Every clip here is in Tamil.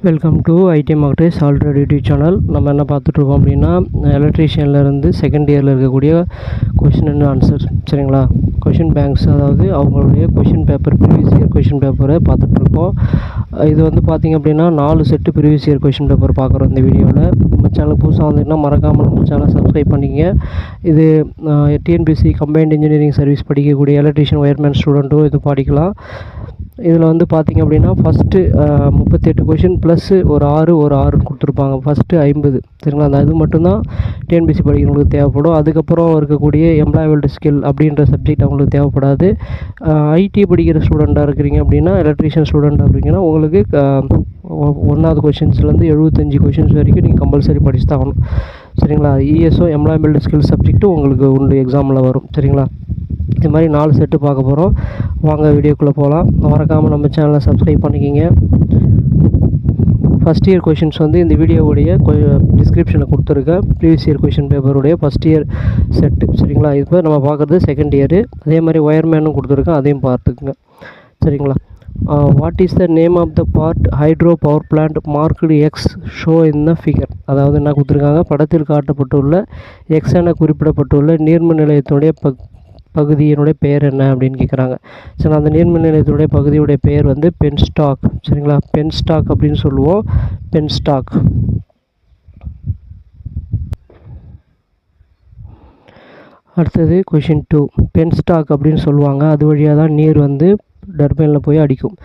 Welcome to IT market already YouTube channel. நம்ம என்ன பார்த்துட்ருக்கோம் அப்படின்னா, எலக்ட்ரீஷியன்லேருந்து செகண்ட் இயரில் இருக்கக்கூடிய கொஷின் அண்ட் ஆன்சர். சரிங்களா, கொஷின் பேங்க்ஸ், அதாவது அவங்களுடைய question paper, previous year question பேப்பரை பார்த்துட்ருக்கோம். இது வந்து பார்த்திங்க அப்படின்னா 4 set previous year question paper பார்க்குறோம் இந்த வீடியோவில். நம்ம சேனலுக்கு புதுசாக வந்தீங்கன்னா மறக்காமல் நம்ம சேனலை சப்ஸ்கிரைப் பண்ணிக்கங்க. இது டிஎன்பிஎஸ்சி கம்பைன்ட் இன்ஜினியரிங் சர்வீஸ் படிக்கக்கூடிய எலக்ட்ரீஷியன் ஒயர்மேன் ஸ்டூடெண்ட்டும் இது படிக்கலாம். இதில் வந்து பார்த்திங்க அப்படின்னா ஃபஸ்ட்டு 38 கொஷின் ப்ளஸ் ஒரு 6 கொடுத்துருப்பாங்க. ஃபஸ்ட்டு 50. சரிங்களா, அந்த இது மட்டும்தான் டிஎன்பிஎஸ்சி படிக்கிறவங்களுக்கு தேவைப்படும். அதுக்கப்புறம் இருக்கக்கூடிய எம்ப்ளாயபிலிட்டி ஸ்கில் அப்படின்ற சப்ஜெக்ட் அவங்களுக்கு தேவைப்படாது. ஐடி படிக்கிற ஸ்டூடெண்ட்டாக இருக்கிறீங்க அப்படின்னா, எலக்ட்ரீஷியன் ஸ்டூடெண்ட்டாக இருக்கிறீங்கன்னா உங்களுக்கு 1வது கொஷின்ஸ்லேருந்து 75 கொஷின்ஸ் வரைக்கும் நீங்கள் கம்பல்சரி படிச்சு தான் ஆகணும். சரிங்களா, இஎஸ்ஓ எம்ப்ளாயபிலிட்டி ஸ்கில் சப்ஜெக்ட்டும் உங்களுக்கு உண்டு, எக்ஸாமில் வரும். சரிங்களா, இது மாதிரி 4 செட்டு பார்க்க போகிறோம். வாங்க வீடியோக்குள்ளே போகலாம். மறக்காமல் நம்ம சேனலை சப்ஸ்கிரைப் பண்ணிக்கிங்க. ஃபஸ்ட் இயர் கொஷின்ஸ் வந்து இந்த வீடியோவுடைய டிஸ்கிரிப்ஷனில் கொடுத்துருக்கேன். ப்ரீவியஸ் இயர் கொஷின் பேப்பருடைய ஃபஸ்ட் இயர் செட்டு. சரிங்களா, இப்போ நம்ம பார்க்குறது செகண்ட் இயரு. அதே மாதிரி ஒயர்மேனும் கொடுத்துருக்கேன், அதையும் பார்த்துக்குங்க. சரிங்களா, what is the name of the part hydro power plant marked X show in the figure? அதாவது என்ன கொடுத்துருக்காங்க, படத்தில் காட்டப்பட்டுள்ள எக்ஸ் என குறிப்பிடப்பட்டுள்ள நீர்மின் நிலையத்தினுடைய பகுதியினுடைய பெயர் என்ன அப்படின்னு கேட்குறாங்க. சரி, அந்த நீர்மின் நிலையத்தினுடைய பகுதியுடைய பெயர் வந்து பென்ஸ்டாக். சரிங்களா, பென்ஸ்டாக் அப்படின்னு சொல்லுவோம், பென்ஸ்டாக். அடுத்தது கொஷின் 2. பென்ஸ்டாக் அப்படின்னு சொல்லுவாங்க, அது வழியாக தான் நீர் வந்து டர்பைனில் போய் அடிக்கும்.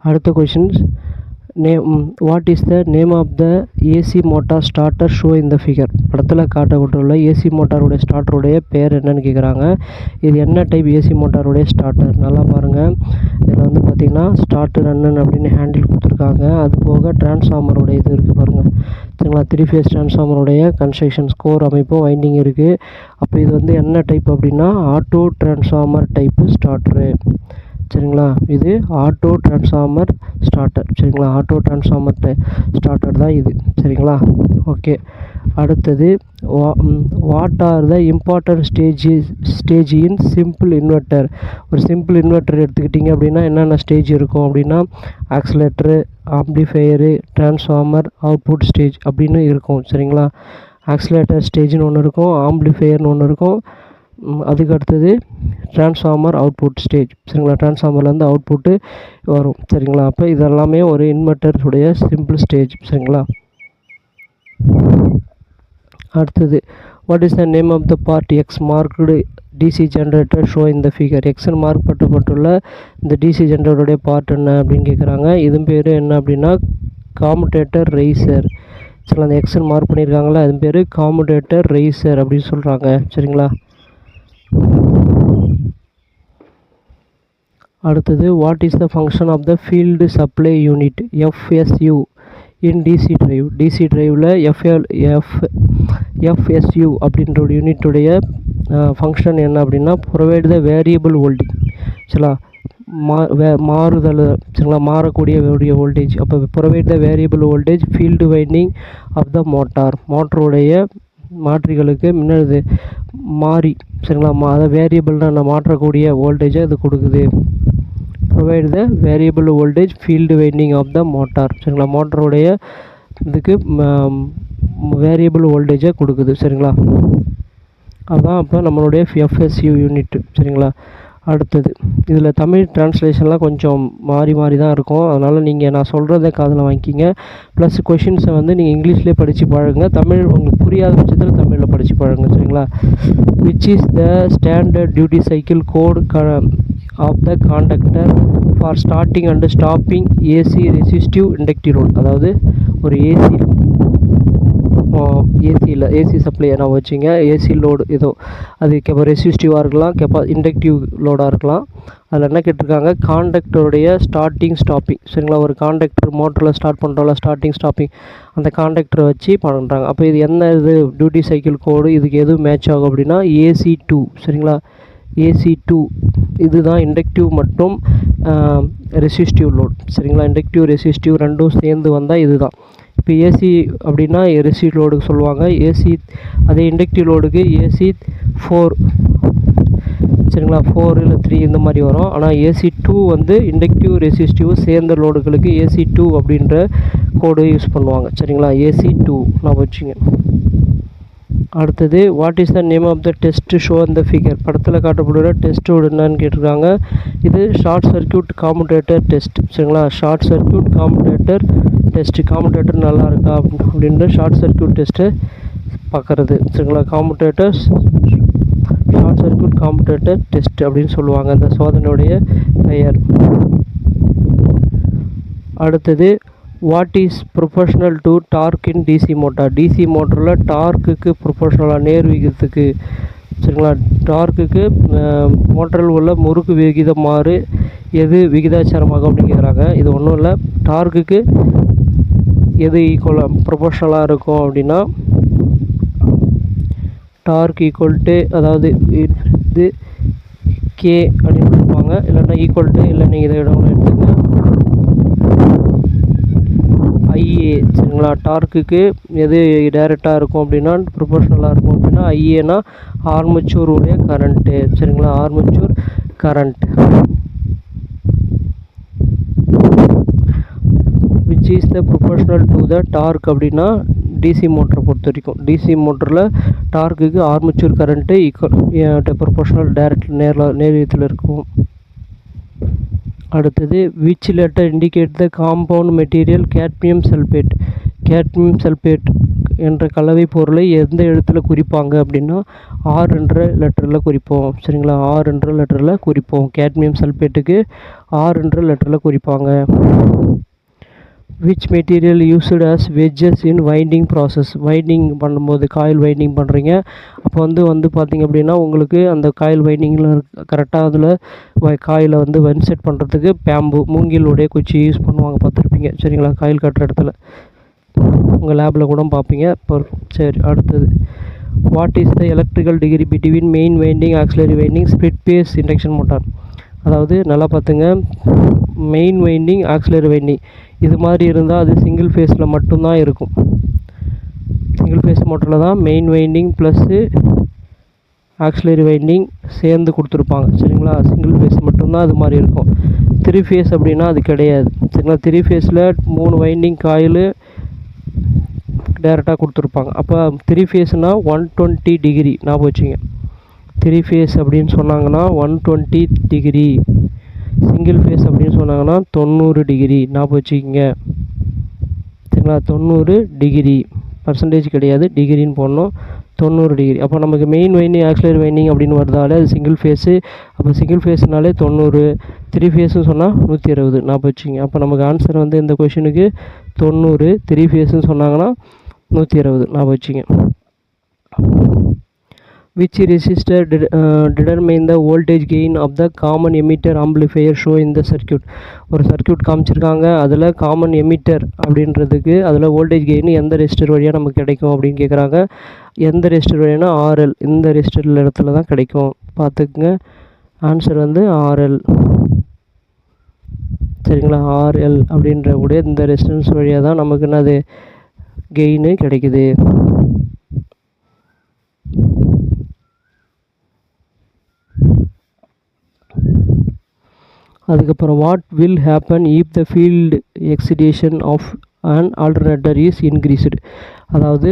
அடுத்த questions, what is the name of the AC motor starter show இந்த ஃபிகர்? படத்தில் காட்டப்பட்டுள்ள ஏசி மோட்டாருடைய ஸ்டார்டருடைய பேர் என்னன்னு கேட்குறாங்க. இது என்ன டைப் ஏசி மோட்டாருடைய ஸ்டார்டர்? நல்லா பாருங்கள், இதில் வந்து பார்த்திங்கன்னா ஸ்டார்டர் ரன்னன் அப்படின்னு ஹேண்டில் கொடுத்துருக்காங்க. அது போக டிரான்ஸ்ஃபார்மருடைய இது இருக்குது பாருங்கள். சரிங்களா, 3 ஃபேஸ் டிரான்ஸ்ஃபார்மருடைய கன்ஸ்ட்ரக்ஷன் ஸ்கோர் அமைப்பும் வைண்டிங் இருக்குது. அப்போ இது வந்து என்ன டைப் அப்படின்னா ஆட்டோ டிரான்ஸ்ஃபார்மர் டைப்பு ஸ்டார்டரு. சரிங்களா, இது ஆட்டோ டிரான்ஸ்ஃபார்மர் ஸ்டார்டர். சரிங்களா, ஆட்டோ டிரான்ஸ்ஃபார்மர் ஸ்டார்டர் தான் இது. சரிங்களா, ஓகே. அடுத்தது, what are the important stage in simple inverter? ஒரு சிம்பிள் இன்வெர்ட்டர் எடுத்துக்கிட்டிங்க அப்படின்னா என்னென்ன ஸ்டேஜ் இருக்கும் அப்படின்னா accelerator, amplifier, transformer, output stage அப்படின்னு இருக்கும். சரிங்களா, ஆக்சிலேட்டர் ஸ்டேஜ்னு ஒன்று இருக்கும், ஆம்ப்ளிஃபையர்னு ஒன்று இருக்கும், அதுக்கு அடுத்தது டிரான்ஸ்ஃபார்மர் அவுட்புட் ஸ்டேஜ். சரிங்களா, டிரான்ஸ்ஃபார்மர்லேருந்து அவுட்புட்டு வரும். சரிங்களா, அப்போ இதெல்லாமே ஒரு இன்வெர்ட்டருடைய சிம்பிள் ஸ்டேஜ். சரிங்களா, அடுத்தது, what is the name of the part X marked DC generator show இந்த ஃபிகர்? எக்ஸன் மார்க் பட்டுப்பட்டுள்ள இந்த டிசி ஜென்ரேட்டருடைய பார்ட் என்ன அப்படின்னு கேட்குறாங்க. இதுவும் பேர் என்ன அப்படின்னா காமுடேட்டர் ரெய்சர். சரிங்களா, அந்த எக்ஸன் மார்க் பண்ணியிருக்காங்களா, அது பேர் காமுடேட்டர் ரெய்சர் அப்படின்னு சொல்கிறாங்க. சரிங்களா, அடுத்தது, what is the function of the field supply unit FSU in DC drive? DC டிரைவில் எஃப்எஸ்யூ அப்படின்ற ஒரு யூனிட்டுடைய ஃபங்க்ஷன் என்ன அப்படின்னா ப்ரொவைட் த வேரியபிள் வோல்டேஜ். சரிங்களா, மாறுதல். சரிங்களா, மாறக்கூடிய வோல்டேஜ். அப்போ provide the variable voltage field winding of the motor. மோட்டருடைய மாற்றிகளுக்கு முன்னாடி மாறி. சரிங்களா, அதை வேரியபிள்னா மாற்றக்கூடிய வோல்டேஜை அது கொடுக்குது. Provide the variable voltage field winding of the motor. சரிங்களா, மோட்டருடைய இதுக்கு வேரியபிள் வோல்டேஜை கொடுக்குது. சரிங்களா, அதுதான் அப்போ நம்மளுடைய எஃப்எஸ்யூ யூனிட். சரிங்களா, அடுத்தது, இதில் தமிழ் டிரான்ஸ்லேஷன்லாம் கொஞ்சம் மாறி தான் இருக்கும். அதனால் நீங்கள் நான் சொல்கிறத காதில் வாங்கிக்கிங்க. ப்ளஸ் கொஷின்ஸை வந்து நீங்கள் இங்கிலீஷ்லேயே படித்து பழகுங்க. தமிழ் உங்களுக்கு புரியாத பட்சத்தில் தமிழில் படித்து பழகுங்க. சரிங்களா, which is the standard duty cycle code of the contactor for starting and stopping AC resistive inductive load? அதாவது ஒரு ஏசி சப்ளை நான் வச்சுங்க, ஏசி லோடு ஏதோ அது ரெசிஸ்டிவாக இருக்கலாம், இண்டக்டிவ் லோடாக இருக்கலாம். அதில் என்ன கேட்டிருக்காங்க, காண்டக்டருடைய ஸ்டார்டிங் ஸ்டாப்பிங். சரிங்களா, ஒரு காண்டக்டர் மோட்டரில் ஸ்டார்ட் பண்ணுறோம்ல, ஸ்டார்டிங் ஸ்டாப்பிங், அந்த காண்டக்டரை வச்சு பண்ணுறாங்க. அப்போ இது என்ன இது டியூட்டி சைக்கிள் கோடு, இதுக்கு எதுவும் மேட்ச் ஆகும் அப்படின்னா AC2. சரிங்களா, AC2 இதுதான் இண்டக்டிவ் மற்றும் ரெசிஸ்டிவ் லோட். சரிங்களா, இண்டக்டிவ் ரெசிஸ்டிவ் ரெண்டும் சேர்ந்து வந்தால் இதுதான். இப்போ ஏசி அப்படின்னா ரெசிஸ்டிவ் லோடுக்கு சொல்லுவாங்க. அதே இண்டக்டிவ் லோடுக்கு AC4. சரிங்களா, 4 இல்லை 3 இந்த மாதிரி வரும். ஆனால் AC2 வந்து இண்டக்டிவ் ரெசிஸ்டிவ் சேர்ந்த லோடுகளுக்கு AC2 அப்படின்ற கோடு யூஸ் பண்ணுவாங்க. சரிங்களா, AC2 நான் வச்சுங்க. அடுத்தது what is the name of the test show அந்த ஃபிகர், படத்தில் காட்டப்படுகிற டெஸ்ட்டோடு என்னன்னு கேட்டிருக்காங்க. இது ஷார்ட் சர்க்யூட் காமுடேட்டர் டெஸ்ட். சரிங்களா, short circuit commutator test. Commutator நல்லா இருக்கா அப்படின்ற ஷார்ட் சர்க்யூட் டெஸ்ட்டு பார்க்குறது. சரிங்களா, commutator short circuit commutator test அப்படின்னு சொல்லுவாங்க அந்த சோதனையுடைய பெயர். அடுத்தது what is proportional to torque in DC motor. DC மோட்டரில் டார்க்குக்கு ப்ரொபோஷனலாக நேர் விகிதத்துக்கு. சரிங்களா, டார்க்குக்கு மோட்டரில் உள்ள முறுக்கு விகிதமாறு எது விகிதாச்சாரமாகும் அப்படின்னு கேட்குறாங்க. இது ஒன்றும் இல்லை, டார்க்குக்கு எது ஈக்குவலாக ப்ரொபோஷனலாக இருக்கும் அப்படின்னா டார்க் ஈக்குவல் டு, அதாவது இது கே அப்படின்னு சொல்லுவாங்க, இல்லைன்னா ஈக்குவல் டு, இல்லை நீங்கள் இதை இடம் எடுத்துங்க ஐஏ. சரிங்களா, டார்க்குக்கு எது டைரெக்டாக இருக்கும் அப்படின்னா ப்ரொபோஷனலாக இருக்கும் அப்படின்னா ஐஏனா ஆர்மச்சூர் உடைய கரண்ட்டு. சரிங்களா, armature current. Which is the proportional to the torque அப்படின்னா டிசி மோட்டரை பொறுத்த வரைக்கும் டிசி மோட்டரில் டார்க்குக்கு armature current equal proportional direct நேரத்தில் இருக்கும். அடுத்தது which letter indicate the compound material cadmium sulphate. Cadmium sulphate என்ற கலவை பொருளை எந்த எழுத்தில் குறிப்பாங்க அப்படின்னா ஆர் என்ற லெட்டரில் குறிப்போம். சரிங்களா, ஆர் என்ற லெட்டரில் குறிப்போம். கேட்மியம் சல்பேட்டுக்கு ஆர் என்ற லெட்டரில் குறிப்பாங்க. Which material used as wedges in winding process. Winding பண்ணும்போது காயில் வைண்டிங் பண்ணுறீங்க, அப்போ வந்து பார்த்திங்க அப்படின்னா உங்களுக்கு அந்த காயில் வைண்டிங்கில் கரெக்டாக அதில் காயில் ஒன் செட் பண்ணுறதுக்கு பேம்பு மூங்கிலுடைய குச்சி யூஸ் பண்ணுவாங்க, பார்த்துருப்பீங்க. சரிங்களா, காயில் கட்டுற இடத்துல உங்கள் லேபில் கூட பார்ப்பீங்க. இப்போ சரி, அடுத்தது what is the electrical degree between main winding auxiliary winding split phase induction motor. அதாவது நல்லா பார்த்துங்க, மெயின் வைண்டிங் ஆக்சிலரி வைண்டிங் இது மாதிரி இருந்தால் அது சிங்கிள் ஃபேஸில் மட்டும்தான் இருக்கும். சிங்கிள் ஃபேஸ் மோட்டரில் தான் main winding plus auxiliary winding சேர்ந்து கொடுத்துருப்பாங்க. சரிங்களா, சிங்கிள் ஃபேஸ் மட்டும்தான் அது மாதிரி இருக்கும். 3 ஃபேஸ் அப்படின்னா அது கிடையாது. சரிங்களா, 3 ஃபேஸில் 3 வைண்டிங் காயில் டேரெக்டாக கொடுத்துருப்பாங்க. அப்போ 3 ஃபேஸ்னால் 120 டிகிரி ஞாபகம் வச்சுங்க. 3 ஃபேஸ் அப்படின்னு சொன்னாங்கன்னா 120 டிகிரி, சிங்கிள் ஃபேஸ் அப்படின்னு சொன்னாங்கன்னா 90 டிகிரி ஞாபகம் வச்சுக்கிங்க. சரிங்களா, 90 டிகிரி, பர்சன்டேஜ் கிடையாது, டிகிரின்னு போடணும். 90 டிகிரி. அப்போ நமக்கு மெயின் வைண்டிங் ஆக்சிலரி வைண்டிங் அப்படின்னு வருதாலே அது சிங்கிள் ஃபேஸு. அப்போ சிங்கிள் ஃபேஸ்னாலே 90, 3 ஃபேஸுன்னு சொன்னால் 160 ஞாபகம் வச்சுங்க. அப்போ நமக்கு ஆன்சர் இந்த கொஷினுக்கு 90, 3 ஃபேஸுன்னு சொன்னாங்கன்னா 160 ஞாபகம் வச்சுங்க. which resistor determine the voltage gain of the common emitter amplifier show in the circuit. ஒரு சர்க்யூட் காமிச்சிருக்காங்க, அதில் காமன் எமிட்டர் அப்படின்றதுக்கு அதில் வோல்டேஜ் கெயின் எந்த ரெசிஸ்டர் வழியாக நமக்கு கிடைக்கும் அப்படின்னு கேட்குறாங்க. எந்த ரெசிஸ்டர் வழியானா ஆர்எல், இந்த ரெசிஸ்டர் இடத்துல தான் கிடைக்கும், பார்த்துக்குங்க. Answer RL. சரிங்களா, ஆர்எல் அப்படின்ற கூட இந்த ரெசிஸ்டன்ஸ் வழியாக தான் நமக்கு என்னது கெயின் கிடைக்குது. அதுக்கப்புறம் what will happen if the field excitation of and alternator is increased. அதாவது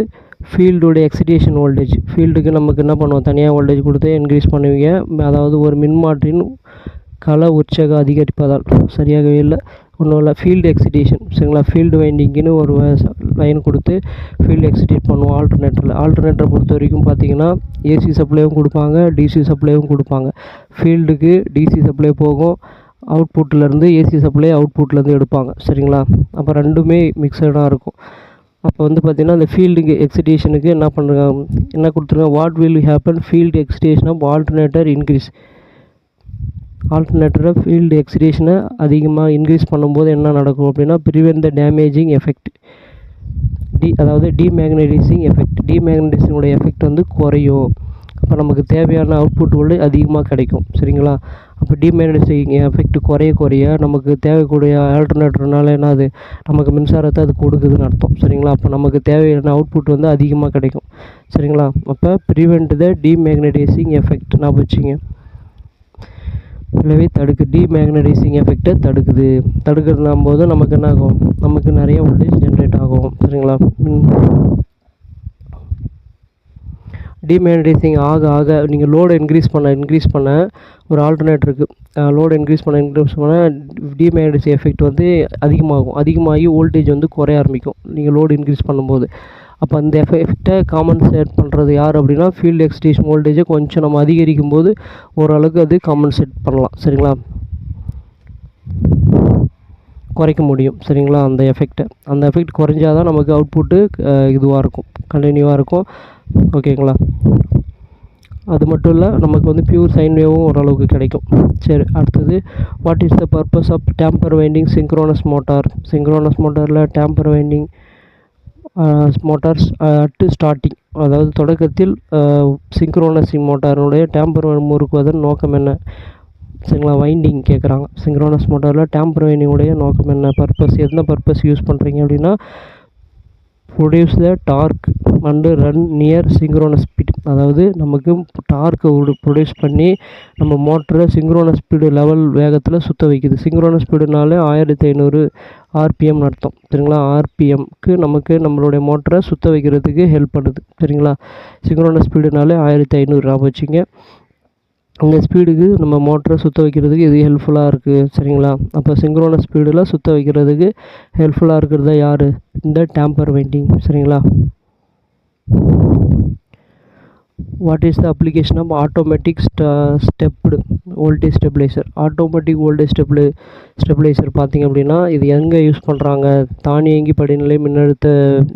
ஃபீல்டுடைய எக்ஸிடேஷன் வோல்டேஜ், ஃபீல்டுக்கு நமக்கு என்ன பண்ணுவோம், தனியாக வோல்டேஜ் கொடுத்து இன்க்ரீஸ் பண்ணுவீங்க. அதாவது ஒரு மின்மாற்றின் கள உற்சாக அதிகரிப்பதால், சரியாகவே இல்லை, ஒன்றும் இல்லை, ஃபீல்டு எக்ஸிடேஷன். சரிங்களா, ஃபீல்டு வைண்டிங்குன்னு ஒரு லைன் கொடுத்து ஃபீல்டு எக்ஸிடேட் பண்ணுவோம் ஆல்டர்னேட்டரில். ஆல்டர்னேட்டரை பொறுத்த வரைக்கும் பார்த்தீங்கன்னா ஏசி சப்ளையும் கொடுப்பாங்க, டிசி சப்ளையும் கொடுப்பாங்க. ஃபீல்டுக்கு டிசி சப்ளை போகும், அவுட்புட்லேருந்து ஏசி சப்ளை அவுட்புட்லேருந்து எடுப்பாங்க. சரிங்களா, அப்போ ரெண்டுமே மிக்சடாக இருக்கும். அப்போ பார்த்திங்கன்னா அந்த ஃபீல்டுக்கு எக்ஸிடேஷனுக்கு என்ன பண்ணுறாங்க, என்ன கொடுத்துருக்காங்க, what will happen field excitation of alternator increase. ஆல்டர்னேட்டரை ஃபீல்டு எக்ஸிடேஷனை அதிகமாக இன்க்ரீஸ் பண்ணும்போது என்ன நடக்கும் அப்படின்னா ப்ரிவென்ட் த டேமேஜிங் எஃபெக்ட், அதாவது டிமேக்னடைசிங் எஃபெக்ட். டிமேக்னடைசிங்கோடைய எஃபெக்ட் குறையும். அப்போ நமக்கு தேவையான அவுட்புட் அதிகமாக கிடைக்கும். சரிங்களா, அப்போ டிமேக்னடைசிங் எஃபெக்ட் குறைய நமக்கு தேவைக்கூடிய ஆல்டர்னேட்டர்னால என்னது நமக்கு மின்சாரத்தை அது கொடுக்குதுன்னு அர்த்தம். சரிங்களா, அப்போ நமக்கு தேவையான அவுட்புட் அதிகமாக கிடைக்கும். சரிங்களா, அப்போ ப்ரிவென்ட் த டிமேக்னடைசிங் எஃபெக்ட் நான் வச்சுங்க. விளைவை தடுக்கு, டிமேக்னடைசிங் எஃபெக்டை தடுக்குது. தடுக்கிறதுனாம் போது நமக்கு என்ன ஆகும், நமக்கு நிறைய வோல்டேஜ் ஜென்ரேட் சரிங்களா. டிமேக்னடைசிங் ஆக நீங்கள் லோடை இன்க்ரீஸ் பண்ண ஒரு ஆல்டர்னேட்டருக்கு லோடு இன்க்ரீஸ் பண்ண டிமேக்னடைசிங் எஃபெக்ட் வந்து அதிகமாகி வோல்டேஜ் வந்து குறைய ஆரம்பிக்கும் நீங்கள் லோடு இன்க்ரீஸ் பண்ணும்போது. அப்போ அந்த எஃபெக்டை காம்பன்சேட் பண்ணுறது யார் அப்படின்னா ஃபீல்டு எக்ஸ்டேஷன் வோல்டேஜை கொஞ்சம் நம்ம அதிகரிக்கும் போது ஓரளவுக்கு அது காம்பன்சேட் பண்ணலாம், சரிங்களா, குறைக்க முடியும், சரிங்களா. அந்த எஃபெக்ட் குறைஞ்சாதான் நமக்கு அவுட்புட்டு இதுவாக இருக்கும், கண்டினியூவாக இருக்கும், ஓகேங்களா. அது மட்டும் இல்லை, நமக்கு வந்து பியூர் சைன் வேவும் ஓரளவுக்கு கிடைக்கும். சரி, அடுத்தது what is the purpose of damper winding synchronous மோட்டாரில் damper winding motors at starting, அதாவது தொடக்கத்தில் சிங்க்ரோனஸ் மோட்டாரினுடைய டேம்பர் முறுக்குவதன் நோக்கம் என்ன, சரிங்களா. வைண்டிங் கேட்குறாங்க. சிங்க்ரோனஸ் மோட்டாரில் டேம்பர் வைண்டிங்குடைய நோக்கம் என்ன, எந்த பர்பஸ் யூஸ் பண்ணுறீங்க அப்படின்னா produce the torque and run near synchronous speed, அதாவது நமக்கு டார்க்கை ப்ரொடியூஸ் பண்ணி நம்ம மோட்டரை சிங்க்ரோனஸ் ஸ்பீடு லெவல் வேகத்தில் சுற்ற வைக்குது. சிங்க்ரோனஸ் ஸ்பீடுனாலே 1500 ஆர்பிஎம் அர்த்தம், சரிங்களா. ஆர்பிஎம்க்கு நமக்கு நம்மளுடைய மோட்டரை சுற்ற வைக்கிறதுக்கு ஹெல்ப் பண்ணுது, சரிங்களா. சிங்க்ரோனஸ் ஸ்பீடுனாலே 1500 ஞாபகம் வச்சுங்க. இந்த ஸ்பீடுக்கு நம்ம மோட்டரை சுற்ற வைக்கிறதுக்கு இது ஹெல்ப்ஃபுல்லாக இருக்குது, சரிங்களா. அப்போ சிங்க்ரோனஸ் ஸ்பீடில் சுற்ற வைக்கிறதுக்கு ஹெல்ப்ஃபுல்லாக இருக்கிறது யார், இந்த டேம்பர் வைண்டிங், சரிங்களா. What is the application of automatic stepped voltage stabiliser. Automatic voltage stabiliser பார்த்திங்க அப்படின்னா இது எங்கே யூஸ் பண்ணுறாங்க, தானியங்கி படிநிலை மின்னழுத்த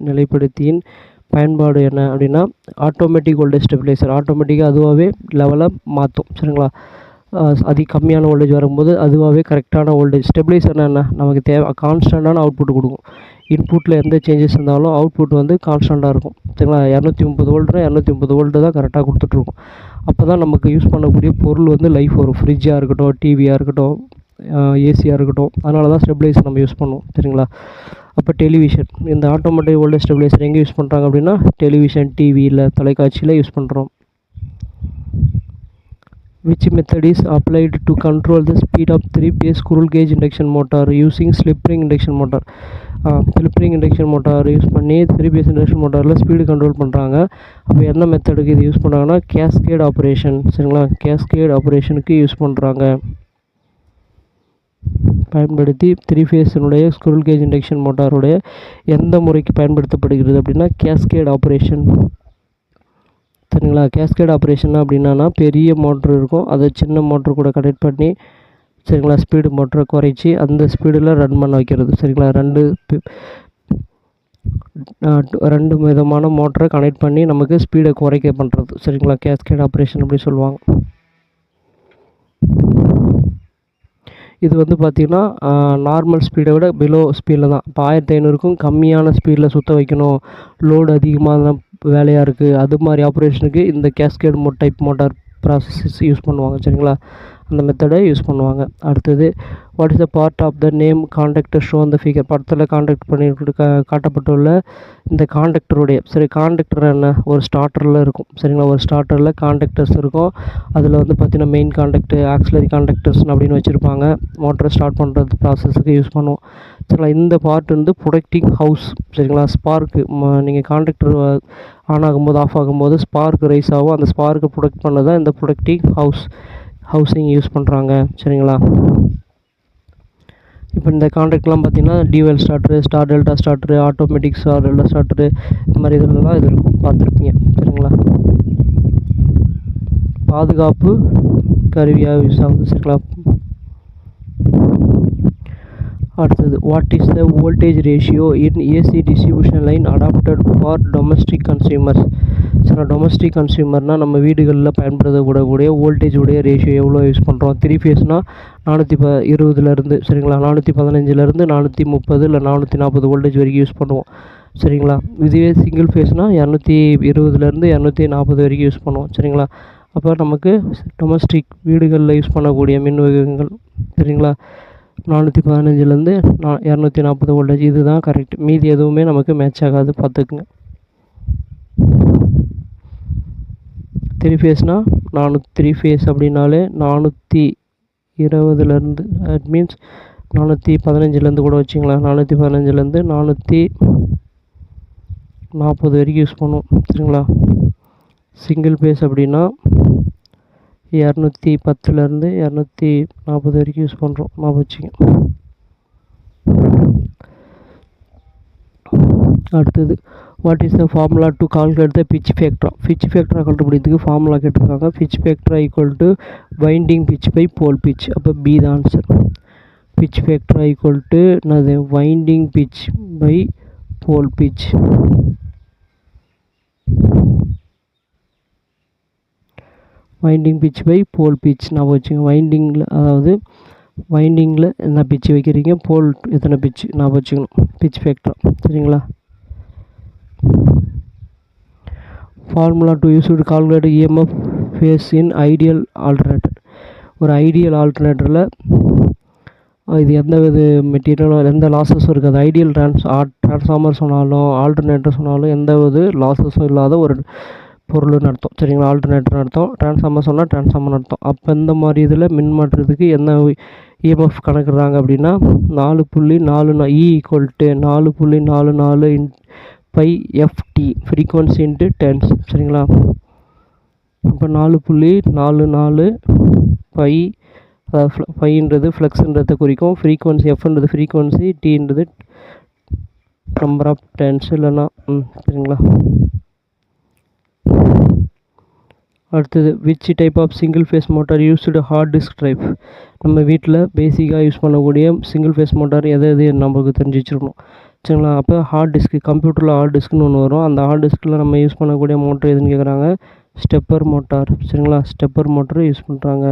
நிலைப்படுத்தியின் பயன்பாடு என்ன அப்படின்னா ஆட்டோமேட்டிக் வோல்டேஜ் ஸ்டெபிளைசர். ஆட்டோமேட்டிக்காக அதுவாகவே லெவலை மாற்றும், சரிங்களா. கம்மியான வோல்டேஜ் வரும்போது அதுவாகவே கரெக்டான வோல்டேஜ். ஸ்டெபிளைசர்னால் என்ன, நமக்கு கான்ஸ்டண்ட்டான அவுட்புட் கொடுக்கும். இன்புட்டில் எந்த சேஞ்சஸ் இருந்தாலும் அவுட்புட் வந்து கான்ஸ்டண்ட்டாக இருக்கும், சரிங்களா. 230 வோல்ட்னா 230 வோல்ட்டு தான் கரெக்டாக கொடுத்துட்ருக்கும். அப்போ தான் நமக்கு யூஸ் பண்ணக்கூடிய பொருள் வந்து லைஃப் வரும். ஃப்ரிட்ஜாக இருக்கட்டும், டிவியாக இருக்கட்டும், ஏசியாக இருக்கட்டும், அதனால தான் ஸ்டெபிளைசர் நம்ம யூஸ் பண்ணுவோம், சரிங்களா. அப்போ டெலிவிஷன், இந்த ஆட்டோமேட்டிக் வோல்டேஜ் ஸ்டெபிளைசர் எங்கே யூஸ் பண்ணுறாங்க அப்படின்னா டெலிவிஷன், டிவியில், தொலைக்காட்சியில் யூஸ் பண்ணுறோம். Which method is applied to control the speed of 3-phase squirrel cage induction motor using slip ring induction motor use பண்ணி 3-phase இண்டக்ஷன் மோட்டாரில் ஸ்பீடு கண்ட்ரோல் பண்ணுறாங்க. அப்போ என்ன மெத்தடுக்கு இது யூஸ் பண்ணுறாங்கன்னா கேஸ்கேட் ஆப்ரேஷன், சரிங்களா. கேஸ்கேட் ஆப்ரேஷனுக்கு யூஸ் பண்ணுறாங்க. பயன்படுத்தி 3-phase ஸ்குருல் கேஜ் இண்டக்ஷன் மோட்டாருடைய எந்த முறைக்கு பயன்படுத்தப்படுகிறது அப்படின்னா கேஸ்கேட் ஆப்ரேஷன், சரிங்களா. கேஸ்கேட் ஆப்ரேஷன் அப்படின்னா பெரிய மோட்ரு இருக்கும், அதை சின்ன மோட்ரு கூட கனெக்ட் பண்ணி, சரிங்களா, ஸ்பீடு மோட்டரை குறைச்சி அந்த ஸ்பீடில் ரன் பண்ண வைக்கிறது, சரிங்களா. ரெண்டு விதமான மோட்டரை கனெக்ட் பண்ணி நமக்கு ஸ்பீடை குறைக்க பண்ணுறது, சரிங்களா. கேஸ்கேட் ஆப்ரேஷன் அப்படி சொல்லுவாங்க. இது வந்து பார்த்திங்கன்னா நார்மல் ஸ்பீடை விட பிலோ ஸ்பீடில் தான். இப்போ 1500க்கும் கம்மியான ஸ்பீடில் சுற்ற வைக்கணும், லோடு அதிகமாக தான் வேலையாக இருக்குது, அது மாதிரி ஆப்ரேஷனுக்கு இந்த cascade type motor process use பண்ணுவாங்க, சரிங்களா. அந்த மெத்தடை யூஸ் பண்ணுவாங்க. அடுத்தது what is the part of the name contactor show அந்த ஃபிகர். படத்தில் காண்டக்ட் பண்ணி காட்டப்பட்டுள்ள இந்த காண்டக்டருடைய, சரி, காண்டக்டர் என்ன, ஒரு ஸ்டார்டரில் இருக்கும், சரிங்களா. ஒரு ஸ்டார்டரில் காண்டக்டர்ஸ் இருக்கும். அதில் வந்து பார்த்திங்கன்னா மெயின் காண்டக்டர், ஆக்சிலரி காண்டக்டர்ஸ் அப்படின்னு வச்சுருப்பாங்க. மோட்டரை ஸ்டார்ட் பண்ணுறது ப்ராசஸுக்கு யூஸ் பண்ணுவோம், சரிங்களா. இந்த பார்ட் வந்து ப்ரொடெக்டிங் ஹவுஸ், சரிங்களா. ஸ்பார்க்கு நீங்கள் காண்டக்டர் ஆன் ஆகும்போது ஆஃப் ஆகும்போது ஸ்பார்க் ரைஸ் ஆகும், அந்த ஸ்பார்க்கை ப்ரொடெக்ட் பண்ண தான் இந்த ப்ரொடெக்டிங் ஹவுசிங் யூஸ் பண்ணுறாங்க, சரிங்களா. இப்போ இந்த காண்டக்ட்லாம் பார்த்திங்கன்னா dual starter, star delta starter, automatic star delta starter, இந்த மாதிரி இதெல்லாம் இது இருக்கும், பார்த்துருப்பீங்க, சரிங்களா. பாதுகாப்பு கருவியாக யூஸ் ஆகுது, சரிங்களா. அடுத்தது what is the voltage ratio in AC distribution line adapted for domestic consumers. சில டொமஸ்டிக் கன்சியூமர்னால் நம்ம வீடுகளில் பயன்படுத்தக்கூடக்கூடிய வோல்டேஜுடைய ரேஷியோ எவ்வளோ யூஸ் பண்ணுறோம். 3-phase 420 சரிங்களா, 415 430 இல்லை 440 வோல்டேஜ் வரைக்கும் யூஸ் பண்ணுவோம், சரிங்களா. இதுவே சிங்கிள் ஃபேஸ்னால் 220 240 வரைக்கும் யூஸ் பண்ணுவோம், சரிங்களா. அப்போ நமக்கு டொமஸ்டிக் வீடுகளில் யூஸ் பண்ணக்கூடிய மின்வகங்கள், சரிங்களா, 415 240 வோல்டேஜ், இதுதான் கரெக்ட். மீதி எதுவுமே நமக்கு மேட்ச் ஆகாது, பார்த்துக்குங்க. 3-phase அப்படின்னாலே 420 தட் மீன்ஸ் 415 கூட வச்சுங்களேன். 415 40 வரைக்கும் யூஸ் பண்ணுவோம். சரிங்களா? சிங்கிள் பேஸ் அப்படின்னா 210லேருந்து 240 வரைக்கும் யூஸ் பண்ணுறோம். ஞாபகம் வச்சுங்க. அடுத்தது, what is the formula to calculate the pitch ஃபேக்டரா? பிட்ச் ஃபேக்டரா கண்டுபிடிக்கிறதுக்கு ஃபார்முலா கேட்டிருக்காங்க. பிட்ச் ஃபேக்டரா equal to winding pitch by pole pitch. அப்போ பி தான் ஆன்சர். பிட்ச் ஃபேக்டரா ஈக்குவல் டு என்னது? Winding pitch by pole pitch. Winding pitch by pole pitch ஞாபகம் வச்சுங்க. வைண்டிங்கில் என்ன பிட்ச் வைக்கிறீங்க, போல் எத்தனை பிட்ச் ஞாபகம் வச்சுக்கணும். பிட்ச் ஃபேக்டரா. சரிங்களா? Formula to use to calculate EMF phase in ideal alternator. ஒரு ஐடியல் ஆல்டர்னேட்டரில் இது எந்த வித மெட்டீரியலும் எந்த லாஸஸும் இருக்காது. ஐடியல் ட்ரான்ஸ்ஃபார்மர் சொன்னாலும் ஆல்டர்னேட்டர் சொன்னாலும் எந்த வித லாஸஸும் இல்லாத ஒரு பொருள்னு அர்த்தம். சரிங்களா? ஆல்டர்னேட்டர்னு அர்த்தம். ட்ரான்ஸ்ஃபார்மர் சொன்னால் ட்ரான்ஸ்ஃபார்மர்னு அர்த்தம். அப்போ இந்த மாதிரி இதில் மின்மாற்றத்துக்கு என்ன இஎம்எஃப் கணக்குறாங்க அப்படின்னா 4.44 E equal to 4.44 phi FT frequency into turns. சரிங்களா? அப்போ 4.44 பை, அதாவது பைன்றது ஃப்ளக்ஸுன்றதை குறிக்கும், ஃப்ரீக்வன்சி எஃப்ன்றது ஃப்ரீக்வன்சி, டீன்றது நம்பர் ஆஃப் டென்ஸ் இல்லைன்னா சரிங்களா? அடுத்தது, which type of single phase motor used hard disk drive? நம்ம வீட்டில் பேசிக்காக யூஸ் பண்ணக்கூடிய சிங்கிள் ஃபேஸ் மோட்டார் எது நமக்கு தெரிஞ்சு வச்சுருக்கணும். சரிங்களா? அப்போ ஹார்ட் டிஸ்க்கு, கம்ப்யூட்டரில் ஹார்ட் டிஸ்க்குன்னு ஒன்று வரும். அந்த ஹார்ட் டிஸ்கில் நம்ம யூஸ் பண்ணக்கூடிய மோட்டர் எதுன்னு கேட்குறாங்க. Stepper motor. சரிங்களா? ஸ்டெப்பர் மோட்டர் யூஸ் பண்ணுறாங்க.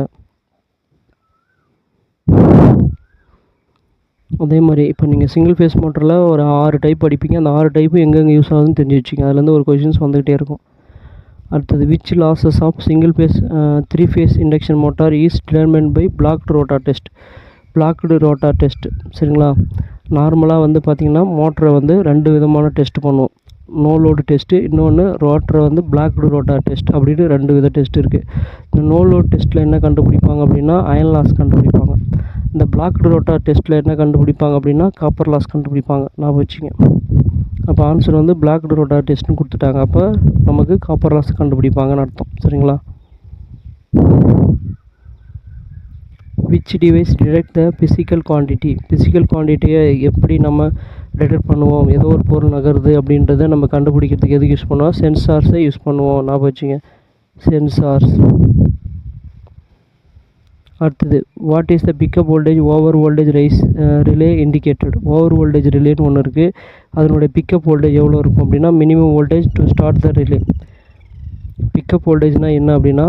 அதே மாதிரி இப்போ நீங்கள் சிங்கிள் ஃபேஸ் மோட்டரில் ஒரு 6 டைப் படிப்பீங்க. அந்த 6 டைப்பு எங்கெங்கே யூஸ் ஆகுதுன்னு தெரிஞ்சு வச்சுங்க. அதுலேருந்து ஒரு கொஷின்ஸ் வந்துகிட்டே இருக்கும். அடுத்தது, which losses of single phase 3 phase induction motor is determined by blocked rotor test. Blocked rotor test. சரிங்களா? நார்மலாக வந்து பார்த்திங்கன்னா மோட்டரை வந்து 2 விதமான டெஸ்ட் பண்ணுவோம். நோ லோடு டெஸ்ட்டு, இன்னொன்று ரோட்டரை வந்து பிளாக்டு ரோட்டார் டெஸ்ட் அப்படின்னு 2 வித டெஸ்ட் இருக்குது. இந்த நோ லோடு டெஸ்ட்டில் என்ன கண்டுபிடிப்பாங்க அப்படின்னா அயன் லாஸ் கண்டுபிடிப்பாங்க. இந்த பிளாக்டு ரோட்டார் டெஸ்ட்டில் என்ன கண்டுபிடிப்பாங்க அப்படின்னா காப்பர் லாஸ் கண்டுபிடிப்பாங்க. ஞாபகம் வச்சுங்க. அப்போ ஆன்சர் வந்து பிளாக்டு ரோட்டார் டெஸ்ட்னு கொடுத்துட்டாங்க. அப்போ நமக்கு காப்பர் லாஸ் கண்டுபிடிப்பாங்கன்னு அர்த்தம். சரிங்களா? Which device detect the physical quantity? Physical குவான்டிட்டியை எப்படி நம்ம டிடெக்ட் பண்ணுவோம்? ஏதோ ஒரு பொருள் நகருது அப்படின்றத நம்ம கண்டுபிடிக்கிறதுக்கு எதுக்கு யூஸ் பண்ணுவோம்? சென்சார்ஸை யூஸ் பண்ணுவோம். ஞாபகம் வச்சுங்க. சென்சார்ஸ். அடுத்தது, what is the pickup voltage over voltage rise relay indicated? Over voltage ரிலேன்னு ஒன்று இருக்குது. அதனுடைய பிக்கப் வோல்டேஜ் எவ்வளோ இருக்கும் அப்படின்னா minimum voltage to start the relay. Pickup வோல்டேஜ்னால் என்ன அப்படின்னா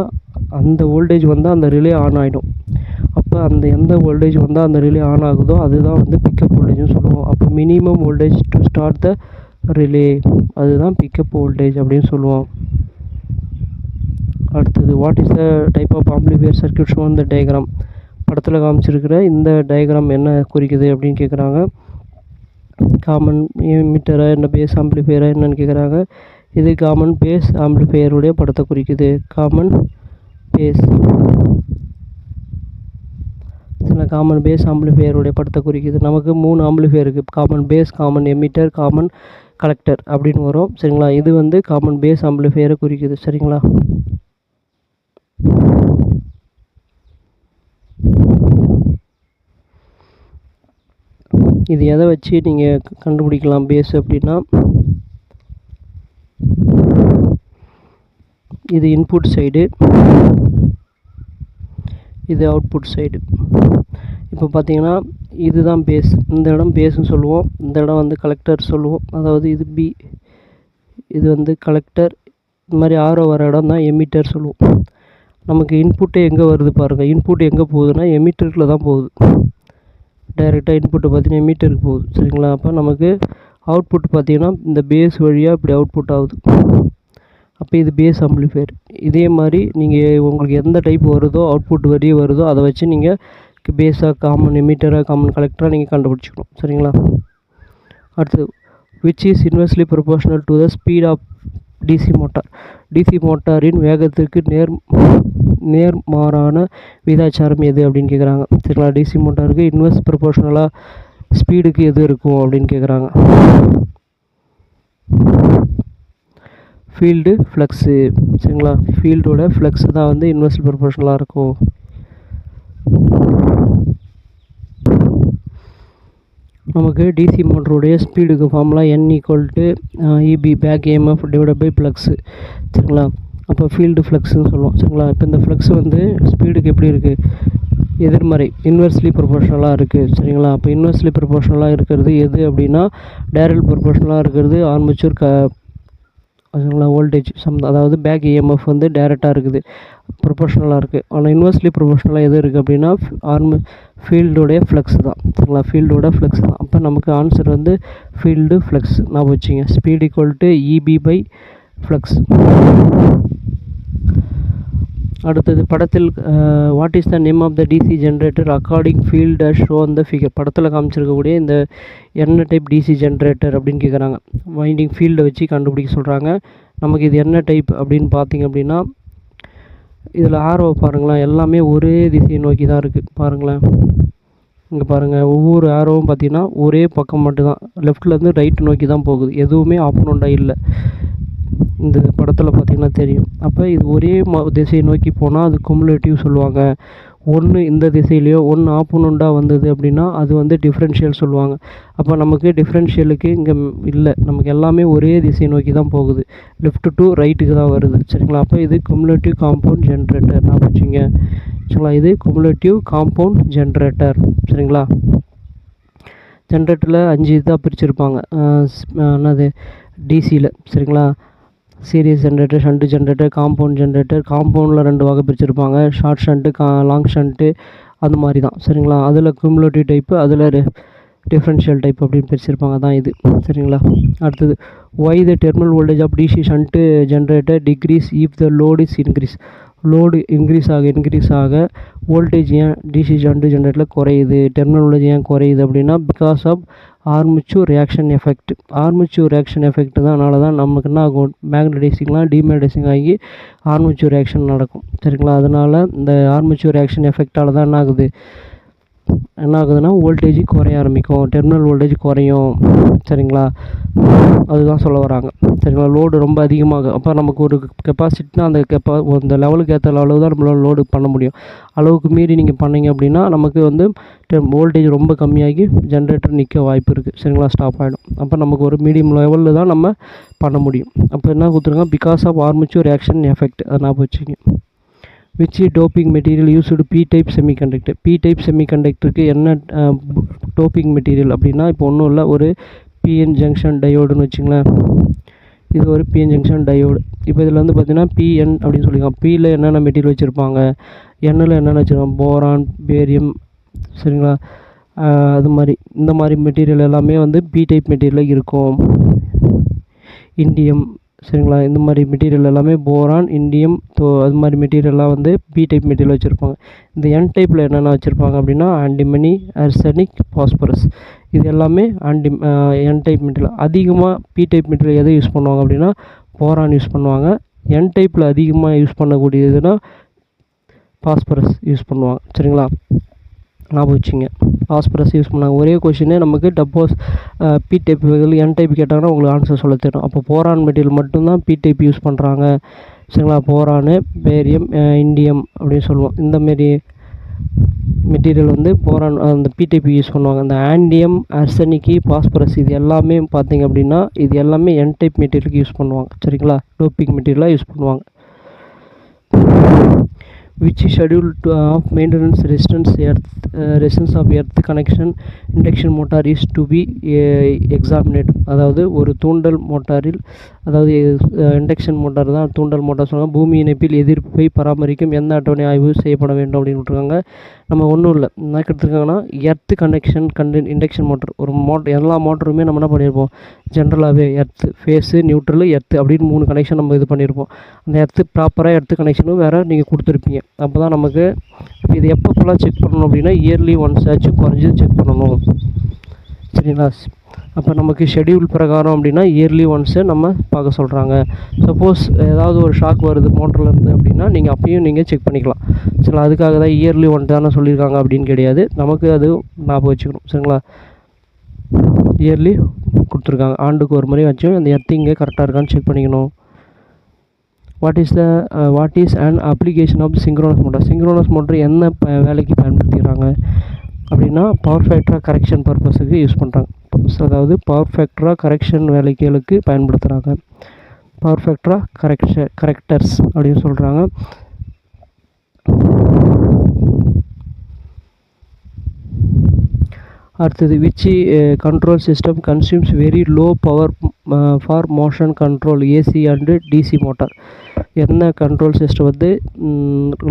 அந்த வோல்டேஜ் வந்தால் அந்த ரிலே ஆன் ஆகிடும். அப்போ அந்த எந்த வோல்டேஜ் வந்தால் அந்த ரிலே ஆன் ஆகுதோ அதுதான் வந்து பிக்கப் வோல்டேஜ்னு சொல்லுவோம். அப்போ minimum voltage to start the relay அதுதான் பிக்கப் வோல்டேஜ் அப்படின்னு சொல்லுவோம். அடுத்தது, what is the type of amplifier circuit shown இந்த டயக்ராம்? படத்தில் காமிச்சிருக்கிற இந்த டயக்ராம் என்ன குறிக்குது அப்படின்னு கேட்குறாங்க. காமன் எமிட்டரா என்ன பேஸ் ஆம்ப்ளிஃபையரா என்னன்னு கேட்குறாங்க. இது காமன் பேஸ் ஆம்ப்ளிஃபையருடைய படத்தை குறிக்குது. காமன் பேஸ் காமன் பேஸ் ஆம்ப்ளிஃபையருடைய படத்தை குறிக்குது. நமக்கு 3 ஆம்ப்ளிஃபையர் இருக்குது. Common base, common emitter, common collector அப்படின்னு வரும். சரிங்களா? இது வந்து காமன் பேஸ் ஆம்ப்ளிஃபையரை குறிக்குது. சரிங்களா? இது எதை வச்சு நீங்கள் கண்டுபிடிக்கலாம் பேஸ் அப்படின்னா இது இன்புட் சைடு, இது அவுட்புட் சைடு. இப்போ பார்த்தீங்கன்னா இதுதான் பேஸ். இந்த இடம் பேஸ்ன்னு சொல்லுவோம். இந்த இடம் வந்து கலெக்டர் சொல்லுவோம். அதாவது இது பி, இது வந்து கலெக்டர். இந்த மாதிரி ஆரோ வர இடம் தான் எமிட்டர் சொல்லுவோம். நமக்கு இன்புட்டு எங்கே வருது பாருங்கள். இன்புட் எங்கே போகுதுன்னா எமிட்டரில் தான் போகுது. டைரெக்டாக இன்புட்டு பார்த்தீங்கன்னா எமிட்டருக்கு போகுது. சரிங்களா? அப்போ நமக்கு அவுட்புட் பார்த்தீங்கன்னா இந்த பேஸ் வழியாக இப்படி அவுட்புட் ஆகுது. அப்போ இது பேஸ் ஆம்ப்ளிஃபையர். இதே மாதிரி நீங்கள் உங்களுக்கு எந்த டைப் வருதோ அவுட்புட் வழியே வருதோ அதை வச்சு நீங்கள் பேஸாக, காமன் எமிட்டராக, காமன் கலெக்டராக நீங்கள் கண்டுபிடிச்சிக்கணும். சரிங்களா? அடுத்தது, which is inversely proportional to the speed of DC motor? DC மோட்டாரின் வேகத்திற்கு நேர்மாறான விகிதாச்சாரம் எது அப்படின்னு கேட்குறாங்க. சரிங்களா? டிசி மோட்டாருக்கு இன்வெர்ஸ் ப்ரொபோர்ஷனலாக ஸ்பீடுக்கு எது இருக்கும் அப்படின்னு கேட்குறாங்க. Field flux. சரிங்களா, ஃபீல்டோட ஃப்ளக்ஸு தான் வந்து இன்வெர்ஸ்லி ப்ரொபோர்ஷனலாக இருக்கும். நமக்கு டிசி மோட்டருடைய ஸ்பீடுக்கு formula N = EB back EMF divided by flux. சரிங்களா, அப்போ ஃபீல்டு ஃப்ளக்ஸுன்னு சொல்லுவோம். சரிங்களா, இப்போ இந்த ஃப்ளக்ஸ் வந்து ஸ்பீடுக்கு எப்படி இருக்குது, எதிர்மறை இன்வெர்ஸ்லி ப்ரொபோர்ஷனலாக இருக்குது. சரிங்களா, அப்போ இன்வெர்ஸ்லி ப்ரொபோர்ஷனலாக இருக்கிறது எது அப்படின்னா டைரக்ட் ப்ரொபோர்ஷனலாக இருக்கிறது ஆர்மேச்சர் சரிங்களா வோல்டேஜ் அதாவது பேக் EMF வந்து டைரெக்டாக இருக்குது, ப்ரொபோர்ஷனலாக இருக்குது. ஆனால் இன்வெர்ஸ்லி ப்ரொபோர்ஷனலாக எது இருக்குது அப்படின்னா ஃபீல்டோடைய ஃப்ளக்ஸ் தான். சரிங்களா, ஃபீல்டோட ஃப்ளக்ஸ் தான். அப்போ நமக்கு ஆன்சர் வந்து ஃபீல்டு ஃப்ளக்ஸ். நான் வச்சுங்க ஸ்பீட் = EB பை ஃப்ளக்ஸ். அடுத்தது படத்தில் what is the name of the DC generator according field as show அந்த ஃபிகர். படத்தில் காமிச்சிருக்கக்கூடிய இந்த என்ன டைப் டிசி ஜென்ரேட்டர் அப்படின்னு கேட்குறாங்க. வைண்டிங் ஃபீல்டை வச்சு கண்டுபிடிக்க சொல்கிறாங்க. நமக்கு இது என்ன டைப் அப்படின்னு பார்த்தீங்க அப்படின்னா, இதில் ஆரோ பாருங்களேன், எல்லாமே ஒரே திசையை நோக்கி தான் இருக்குது. பாருங்களேன், இங்கே பாருங்கள், ஒவ்வொரு ஆரோவும் பார்த்தீங்கன்னா ஒரே பக்கம் மட்டும்தான், லெஃப்ட்லேருந்து ரைட்டு நோக்கி தான் போகுது, எதுவுமே ஆப்போனண்ட்டாக இல்லை. இந்த படத்தில் பார்த்திங்கன்னா தெரியும். அப்போ இது ஒரே திசையை நோக்கி போனால் அது குமுலேட்டிவ் சொல்லுவாங்க. ஒன்று இந்த திசையிலையோ ஒன்று ஆப்போனண்ட்டாக வந்தது அப்படின்னா அது வந்து டிஃப்ரென்ஷியல் சொல்லுவாங்க. அப்போ நமக்கு டிஃப்ரென்ஷியலுக்கு இங்கே இல்லை, நமக்கு எல்லாமே ஒரே திசையை நோக்கி தான் போகுது, லெஃப்ட் டு ரைட்டுக்கு தான் வருது. சரிங்களா, அப்போ இது குமுலேட்டிவ் காம்பவுண்ட் ஜென்ரேட்டர். நான் வச்சுங்க. சரிங்களா, இது குமுலேட்டிவ் காம்பவுண்ட் ஜென்ரேட்டர். சரிங்களா, ஜென்ரேட்டரில் 5 இதாக பிரிச்சுருப்பாங்க. என்னது டிசியில். சரிங்களா, series generator, shunt generator, compound generator. காம்பவுண்டில் 2 வகை பிரிச்சுருப்பாங்க, ஷார்ட் ஷண்ட்டு, லாங் ஷண்ட்டு, அந்த மாதிரி தான். சரிங்களா, அதில் குமுலேட்டிவ் டைப்பு, அதில் டிஃப்ரென்ஷியல் டைப் அப்படின்னு பிரிச்சுருப்பாங்க தான் இது. சரிங்களா, அடுத்தது why the terminal voltage of DC shunt generator decrease if the load is increase. Load increase ஆக வோல்டேஜ் ஏன் டிசி ஷண்ட் ஜென்ரேட்டரில் குறையுது, டெர்மினல் வோல்டேஜ் ஏன் குறையுது அப்படின்னா because of armature reaction effect. Armature reaction effect தான், அதனால தான் நமக்கு என்ன ஆகும், மேக்னடைசிங்லாம் டிமேக்னடைசிங் ஆகி ஆர்மேச்சர் ரியாக்ஷன் நடக்கும். சரிங்களா, அதனால் இந்த ஆர்மேச்சர் ரியாக்ஷன் எஃபெக்டால் தான் என்ன ஆகுதுன்னா வோல்டேஜ் குறைய ஆரம்பிக்கும், டெர்மினல் வோல்டேஜ் குறையும். சரிங்களா, அதுதான் சொல்ல வராங்க. சரிங்களா, லோடு ரொம்ப அதிகமாகும். அப்போ நமக்கு ஒரு கெப்பாசிட்டினா அந்த லெவலுக்கு ஏற்ற அளவு தான் நம்மளால் லோடு பண்ண முடியும். அளவுக்கு மீறி நீங்கள் பண்ணிங்க அப்படின்னா நமக்கு வந்து வோல்டேஜ் ரொம்ப கம்மியாகி ஜென்ரேட்டர் நிற்க வாய்ப்பு இருக்குது. சரிங்களா, ஸ்டாப் ஆகிடும். அப்போ நமக்கு ஒரு மீடியம் லெவலில் தான் நம்ம பண்ண முடியும். அப்போ என்ன கொடுத்துருங்க, because of armature reaction effect. அதை நான் வச்சுங்க. Which doping material used P type semiconductor. P type செமிகண்டக்டருக்கு என்ன டோப்பிங் மெட்டீரியல் அப்படின்னா, இப்போ ஒன்றும் இல்லை, ஒரு பிஎன் ஜங்ஷன் டயோடுன்னு வச்சுங்களேன். இது ஒரு பிஎன் ஜங்ஷன் டயோடு. இப்போ இதில் வந்து பார்த்திங்கன்னா பிஎன் அப்படின்னு சொல்லியிருக்காங்க. பியில் என்னென்ன மெட்டீரியல் வச்சுருப்பாங்க, எண்ணில் என்னென்ன வச்சுருப்பாங்க, போரான், பேரியம். சரிங்களா, அது மாதிரி இந்த மாதிரி மெட்டீரியல் எல்லாமே வந்து பி டைப் மெட்டீரியலில் இருக்கும். இண்டியம். சரிங்களா, இந்த மாதிரி மெட்டீரியல் எல்லாமே போரான், இண்டியம், அது மாதிரி மெட்டீரியல்லாம் வந்து பி டைப் மெட்டீரியல் வச்சுருப்பாங்க. இந்த என் டைப்பில் என்னென்ன வச்சுருப்பாங்க அப்படின்னா ஆன்டிமனி, ஆர்சனிக், பாஸ்பரஸ். இது எல்லாமே என் டைப் மெட்டீரியல். அதிகமாக பி டைப் மெட்டீரியல் எதை யூஸ் பண்ணுவாங்க அப்படின்னா போரான் யூஸ் பண்ணுவாங்க. என் டைப்பில் அதிகமாக யூஸ் பண்ணக்கூடியதுன்னா பாஸ்பரஸ் யூஸ் பண்ணுவாங்க. சரிங்களா, ஞாபகம் வச்சுங்க, பாஸ்பரஸ் யூஸ் பண்ணாங்க. ஒரே கொஷினே நமக்கு டப்போஸ் பி டைப் என் டைப் கேட்டாங்கன்னா உங்களுக்கு ஆன்சர் சொல்ல தெரியும். அப்போ போரான் மெட்டீரியல் மட்டும்தான் பி டைப் யூஸ் பண்ணுறாங்க. சரிங்களா, போரானு, பேரியம், இண்டியம் அப்படின்னு சொல்லுவோம். இந்தமாரி மெட்டீரியல் வந்து போரான் அந்த பி டைப் யூஸ் பண்ணுவாங்க. இந்த ஆண்டியம், ஆர்சனிக்கு, பாஸ்பரஸ் இது எல்லாமே பார்த்திங்க அப்படின்னா இது எல்லாமே என் டைப் மெட்டீரியலுக்கு யூஸ் பண்ணுவாங்க. சரிங்களா, டோப்பிங் மெட்டீரியலாக யூஸ் பண்ணுவாங்க. which schedule of maintenance resistance of earth connection induction motor is to be examined. அதாவது ஒரு தூண்டல் மோட்டாரில், அதாவது இண்டக்ஷன் மோட்டார் தான் தூண்டல் மோட்டார் சொன்னாங்க. பூமி இணைப்பில் எதிர்ப்பை பராமரிக்கும் எந்த அட்டவணை ஆய்வு செய்யப்பட வேண்டும் அப்படின்னு விட்டுருக்காங்க. நம்ம ஒன்றும் இல்லை, என்ன எடுத்துருக்காங்கன்னா எர்த்து கனெக்ஷன் இண்டக்ஷன் மோட்டர். ஒரு எல்லா மோட்டருமே நம்ம என்ன பண்ணியிருப்போம், ஜென்ரலாகவே எர்த்து, ஃபேஸு, நியூட்ரலு, எர்த்து அப்படின்னு 3 கனெக்ஷன் நம்ம இது பண்ணியிருப்போம். அந்த எர்த்து ப்ராப்பராக எர்த்து கனெக்ஷனும் வேறு நீங்கள் கொடுத்துருப்பீங்க. அப்போ தான் நமக்கு இது எப்போலாம் செக் பண்ணணும் அப்படின்னா இயர்லி ஒன்ஸ் ஆச்சும் குறைஞ்சது செக் பண்ணணும். சரிங்களா, அப்போ நமக்கு ஷெடியூல் பிரகாரம் அப்படின்னா இயர்லி ஒன்ஸு நம்ம பார்க்க சொல்கிறாங்க. சப்போஸ் ஏதாவது ஒரு ஷாக் வருது மோட்டர்லேருந்து அப்படின்னா நீங்கள் அப்பயும் நீங்கள் செக் பண்ணிக்கலாம். சரிங்களா, அதுக்காக தான் இயர்லி ஒன் தானே சொல்லியிருக்காங்க அப்படின்னு கிடையாது, நமக்கு அது ஞாபகம் வச்சுக்கணும். சரிங்களா, இயர்லி கொடுத்துருக்காங்க, ஆண்டுக்கு ஒரு முறை வச்சு அந்த எர்த்திங்க கரெக்டாக இருக்கான்னு செக் பண்ணிக்கணும். What is an application of synchronous motor. Synchronous motor என்ன வேலைக்கு பயன்படுத்திக்கிறாங்க அப்படின்னா பவர் ஃபேக்டராக கரெக்ஷன் பர்பஸுக்கு யூஸ் பண்ணுறாங்க. அதாவது பவர் ஃபேக்டராக கரெக்ஷன் வேலைகளுக்கு பயன்படுத்துகிறாங்க. பவர் ஃபேக்டராக கரெக்டர்ஸ் அப்படின்னு சொல்கிறாங்க. அடுத்தது which control system consumes very low power for motion control AC and DC motor. என்ன கண்ட்ரோல் சிஸ்டம் வந்து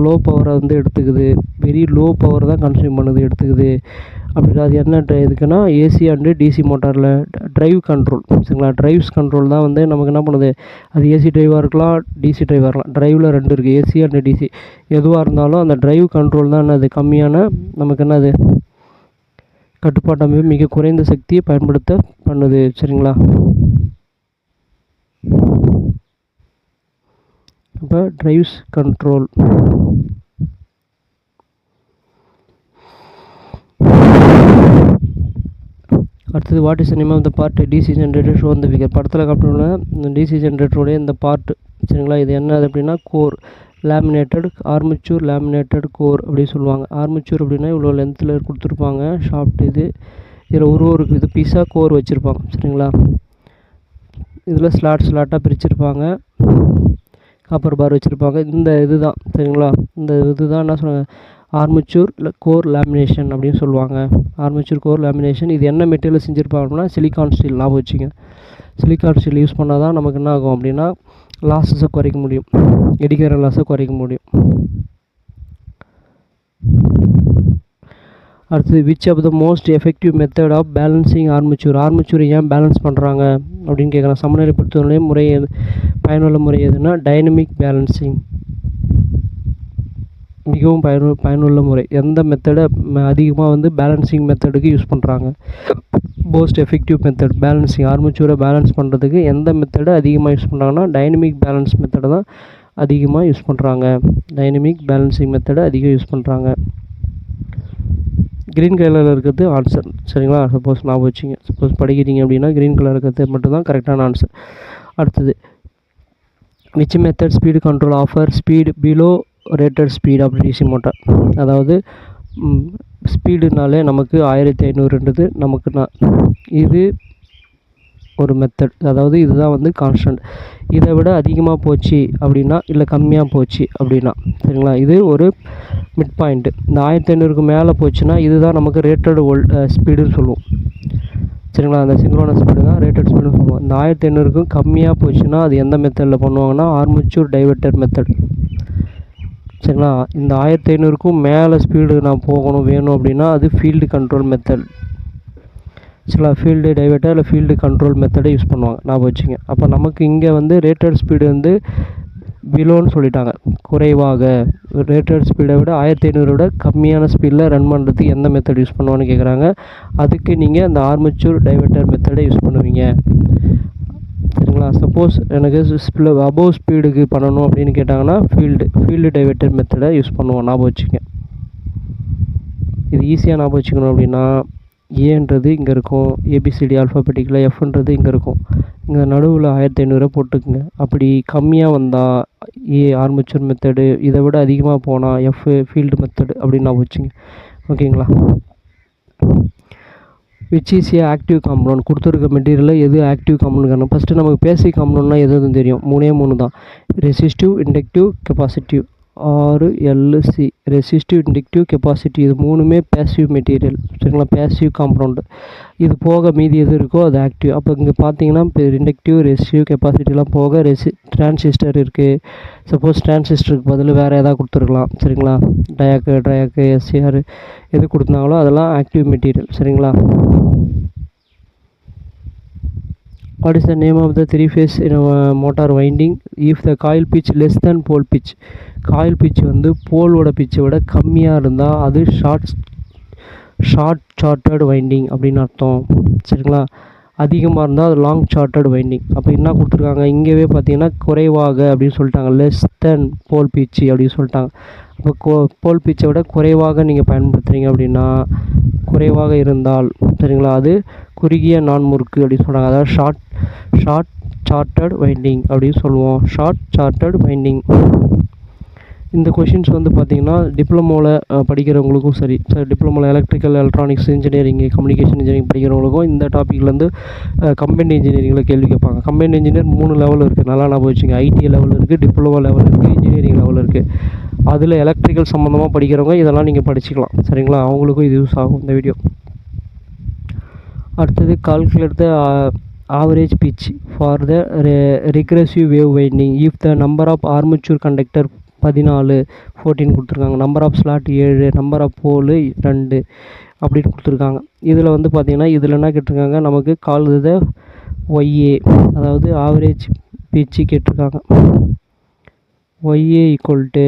லோ பவரை வந்து எடுத்துக்குது, வெரி லோ பவர் தான் கன்சியூம் பண்ணுது எடுத்துக்குது அப்படின்னா அது என்ன இதுக்குன்னா ஏசி அண்டு டிசி மோட்டாரில் ட்ரைவ் கண்ட்ரோல். சரிங்களா, ட்ரைவ்ஸ் கண்ட்ரோல் தான் வந்து நமக்கு என்ன பண்ணுது, அது ஏசி ட்ரைவாக இருக்கலாம் டிசி ட்ரைவாக இருக்கலாம். ட்ரைவில் 2 இருக்குது, ஏசி அண்டு டிசி. எதுவாக இருந்தாலும் அந்த ட்ரைவ் கண்ட்ரோல் தான் என்னது கம்மியான நமக்கு என்னது கட்டுப்பாட்டு அமைப்பு மிக குறைந்த சக்தியை பயன்படுத்த பண்ணுது. சரிங்களா, இப்போ ட்ரைவ்ஸ் கண்ட்ரோல். அடுத்தது what is name of the part DC generator show இந்த ஃபிகர். படத்தில் காட்டணும்னா இந்த டிசி ஜென்ரேட்டருடைய இந்த பார்ட். சரிங்களா, இது என்ன அப்படின்னா core laminated armature laminated core அப்படி சொல்லுவாங்க. ஆர்மச்சூர் அப்படின்னா இவ்வளோ லென்த்தில் கொடுத்துருப்பாங்க ஷாஃப்ட். இதில் ஒரு இது பீஸாக கோர் வச்சுருப்பாங்க. சரிங்களா, இதில் ஸ்லாட்டாக பிரிச்சுருப்பாங்க, காப்பர் பார் வச்சுருப்பாங்க. இந்த இது தான் சரிங்களா, இந்த இது தான் என்ன சொல்லுவாங்க ஆர்மச்சூர் கோர் லேமினேஷன் அப்படின்னு சொல்லுவாங்க. Armature core lamination. இது என்ன மெட்டீரியல் செஞ்சுருப்பாங்கன்னா சிலிக்கான் ஸ்டீல். ஞாபகம் வச்சுங்க, சிலிக்கான் ஸ்டீல் யூஸ் பண்ணால் தான் நமக்கு என்ன ஆகும் அப்படின்னா லாஸஸை குறைக்க முடியும், எடிக்கிற லாஸை குறைக்க முடியும். அடுத்தது which of the most effective method of balancing armature. ஆர்மச்சூரை ஏன் பேலன்ஸ் பண்ணுறாங்க அப்படின்னு கேட்குறாங்க. சமநிலைப்படுத்துவதே முறை எது, பயனுள்ள முறை எதுனா டைனமிக் பேலன்சிங். மிகவும் பயனுள்ள முறை. எந்த மெத்தடை அதிகமாக வந்து பேலன்சிங் மெத்தடுக்கு யூஸ் பண்ணுறாங்க. மோஸ்ட் எஃபெக்டிவ் மெத்தட் பேலன்சிங் ஆர்மச்சூரை பேலன்ஸ் பண்ணுறதுக்கு எந்த மெத்தடை அதிகமாக யூஸ் பண்ணுறாங்கன்னா டைனமிக் பேலன்ஸ் மெத்தடை தான் அதிகமாக யூஸ் பண்ணுறாங்க. டைனமிக் பேலன்சிங் மெத்தடை அதிகம் யூஸ் பண்ணுறாங்க. க்ரீன் கலரில் இருக்கிறது ஆன்சர். சரிங்களா, சப்போஸ் ஞாபகம் வச்சிங்க, சப்போஸ் படிக்கிறீங்க அப்படின்னா க்ரீன் கலர் இருக்கிறது மட்டும்தான் கரெக்டான ஆன்சர். அடுத்தது which method speed control offer speed below rated speed of DC motor. அதாவது ஸ்பீடுனாலே நமக்கு 1500ன்றது நமக்கு இது ஒரு மெத்தட். அதாவது இதுதான் வந்து கான்ஸ்டன்ட். இதை விட அதிகமாக போச்சு அப்படின்னா இல்லை கம்மியாக போச்சு அப்படின்னா சரிங்களா, இது ஒரு மிட் பாயிண்ட்டு. இந்த 1500க்கு மேலே போச்சுன்னா இதுதான் நமக்கு ரேட்டட் ஸ்பீடுன்னு சொல்லுவோம். சரிங்களா, அந்த சிங்க்ரோனஸ் ஸ்பீடு தான் ரேட்டட் ஸ்பீடுன்னு சொல்லுவோம். இந்த 1500க்கும் கம்மியாக போச்சுன்னா அது எந்த மெத்தடில் பண்ணுவாங்கன்னா ஆர்மச்சூர் டைவர்ட்டர் மெத்தட். சரிங்களா, இந்த 1500க்கும் மேலே ஸ்பீடு நான் போகணும் வேணும் அப்படின்னா அது ஃபீல்டு கண்ட்ரோல் மெத்தட். சரிங்களா, ஃபீல்டு டைவர்ட்டர் இல்லை ஃபீல்டு கண்ட்ரோல் மெத்தடை யூஸ் பண்ணுவாங்க. ஞாபகம் வச்சுங்க. அப்போ நமக்கு இங்கே வந்து ரேட்டட் ஸ்பீடு வந்து பிலோன்னு சொல்லிட்டாங்க, குறைவாக. ரேட்டட் ஸ்பீடை விட 1500 விட கம்மியான ஸ்பீடில் ரன் பண்ணுறதுக்கு எந்த மெத்தட் யூஸ் பண்ணுவான்னு கேட்குறாங்க. அதுக்கு நீங்கள் அந்த ஆர்மச்சூர் டைவர்ட்டர் மெத்தடை யூஸ் பண்ணுவீங்க. சரிங்களா, சப்போஸ் எனக்கு அபோவ் ஸ்பீடுக்கு பண்ணணும் அப்படின்னு கேட்டாங்கன்னா ஃபீல்டு டைவர்ட்டர் மெத்தடை யூஸ் பண்ணுவோம். ஞாபகம் வச்சுங்க. இது ஈஸியாக ஞாபகம் வச்சுக்கணும் அப்படின்னா ஏன்றது இங்கே இருக்கும், ஏபிசிடி ஆல்ஃபாபெட்டிக்கில் எஃப்ன்றது இங்கே இருக்கும். இங்கே நடுவில் 1500 போட்டுக்குங்க. அப்படி கம்மியாக வந்தால் ஏ ஆர்மச்சூர் மெத்தடு, இதை விட அதிகமாக போனால் எஃப் ஃபீல்டு மெத்தடு அப்படின்னு ஞாபகம் வச்சுங்க. ஓகேங்களா. Which is a active compound. கொடுத்துருக்க மெட்டீரியலில் எது ஆக்டிவ் காம்பவுண்ட்? ஃபஸ்ட்டு நமக்கு பேசிக் காம்பவுண்ட்னா எதுவும் தெரியும், 3 தான். Resistive, inductive, capacitive. RLC resistive, inductive, capacity. இது 3மே பேசிவ் மெட்டீரியல். சரிங்களா, பேசிவ் காம்பவுண்டு. இது போக மீதி எது இருக்கோ அது ஆக்டிவ். அப்போ இங்கே பார்த்தீங்கன்னா இப்போ இண்டக்டிவ், ரெசிஸ்டிவ், கெப்பாசிட்டிலாம் போக டிரான்சிஸ்டர் இருக்குது. சப்போஸ் டிரான்சிஸ்டருக்கு பதில் வேறு எதாவது கொடுத்துருக்கலாம். சரிங்களா, டயாக்கு SCR எது கொடுத்தாங்களோ அதெல்லாம் ஆக்டிவ் மெட்டீரியல். சரிங்களா. What is the name of the 3-phase motor winding if the coil pitch less than pole pitch? Coil pitch வந்து போலோட pitch விட கம்மியாக இருந்தால் அது ஷார்ட் சார்ட்டட் வைண்டிங் அப்படின்னு அர்த்தம். சரிங்களா, அதிகமாக இருந்தால் அது லாங் சார்ட்டட் வைண்டிங். அப்போ என்ன கொடுத்துருக்காங்க இங்கேவே பார்த்தீங்கன்னா குறைவாக அப்படின்னு சொல்லிட்டாங்க, லெஸ் தென் போல் pitch அப்படின்னு சொல்லிட்டாங்க. அப்போ போல் pitch விட குறைவாக நீங்கள் பயன்படுத்துகிறீங்க அப்படின்னா குறைவாக இருந்தால் சரிங்களா அது குறுகிய நான்முறுக்கு அப்படின்னு சொல்கிறாங்க. அதாவது ஷார்ட் சார்ட்டர்ட் வைண்டிங் அப்படின்னு சொல்லுவோம். Short chorded winding. இந்த கொஷின்ஸ் வந்து பார்த்திங்கன்னா டிப்ளமோவில் படிக்கிறவங்களுக்கும் சரி, டிப்ளமோவில் electrical electronics engineering communication engineering படிக்கிறவங்களுக்கும் இந்த டாப்பிக்லேருந்து கம்பைன்ட் இன்ஜினியரிங்கில் கேள்வி கேட்பாங்க. கம்பைன்ட் இன்ஜினியர் 3 லெவல் இருக்குது, நல்லா ஞாபகம் வச்சுங்க. ஐடி லெவல் இருக்குது, டிப்ளமோ லெவல் இருக்குது, இன்ஜினியரிங் லெவல் இருக்குது. அதில் எலக்ட்ரிக்கல் சம்மந்தமாக படிக்கிறவங்க இதெல்லாம் நீங்கள் படிச்சுக்கலாம், சரிங்களா? அவங்களுக்கும் இது யூஸ் ஆகும் இந்த வீடியோ. அடுத்தது calculate the average pitch for the regressive wave winding if the number of armature conductor 14 கொடுத்துருக்காங்க, number of slot 7, number of pole 2 அப்படின்னு கொடுத்துருக்காங்க. இதில் வந்து பார்த்திங்கன்னா இதில் என்ன கேட்டிருக்காங்க, நமக்கு கால் த ஒய்ஏ, அதாவது ஆவரேஜ் பிச்சு கேட்டிருக்காங்க. ஒய்ஏ ஈக்குவல் டு,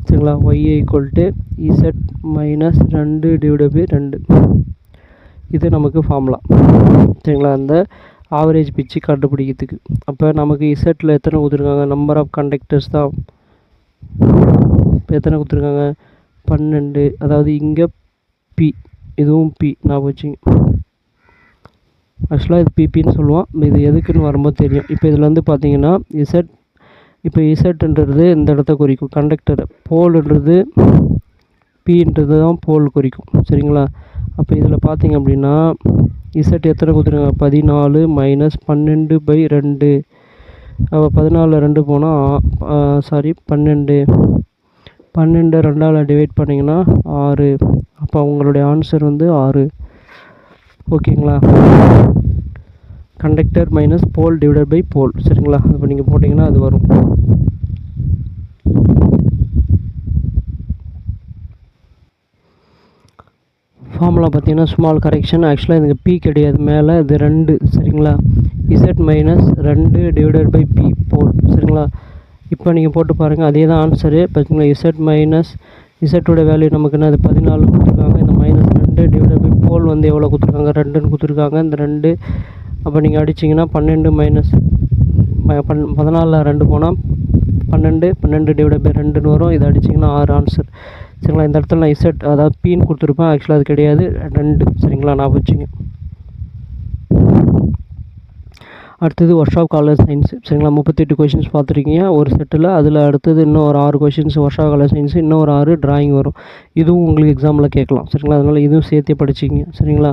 சரிங்களா, Y A equal to Z minus 2/2. இது நமக்கு ஃபார்முலா, சரிங்களா, அந்த ஆவரேஜ் பிச்சு கண்டுபிடிக்கிறதுக்கு. அப்போ நமக்கு இசட்டில் எத்தனை கொடுத்துருக்காங்க, நம்பர் ஆஃப் கண்டக்டர்ஸ் தான். இப்போ எத்தனை கொடுத்துருக்காங்க, 12. அதாவது இங்கே பி, இதுவும் பி நான் வச்சுங்க. ஆக்சுவலாக இது பிபின்னு சொல்லுவோம், இது எதுக்குன்னு வரும்போது தெரியும். இப்போ இதில் வந்து பார்த்தீங்கன்னா இசட், இப்போ இசட்ன்றது இந்த இடத்த குறிக்கும் கண்டக்டர், போல்ன்றது பின்றது தான் போல் குறிக்கும், சரிங்களா? அப்போ இதில் பார்த்தீங்க அப்படின்னா இசட் எத்தனை கொடுத்துருக்காங்க, 14 மைனஸ் 12/2. அப்போ 14 2 போனால் 12 2ஆல் டிவைட் பண்ணிங்கன்னா 6. அப்போ உங்களுடைய ஆன்சர் வந்து 6, ஓகேங்களா? Conductor minus pole divided by pole, சரிங்களா? இப்போ நீங்கள் போட்டிங்கன்னா அது வரும். ஃபார்முலா பார்த்தீங்கன்னா ஸ்மால் கரெக்ஷன், ஆக்சுவலாக இதுக்கு பி கிடையாது, மேலே இது 2, சரிங்களா? Z minus 2 divided by P pole, சரிங்களா? இப்போ நீங்கள் போட்டு பாருங்கள், அதே தான் ஆன்சரு. பார்த்தீங்களா, இசட் மைனஸ் இசட்டோட வேல்யூ நமக்கு என்ன, அது 14 கொடுத்துருக்காங்க. இந்த மைனஸ் 2 டிவைடட் பை போல் வந்து எவ்வளோ கொடுத்துருக்காங்க, 2ன்னு கொடுத்துருக்காங்க. இந்த 2 அப்போ நீங்கள் அடிச்சிங்கன்னா 12 மைனஸ் 14 2 போனால் 12 டிவைடட் பை 2ன்னு வரும். இதை அடிச்சிங்கன்னா 6 ஆன்சர், சரிங்களா? இந்த இடத்துல நான் இசட் அதாவது பின்னு கொடுத்துருப்பேன், ஆக்சுவலாக அது கிடையாது 2, சரிங்களா? நான் வச்சுங்க. அடுத்தது ஒர்க் ஷாப் காலர் சயின்ஸ், சரிங்களா? 38 கொஷின்ஸ் பார்த்துருக்கீங்க ஒரு செட்டில். அதில் அடுத்தது இன்னும் ஒரு 6 கொஷின்ஸ் ஒர்க் ஷாப் காலர் சயின்ஸ், இன்னும் ஒரு 6 டிராயிங் வரும். இதுவும் உங்களுக்கு எக்ஸாமில் கேட்கலாம், சரிங்களா? அதனால் இதுவும் சேர்த்தே படிச்சிங்க, சரிங்களா?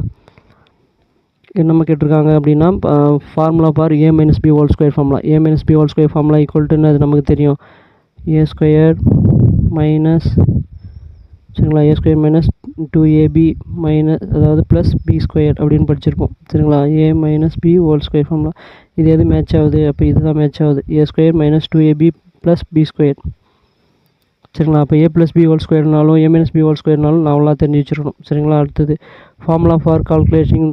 என்ன கேட்டிருக்காங்க அப்படின்னா formula for a minus B whole square formula. a minus B whole square formula equal அது நமக்கு தெரியும், a ஸ்கொயர் மைனஸ், சரிங்களா, a square minus 2ab minus, அதாவது ப்ளஸ் பி ஸ்கொயர் அப்படின்னு படிச்சிருப்போம், சரிங்களா? a minus B whole square formula. இது எது மேட்ச் ஆகுது, அப்போ இதுதான் மேட்ச் ஆகுது, a square minus 2ab plus B square, சரிங்களா? அப்போ a ப்ளஸ் பி ஹோல் ஸ்கொயர்னாலும் a மைனஸ் பி ஹோல் ஸ்கொயர்னாலும் நாவெல்லாம் தெரிஞ்சு வச்சுருக்கணும், சரிங்களா? அடுத்தது ஃபார்முலா ஃபார் கால்குலேஷன்,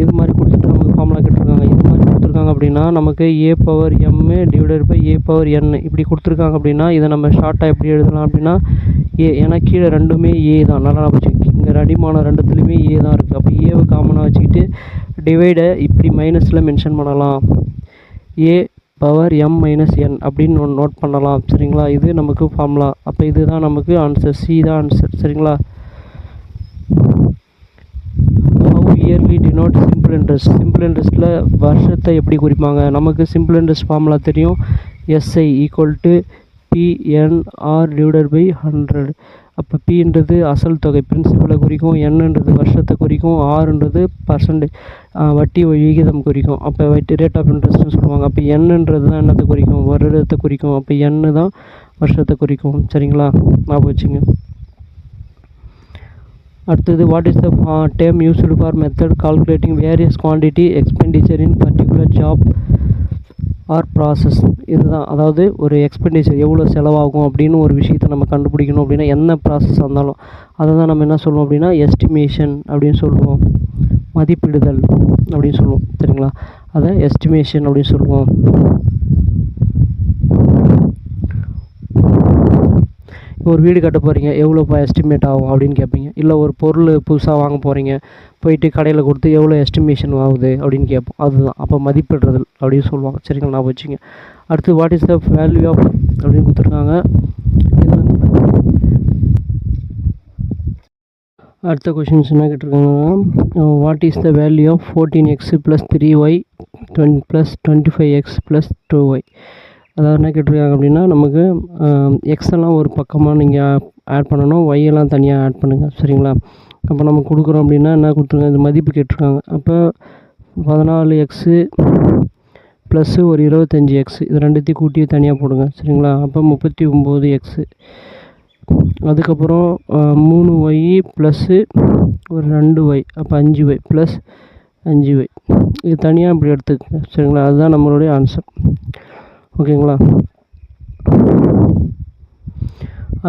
இது மாதிரி கொடுத்துட்டு நமக்கு ஃபார்முலா கேட்டிருக்காங்க. இது மாதிரி கொடுத்துருக்காங்க அப்படின்னா நமக்கு a power m divided by a power n இப்படி கொடுத்துருக்காங்க அப்படின்னா இதை நம்ம ஷார்ட்டாக எப்படி எழுதலாம் அப்படின்னா a, ஏன்னா கீழே ரெண்டுமே a தான், நல்லா வச்சு இங்கே அடிமான ரெண்டுத்துலேயுமே a தான் இருக்குது. அப்போ ஏவை காமனாக வச்சுக்கிட்டு டிவைடை இப்படி மைனஸில் மென்ஷன் பண்ணலாம், a power m minus n அப்படின்னு நோட் பண்ணலாம், சரிங்களா? இது நமக்கு ஃபார்முலா. அப்போ இதுதான் நமக்கு ஆன்சர், சி தான் ஆன்சர், சரிங்களா? Yearly denote simple interest. Simple இன்ட்ரெஸ்ட்டில் வருஷத்தை எப்படி குறிப்பாங்க, நமக்கு சிம்பிள் இன்ட்ரெஸ்ட் ஃபார்முலா தெரியும், SI equal to PNR divided by 100. அப்போ பின்றது அசல் தொகை பிரின்சிபலை குறிக்கும், என்னன்றது வருஷத்தை குறிக்கும், ஆறுன்றது பர்சன்டேஜ் வட்டி விகிதம் குறிக்கும். அப்போ வட்டி ரேட் ஆஃப் இன்ட்ரெஸ்ட்னு சொல்லுவாங்க. அப்போ என்னன்றது தான் என்னத்தை குறிக்கும், வருடத்தை குறிக்கும். அப்போ எண்ணு தான் வருஷத்தை குறிக்கும், சரிங்களா? ஞாபகம் வச்சுங்க. அடுத்தது what is the term used for method calculating various quantity expenditure in particular job or process. இதுதான், அதாவது ஒரு எக்ஸ்பெண்டிச்சர் எவ்வளோ செலவாகும் அப்படின்னு ஒரு விஷயத்தை நம்ம கண்டுபிடிக்கணும் அப்படின்னா என்ன ப்ராசஸ் இருந்தாலும் அதை தான் நம்ம என்ன சொல்லுவோம் அப்படின்னா எஸ்டிமேஷன் அப்படின்னு சொல்லுவோம், மதிப்பிடுதல் அப்படின்னு சொல்லுவோம், சரிங்களா? அதை எஸ்டிமேஷன் அப்படின்னு சொல்லுவோம். ஒரு வீடு கட்ட போகிறீங்க, எவ்வளோப்பா எஸ்டிமேட் ஆகும் அப்படின்னு கேட்பீங்க. இல்லை ஒரு பொருள் புதுசாக வாங்க போகிறீங்க, போயிட்டு கடையில் கொடுத்து எவ்வளோ எஸ்டிமேஷன் ஆகுது அப்படின்னு கேட்போம், அதுதான். அப்போ மதிப்பிடுறதல் அப்படின்னு சொல்லுவாங்க, சரிங்களா? நான் வச்சுங்க. அடுத்து what is the value of அப்படின்னு கொடுத்துருக்காங்க. இது வந்து அடுத்த கொஷின்ஸ் என்ன கேட்டிருக்காங்கன்னா, what is the value of 14x + 3y + 25x + 2y. அதாவது என்ன கேட்டிருக்காங்க அப்படின்னா, நமக்கு எக்ஸ் எல்லாம் ஒரு பக்கமாக நீங்கள் ஆட் பண்ணணும், ஒய் எல்லாம் தனியாக ஆட் பண்ணுங்கள், சரிங்களா. அப்போ நம்ம கொடுக்குறோம் அப்படின்னா என்ன கொடுத்துருங்க, இது மதிப்பு கேட்டிருக்காங்க. அப்போ 14x ப்ளஸ்ஸு ஒரு 25x இது ரெண்டுத்தையும் கூட்டி தனியாக போடுங்க, சரிங்களா. அப்போ 39x. அதுக்கப்புறம் 3y ப்ளஸ்ஸு ஒரு 2y அப்போ 5y ப்ளஸ் 5y இது தனியாக இப்படி எடுத்துக்கங்க, சரிங்களா. அதுதான் நம்மளுடைய ஆன்சர், ஓகேங்களா.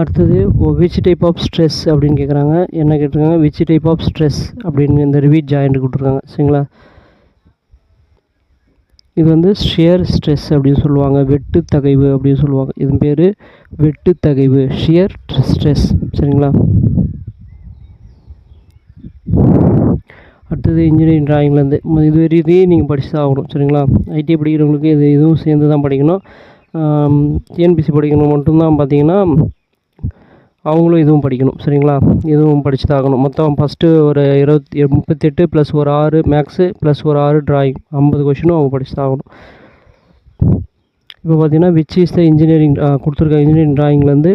அடுத்தது விச் டைப் ஆஃப் ஸ்ட்ரெஸ் அப்படின்னு கேட்குறாங்க. என்ன கேட்டிருக்காங்க, விச் டைப் ஆஃப் ஸ்ட்ரெஸ் அப்படின்னு இந்த ரிவீட் ஜாயிண்ட் கொடுத்துருக்காங்க, சரிங்களா. இது வந்து ஷியர் ஸ்ட்ரெஸ் அப்படின்னு சொல்லுவாங்க, வெட்டு தகைவு அப்படின்னு சொல்லுவாங்க. இது பேர் வெட்டு தகைவு, ஷியர் ஸ்ட்ரெஸ், சரிங்களா. அடுத்தது இன்ஜினியரிங் ட்ராயிங்லேருந்து இது வரையும் நீங்கள் படிச்சு தான் ஆகணும், சரிங்களா. ஐடி படிக்கிறவங்களுக்கு இதுவும் சேர்ந்து தான் படிக்கணும். டிஎன்பிசி படிக்கணும் மட்டும்தான் பார்த்தீங்கன்னா அவங்களும் இதுவும் படிக்கணும், சரிங்களா. இதுவும் படிச்சு தான் ஆகணும். மொத்தம் ஃபஸ்ட்டு ஒரு 38 + ஒரு 6 மேக்ஸு + ஒரு 6 ட்ராயிங் 50 கொஷினும் அவங்க படிச்சு தான் ஆகணும். இப்போ பார்த்தீங்கன்னா விச் இஸ் த இன்ஜினியரிங் கொடுத்துருக்க இன்ஜினியரிங் ட்ராயிங்லேருந்து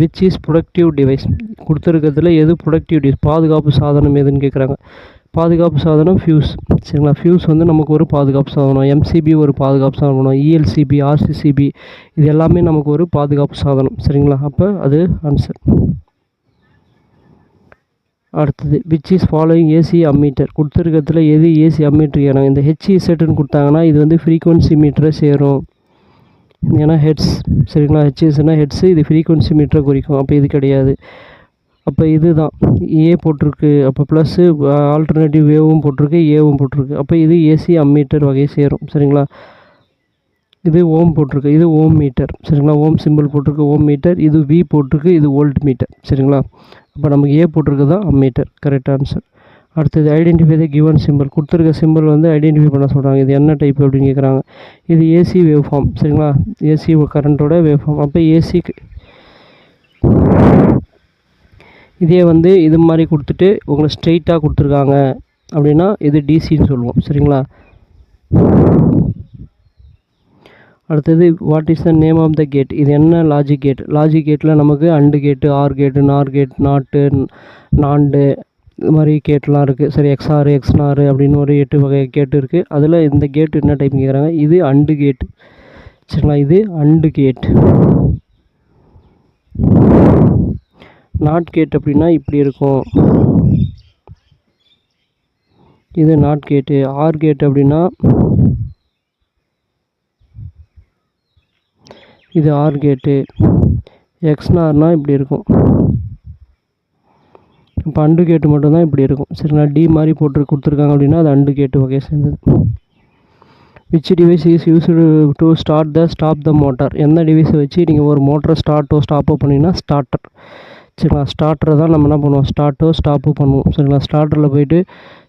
விச் இஸ் ப்ரொடக்டிவ் டிவைஸ் கொடுத்துருக்கிறதுல எது ப்ரொடக்டிவ் டிவைஸ் பாதுகாப்பு சாதனம் எதுன்னு கேட்குறாங்க. பாதுகாப்பு சாதனம் ஃபியூஸ், சரிங்களா. ஃபியூஸ் வந்து நமக்கு ஒரு பாதுகாப்பு சாதனம், எம்சிபி ஒரு பாதுகாப்பு சாதனம், இஎல்சிபி, ஆர்சிசிபி இது எல்லாமே நமக்கு ஒரு பாதுகாப்பு சாதனம், சரிங்களா. அப்போ அது ஆன்சர். அடுத்தது which is following AC ammeter கொடுத்துருக்கிறதுல எது ஏசி அம்மீட்டர் கேட்குறாங்க. இந்த ஹெச்இசெட்னு கொடுத்தாங்கன்னா இது வந்து ஃப்ரீக்வன்சி மீட்டரை சேரும், ஏன்னா ஹெட்ஸ், சரிங்களா. ஹெச்இஸ்னா ஹெட்ஸு, இது ஃப்ரீக்வன்சி மீட்டரை குறிக்கும். அப்போ இது கிடையாது. அப்போ இது தான் ஏ போட்டிருக்கு, அப்போ ப்ளஸ்ஸு ஆல்டர்னேட்டிவ் வேவும் போட்டிருக்கு, ஏவும் போட்டிருக்கு. அப்போ இது ஏசி அம்மீட்டர் வகையை சேரும், சரிங்களா. இது ஓம் போட்டிருக்கு, இது ஓம் மீட்டர், சரிங்களா. ஓம் சிம்பிள் போட்டிருக்கு, ஓம் மீட்டர். இது வி போட்டிருக்கு, இது வோல்ட் மீட்டர், சரிங்களா. அப்போ நமக்கு ஏ போட்டிருக்கு தான் அம்மீட்டர், கரெக்ட் ஆன்சர். அடுத்தது ஐடென்டிஃபை த கிவன் சிம்பிள் கொடுத்துருக்க சிம்பிள் வந்து ஐடென்டிஃபை பண்ண சொல்கிறாங்க. இது என்ன டைப் அப்படின்னு கேட்குறாங்க. இது ஏசி வேவ் ஃபார்ம், சரிங்களா. ஏசி கரண்ட்டோட வேவ் ஃபார்ம். அப்போ ஏசி இதே வந்து இது மாதிரி கொடுத்துட்டு உங்களுக்கு ஸ்ட்ரெயிட்டாக கொடுத்துருக்காங்க அப்படின்னா இது டிசின்னு சொல்லுவோம், சரிங்களா. அடுத்தது what is the name of the gate இது என்ன லாஜிக் கேட். லாஜிக் கேட்டில் நமக்கு அண்டு கேட்டு, ஆர் கேட்டு, நார் கேட், நாட்டு, நாண்டு இது மாதிரி கேட்லாம் இருக்குது, சரி. எக்ஸ்ஆர், எக்ஸ்நார் அப்படின்னு ஒரு 8 வகை கேட்டு இருக்குது. அதில் இந்த கேட்டு என்ன டைப் கேட்குறாங்க, இது அண்டு கேட்டு, சரிங்களா. இது அண்டு கேட். நாட் கேட் அப்படின்னா இப்படி இருக்கும், இது நாட் கேட்டு. ஆர் கேட் அப்படின்னா இது ஆர் கேட்டு. எக்ஸ்நார்னால் இப்படி இருக்கும். இப்போ அண்டு கேட்டு மட்டும்தான் இப்படி இருக்கும், சரிங்களா. டி மாதிரி போட்டு கொடுத்துருக்காங்க அப்படின்னா அது அண்டு கேட்டு வகையை சேர்ந்தது. Which device is used to stop the motor எந்த டிவைஸை வச்சு நீங்கள் ஒரு மோட்டரை ஸ்டாப்போ பண்ணிங்கன்னா ஸ்டார்டர், சரிங்களா. ஸ்டார்டரை தான் நம்ம என்ன பண்ணுவோம், ஸ்டாப்போ பண்ணுவோம், சரிங்களா. ஸ்டார்டரில் போய்ட்டு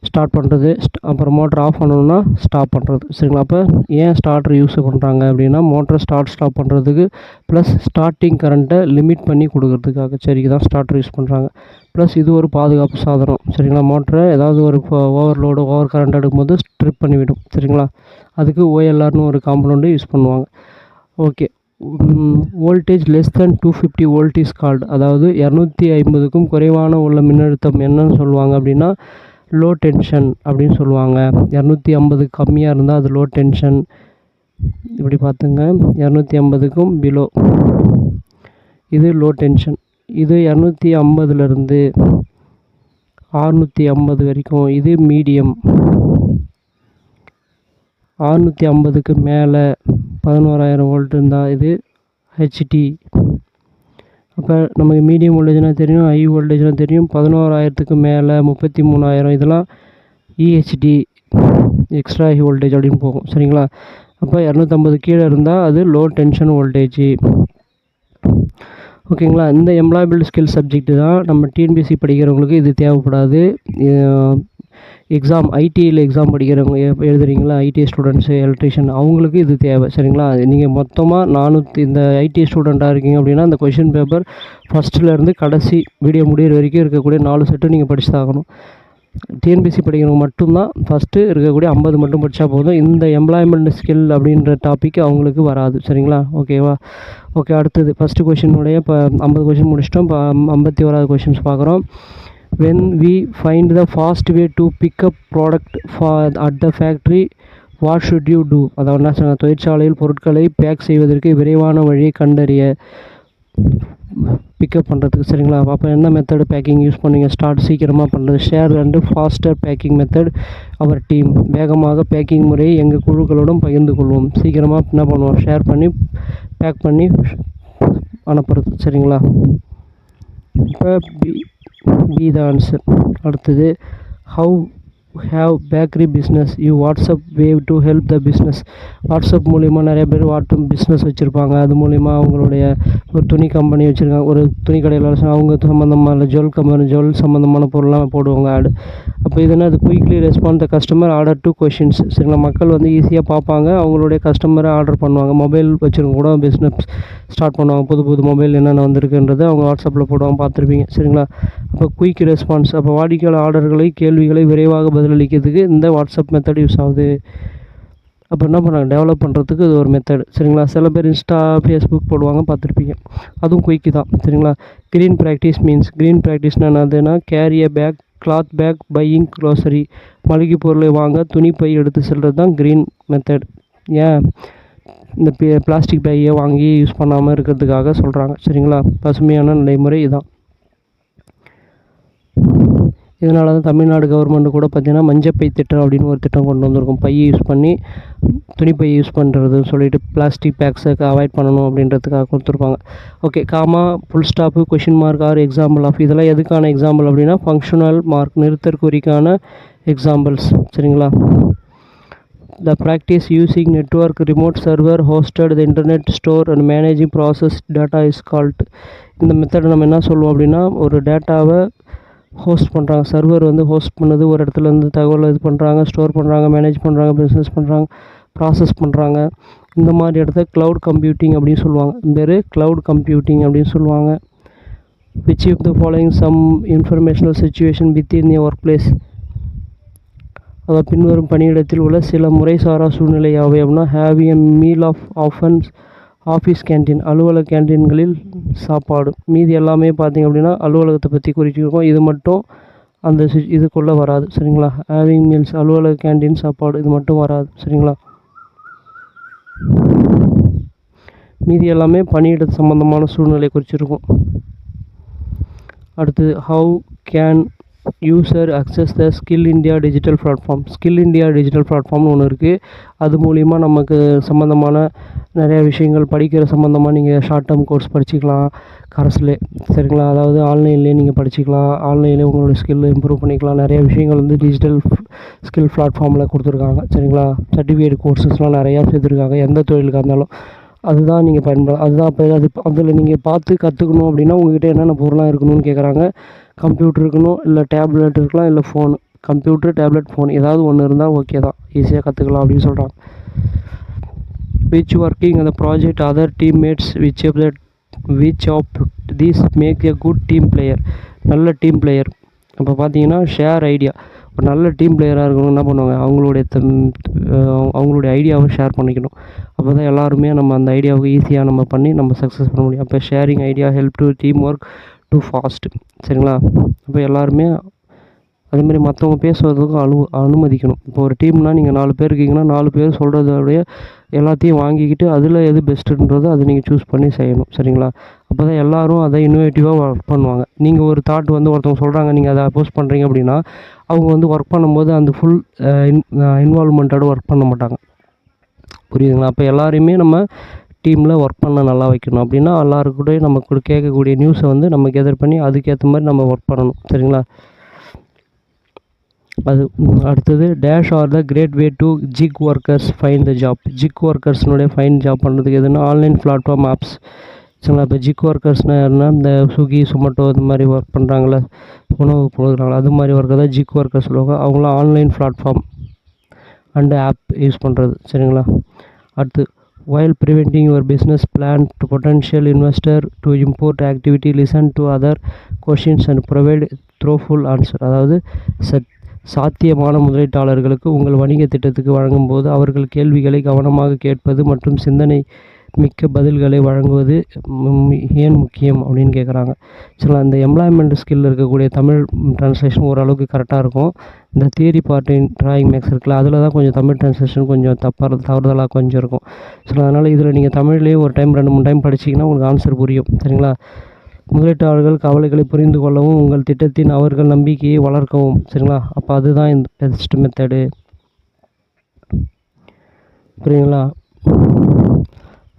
ஸ்டார்ட் பண்ணுறது, அப்புறம் மோட்டர் ஆஃப் பண்ணணும்னா ஸ்டாப் பண்ணுறது, சரிங்களா. அப்போ ஏன் ஸ்டார்டர் யூஸ் பண்ணுறாங்க அப்படின்னா மோட்டரை ஸ்டாப் பண்ணுறதுக்கு ப்ளஸ் ஸ்டார்டிங் கரண்ட்டை லிமிட் பண்ணி கொடுக்கறதுக்காக, சரிக்கு தான் ஸ்டார்டர் யூஸ் பண்ணுறாங்க. ப்ளஸ் இது ஒரு பாதுகாப்பு சாதனம், சரிங்களா. மோட்டரை ஏதாவது ஒரு ஓவர்லோடு ஓவர் கரண்ட் எடுக்கும்போது ஸ்ட்ரிப் பண்ணிவிடும், சரிங்களா. அதுக்கு ஓஎல்ஆர்னு ஒரு காம்பனண்ட்டு யூஸ் பண்ணுவாங்க. Okay. Voltage less than 250 volt is called அதாவது 250க்கும் குறைவான உள்ள மின்னழுத்தம் என்னன்னு சொல்லுவாங்க அப்படின்னா லோ டென்ஷன் அப்படின்னு சொல்லுவாங்க. 250 கம்மியாக இருந்தால் அது லோ டென்ஷன். இப்படி பார்த்துங்க, 250க்கும் பிலோ இது லோ டென்ஷன். இது 250லேருந்து 650 வரைக்கும் இது மீடியம். 650க்கு மேலே 11000 வோல்ட் இருந்தால் இது ஹெச்டி. அப்போ நமக்கு மீடியம் வோல்டேஜ்னால் தெரியும், ஹை வோல்டேஜ்னால் தெரியும். 11000க்கு மேலே 33000 இதெல்லாம் இஹெச்டி, எக்ஸ்ட்ரா ஹை வோல்டேஜ் அப்படின்னு போகும், சரிங்களா. அப்போ 250 கீழே இருந்தால் அது லோ டென்ஷன் வோல்டேஜ், ஓகேங்களா. இந்த எம்ப்ளாயபிள் ஸ்கில் சப்ஜெக்ட் தான் நம்ம டிஎன்பிஎஸ்சி படிக்கிறவங்களுக்கு இது தேவைப்படாது. எக்ஸாம் ஐடியில் எக்ஸாம் படிக்கிறவங்க எழுதுறீங்களா, ஐடி ஸ்டூடெண்ட்ஸு, எலக்ட்ரிஷியன், அவங்களுக்கு இது தேவை. சரிங்களா? நீங்கள் மொத்தமாக இந்த ஐடி ஸ்டூடெண்ட்டாக இருக்கீங்க அப்படின்னா அந்த கொஷின் பேப்பர் ஃபஸ்ட்டுலேருந்து கடைசி வீடியோ முடிகிற வரைக்கும் இருக்கக்கூடிய 4 செட்டு நீங்கள் படிச்சு தான் ஆகணும். டிஎன்பிசி படிக்கிறவங்க மட்டும்தான் ஃபஸ்ட்டு இருக்கக்கூடிய 50 மட்டும் படித்தா போதும். இந்த எம்ப்ளாய்மெண்ட் ஸ்கில் அப்படின்ற டாபிக் அவங்களுக்கு வராது. சரிங்களா? ஓகேவா? ஓகே, அடுத்தது ஃபஸ்ட்டு கொஷினுடைய இப்போ 50 கொஷின் முடிச்சிட்டோம். இப்போ 51வது கொஷின்ஸ் பார்க்குறோம். when we find the fast way to pick up product at the factory, what should you do? அதாவது என்ன சொன்ன, தொழிற்சாலையில் பொருட்களை பேக் செய்வதற்கு விரைவான வழியை கண்டறிய பிக்கப் பண்ணுறதுக்கு. சரிங்களா? அப்போ என்ன மெத்தடு பேக்கிங் யூஸ் பண்ணுங்க? ஸ்டார்ட் சீக்கிரமாக பண்ணுறது. Share and faster packing method our team. வேகமாக பேக்கிங் முறையை எங்கள் குழுக்களோடும் பகிர்ந்து கொள்வோம். சீக்கிரமாக என்ன பண்ணுவோம்? ஷேர் பண்ணி பேக் பண்ணி அனுப்புறது. சரிங்களா? இப்போ பி த ஆன்சர். அடுத்தது, how have bakery business you WhatsApp wave to help the business. WhatsApp மூலிமா நிறைய பேர் பிஸ்னஸ் வச்சுருப்பாங்க. அது மூலிமா அவங்களுடைய ஒரு துணி கம்பெனி வச்சுருக்காங்க, ஒரு துணி கடையில் அவங்க சம்மந்தமாக இல்லை ஜுவல் சம்மந்தமான பொருள்லாம் போடுவாங்க ஆடு. அப்போ இதுனா அது quickly respond the customer order to questions. சரிங்களா? மக்கள் ஈஸியாக பார்ப்பாங்க, அவங்களுடைய கஸ்டமரை ஆர்டர் பண்ணுவாங்க. மொபைல் வச்சுருக்க கூட பிஸ்னஸ் ஸ்டார்ட் பண்ணுவாங்க. புது மொபைல் என்னென்ன வந்திருக்குன்றது அவங்க வாட்ஸ்அப்பில் போடுவாங்க, பார்த்துருப்பீங்க. சரிங்களா? அப்போ குயிக் ரெஸ்பான்ஸ், அப்போ வாடிக்கையாளர் ஆர்டர்களை கேள்விகளை விரைவாக பதிலளிக்கிறதுக்கு இந்த வாட்ஸ்அப் மெத்தட் யூஸ் ஆகுது. அப்போ என்ன பண்ணுறாங்க? டெவலப் பண்ணுறதுக்கு இது ஒரு மெத்தட். சரிங்களா? சில பேர் இன்ஸ்டா, ஃபேஸ்புக் போடுவாங்க, பார்த்துருப்பீங்க. அதுவும் குயிக்கு தான். சரிங்களா? க்ரீன் ப்ராக்டிஸ்னால் என்னதுன்னா, carry a bag, cloth bag, buying grocery. மளிகை பொருளை வாங்க துணி பை எடுத்து செல்வது தான் க்ரீன் மெத்தட். ஏன் இந்த பிளாஸ்டிக் பையை வாங்கி யூஸ் பண்ணாமல் இருக்கிறதுக்காக சொல்கிறாங்க. சரிங்களா? பசுமையான நடைமுறை இதுதான். இதனால தான் தமிழ்நாடு கவர்மெண்ட்டு கூட பார்த்திங்கன்னா மஞ்சப்பை திட்டம் அப்படின்னு ஒரு திட்டம் கொண்டு வந்திருக்கும். பையை யூஸ் பண்ணி துணிப்பை யூஸ் பண்ணுறதுன்னு சொல்லிட்டு பிளாஸ்டிக் பேக்ஸை அவாய்ட் பண்ணணும் அப்படின்றதுக்காக கொடுத்துருப்பாங்க. Okay, comma, full stop, question mark or example of, இதெல்லாம் எதுக்கான எக்ஸாம்பிள் அப்படின்னா ஃபங்க்ஷனல் மார்க், நிறுத்தற்குறிக்கான எக்ஸாம்பிள்ஸ். சரிங்களா? The practice using network, remote server, hosted the internet store and managing process data is called. இந்த மெத்தட் நம்ம என்ன சொல்லுவோம் அப்படின்னா, ஒரு டேட்டாவை ஹோஸ்ட் பண்ணுறாங்க, சர்வர் ஹோஸ்ட் பண்ணுது, ஒரு இடத்துலேருந்து தகவல் இது பண்ணுறாங்க, ஸ்டோர் பண்ணுறாங்க, மேனேஜ் பண்ணுறாங்க, பிஸ்னஸ் பண்ணுறாங்க, ப்ராசஸ் பண்ணுறாங்க. இந்த மாதிரி இடத்த க்ளவுட் கம்ப்யூட்டிங் அப்படின்னு சொல்லுவாங்க. பேர் க்ளவுட் கம்ப்யூட்டிங் அப்படின்னு சொல்லுவாங்க. which of the following some informational situation within your workplace. அதாவது பின்வரும் பணியிடத்தில் உள்ள சில முறைசாரா சூழ்நிலை யாவை அப்படின்னா, have a meal of office canteen, அலுவலக கேன்டீன்களில் சாப்பாடு. மீதி எல்லாமே பார்த்திங்க அப்படின்னா அலுவலகத்தை பற்றி குறிச்சிருக்கோம். இது மட்டும் அந்த இதுக்குள்ளே வராது. சரிங்களா? ஹேவிங் மீல்ஸ், அலுவலக கேன்டீன் சாப்பாடு, இது மட்டும் வராது. சரிங்களா? மீதி எல்லாமே பணியிட சம்மந்தமான சூழ்நிலை குறிச்சிருக்கும். அடுத்தது, how can user access the skill India digital platform. Skill India digital பிளாட்ஃபார்ம்னு ஒன்று இருக்குது. அது மூலிமா நமக்கு சம்மந்தமான நிறையா விஷயங்கள் படிக்கிற சம்மந்தமாக நீங்கள் ஷார்ட் டேர்ம் கோர்ஸ் படிச்சிக்கலாம் கரஸ்லே. சரிங்களா? அதாவது ஆன்லைன்லேயே நீங்கள் படிச்சிக்கலாம், ஆன்லைன்லேயே உங்களோட ஸ்கில் இம்ப்ரூவ் பண்ணிக்கலாம். நிறைய விஷயங்கள் டிஜிட்டல் ஸ்கில் பிளாட்ஃபார்மில் கொடுத்துருக்காங்க. சரிங்களா? சர்டிஃபிகேட் கோர்சஸ்லாம் நிறையா சேர்த்துருக்காங்க. எந்த தொழிலுக்காக இருந்தாலும் அதுதான் நீங்கள் அதுதான். இப்போ அதில் நீங்கள் பார்த்து கற்றுக்கணும் அப்படின்னா உங்கள்கிட்ட என்னென்ன பொருளாக இருக்கணும்னு கேட்குறாங்க. கம்ப்யூட்டர் இருக்கணும், இல்லை டேப்லெட் இருக்கலாம், இல்லை ஃபோனு. கம்ப்யூட்டர், டேப்லெட், ஃபோன் ஏதாவது ஒன்று இருந்தால் ஓகே தான், ஈஸியாக கற்றுக்கலாம் அப்படின்னு சொல்கிறாங்க. which working on the project other teammates, which of these make a good team player. நல்ல டீம் பிளேயர். அப்போ பார்த்தீங்கன்னா ஷேர் ஐடியா. ஒரு நல்ல டீம் பிளேயராக இருக்கணும் என்ன பண்ணுவாங்க, அவங்களுடைய ஐடியாவை ஷேர் பண்ணிக்கணும். அப்போ தான் எல்லாருமே நம்ம அந்த ஐடியாவுக்கு ஈஸியாக நம்ம பண்ணி நம்ம சக்ஸஸ் பண்ண முடியும். அப்போ sharing idea help to team work to fast. சரிங்களா? அப்போ எல்லாருமே அதேமாதிரி மற்றவங்க பேசுவதுக்கும் அனுமதிக்கணும். இப்போ ஒரு டீம்னால் நீங்கள் 4 பேர் இருக்கீங்கன்னா 4 பேர் சொல்கிறதோடைய எல்லாத்தையும் வாங்கிக்கிட்டு அதில் எது பெஸ்ட்டுன்றதோ அதை நீங்கள் சூஸ் பண்ணி செய்யணும். சரிங்களா? அப்போ தான் எல்லோரும் அதை இன்னோவேட்டிவாக ஒர்க் பண்ணுவாங்க. நீங்கள் ஒரு தாட் ஒருத்தவங்க சொல்கிறாங்க, நீங்கள் அதை அப்போஸ் பண்ணுறீங்க அப்படின்னா அவங்க ஒர்க் பண்ணும்போது அந்த ஃபுல் இன்வால்வ்மெண்ட்டோட ஒர்க் பண்ண மாட்டாங்க. புரியுதுங்களா? அப்போ எல்லாரையுமே நம்ம டீமில் ஒர்க் பண்ண நல்லா வைக்கணும். அப்படின்னா எல்லாருக்கூடயும் நம்ம கேட்கக்கூடிய நியூஸை நம்ம கேதர் பண்ணி அதுக்கேற்ற மாதிரி நம்ம ஒர்க் பண்ணணும். சரிங்களா? அது அடுத்தது, dash are the great way to gig workers find the job. Gig ஒர்க்கர்ஸ்னுடைய ஃபைண்ட் ஜாப் பண்ணுறதுக்கு எதுனா ஆன்லைன் பிளாட்ஃபார்ம் ஆப்ஸ். சரிங்களா. இப்போ ஜிக் ஒர்க்கர்ஸ்னால் யாருன்னா இந்த ஸ்விக்கி சொமேட்டோ இது மாதிரி ஒர்க் பண்ணுறாங்கள, உணவு கொடுக்குறாங்களா, அது மாதிரி ஒர்க்கை தான் ஜிக் ஒர்க்கர் சொல்லுவாங்க. அவங்களாம் online platform and app use பண்ணுறது. சரிங்களா. அடுத்து while preventing your business plan to potential investor to import activity, listen to other questions and provide truthful answer. அதாவது சாத்தியமான முதலீட்டாளர்களுக்கு உங்கள் வணிக திட்டத்துக்கு வழங்கும்போது அவர்கள் கேள்விகளை கவனமாக கேட்பது மற்றும் சிந்தனை மிக்க பதில்களை வழங்குவது ஏன் முக்கியம் அப்படின்னு கேட்குறாங்க. சரிங்களா. இந்த எம்ப்ளாய்மெண்ட் ஸ்கில் இருக்கக்கூடிய தமிழ் ட்ரான்ஸ்லேஷன் ஓரளவுக்கு கரெக்டாக இருக்கும். இந்த theory part in drawing maths இருக்குல்ல, அதில் தான் கொஞ்சம் தமிழ் ட்ரான்ஸ்லேஷன் கொஞ்சம் தவறுதலாக கொஞ்சம் இருக்கும். ஸோ அதனால் இதில் நீங்கள் தமிழ்லேயே ஒரு டைம் 2-3 டைம் படிச்சிங்கன்னா உங்களுக்கு ஆன்சர் புரியும். சரிங்களா. முதலீட்டாளர்கள் கவலைகளை புரிந்து கொள்ளவும் உங்கள் திட்டத்தின் அவர்கள் நம்பிக்கையை வளர்க்கவும். சரிங்களா. அப்போ அதுதான் இந்த பெஸ்ட் மெத்தடு. புரியுங்களா.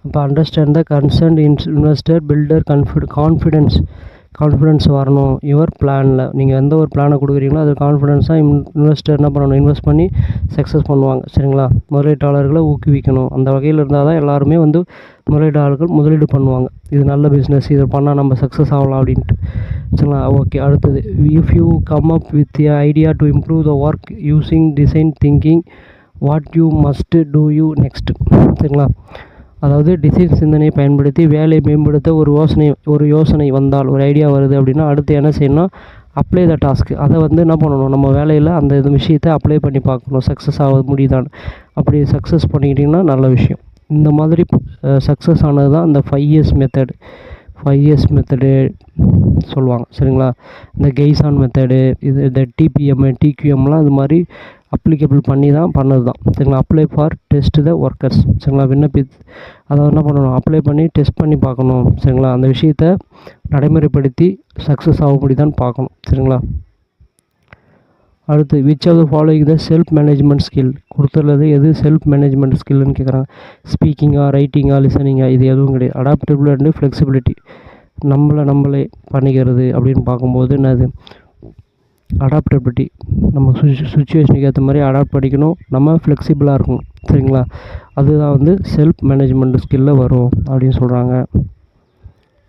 இப்போ understand the concern investor builder confidence வரணும் யுவர் பிளானில். நீங்கள் எந்த ஒரு பிளானை கொடுக்குறீங்களோ அது கான்ஃபிடென்ஸாக இன்வெஸ்டர் என்ன பண்ணணும், இன்வெஸ்ட் பண்ணி சக்ஸஸ் பண்ணுவாங்க. சரிங்களா. முதலீட்டாளர்களை ஊக்குவிக்கணும். அந்த வகையில் இருந்தால் தான் எல்லாருமே முதலீட்டாளர்கள் முதலீடு பண்ணுவாங்க. இது நல்ல பிஸ்னஸ், இது பண்ணால் நம்ம சக்ஸஸ் ஆகலாம் அப்படின்ட்டு. சரிங்களா. ஓகே. அடுத்தது, if you come up with the idea to improve the work using design thinking what you must do you next. சரிங்களா. அதாவது டிசைன் சிந்தனையை பயன்படுத்தி வேலையை மேம்படுத்த ஒரு யோசனை வந்தால், ஒரு ஐடியா வருது அப்படின்னா அடுத்து என்ன செய்யணும், அப்ளை த டாஸ்க்கு. அதை என்ன பண்ணணும், நம்ம வேலையில் அந்த விஷயத்தை அப்ளை பண்ணி பார்க்கணும், சக்ஸஸ் ஆக முடியுதான்னு. அப்படி சக்ஸஸ் பண்ணிக்கிட்டிங்கன்னா நல்ல விஷயம். இந்த மாதிரி சக்ஸஸ் ஆனது தான் இந்த 5 இயர்ஸ் மெத்தடு சொல்லுவாங்க. சரிங்களா. இந்த கெய்சான் மெத்தடு, இந்த டிபிஎம் டிக்யூஎம்லாம் இது மாதிரி அப்ளிகபிள் பண்ணது தான். சரிங்களா. Apply for test the workers. சரிங்களா. அதை என்ன பண்ணணும், அப்ளை பண்ணி டெஸ்ட் பண்ணி பார்க்கணும். சரிங்களா. அந்த விஷயத்தை நடைமுறைப்படுத்தி சக்ஸஸ் ஆக முடியுதான்னு பார்க்கணும். சரிங்களா. அடுத்து, which of the following the self management skill. கொடுத்துள்ளது எது செல்ஃப் மேனேஜ்மெண்ட் ஸ்கில்னு கேட்குறாங்க. ஸ்பீக்கிங்கா, ரைட்டிங்கா, லிசனிங்கா, இது எதுவும் கிடையாது. அடாப்டபிள் அண்டு ஃப்ளெக்சிபிலிட்டி, நம்மளே பண்ணிக்கிறது அப்படின்னு பார்க்கும்போது என்னது, அடாப்டபிலிட்டி. நம்ம சுச்சுவேஷனுக்கு ஏற்ற மாதிரி அடாப்ட் பண்ணிக்கணும், நம்ம ஃப்ளெக்சிபிளாக இருக்கணும். சரிங்களா. அதுதான் செல்ஃப் மேனேஜ்மெண்ட் ஸ்கில்ல வரும் அப்படின்னு சொல்கிறாங்க.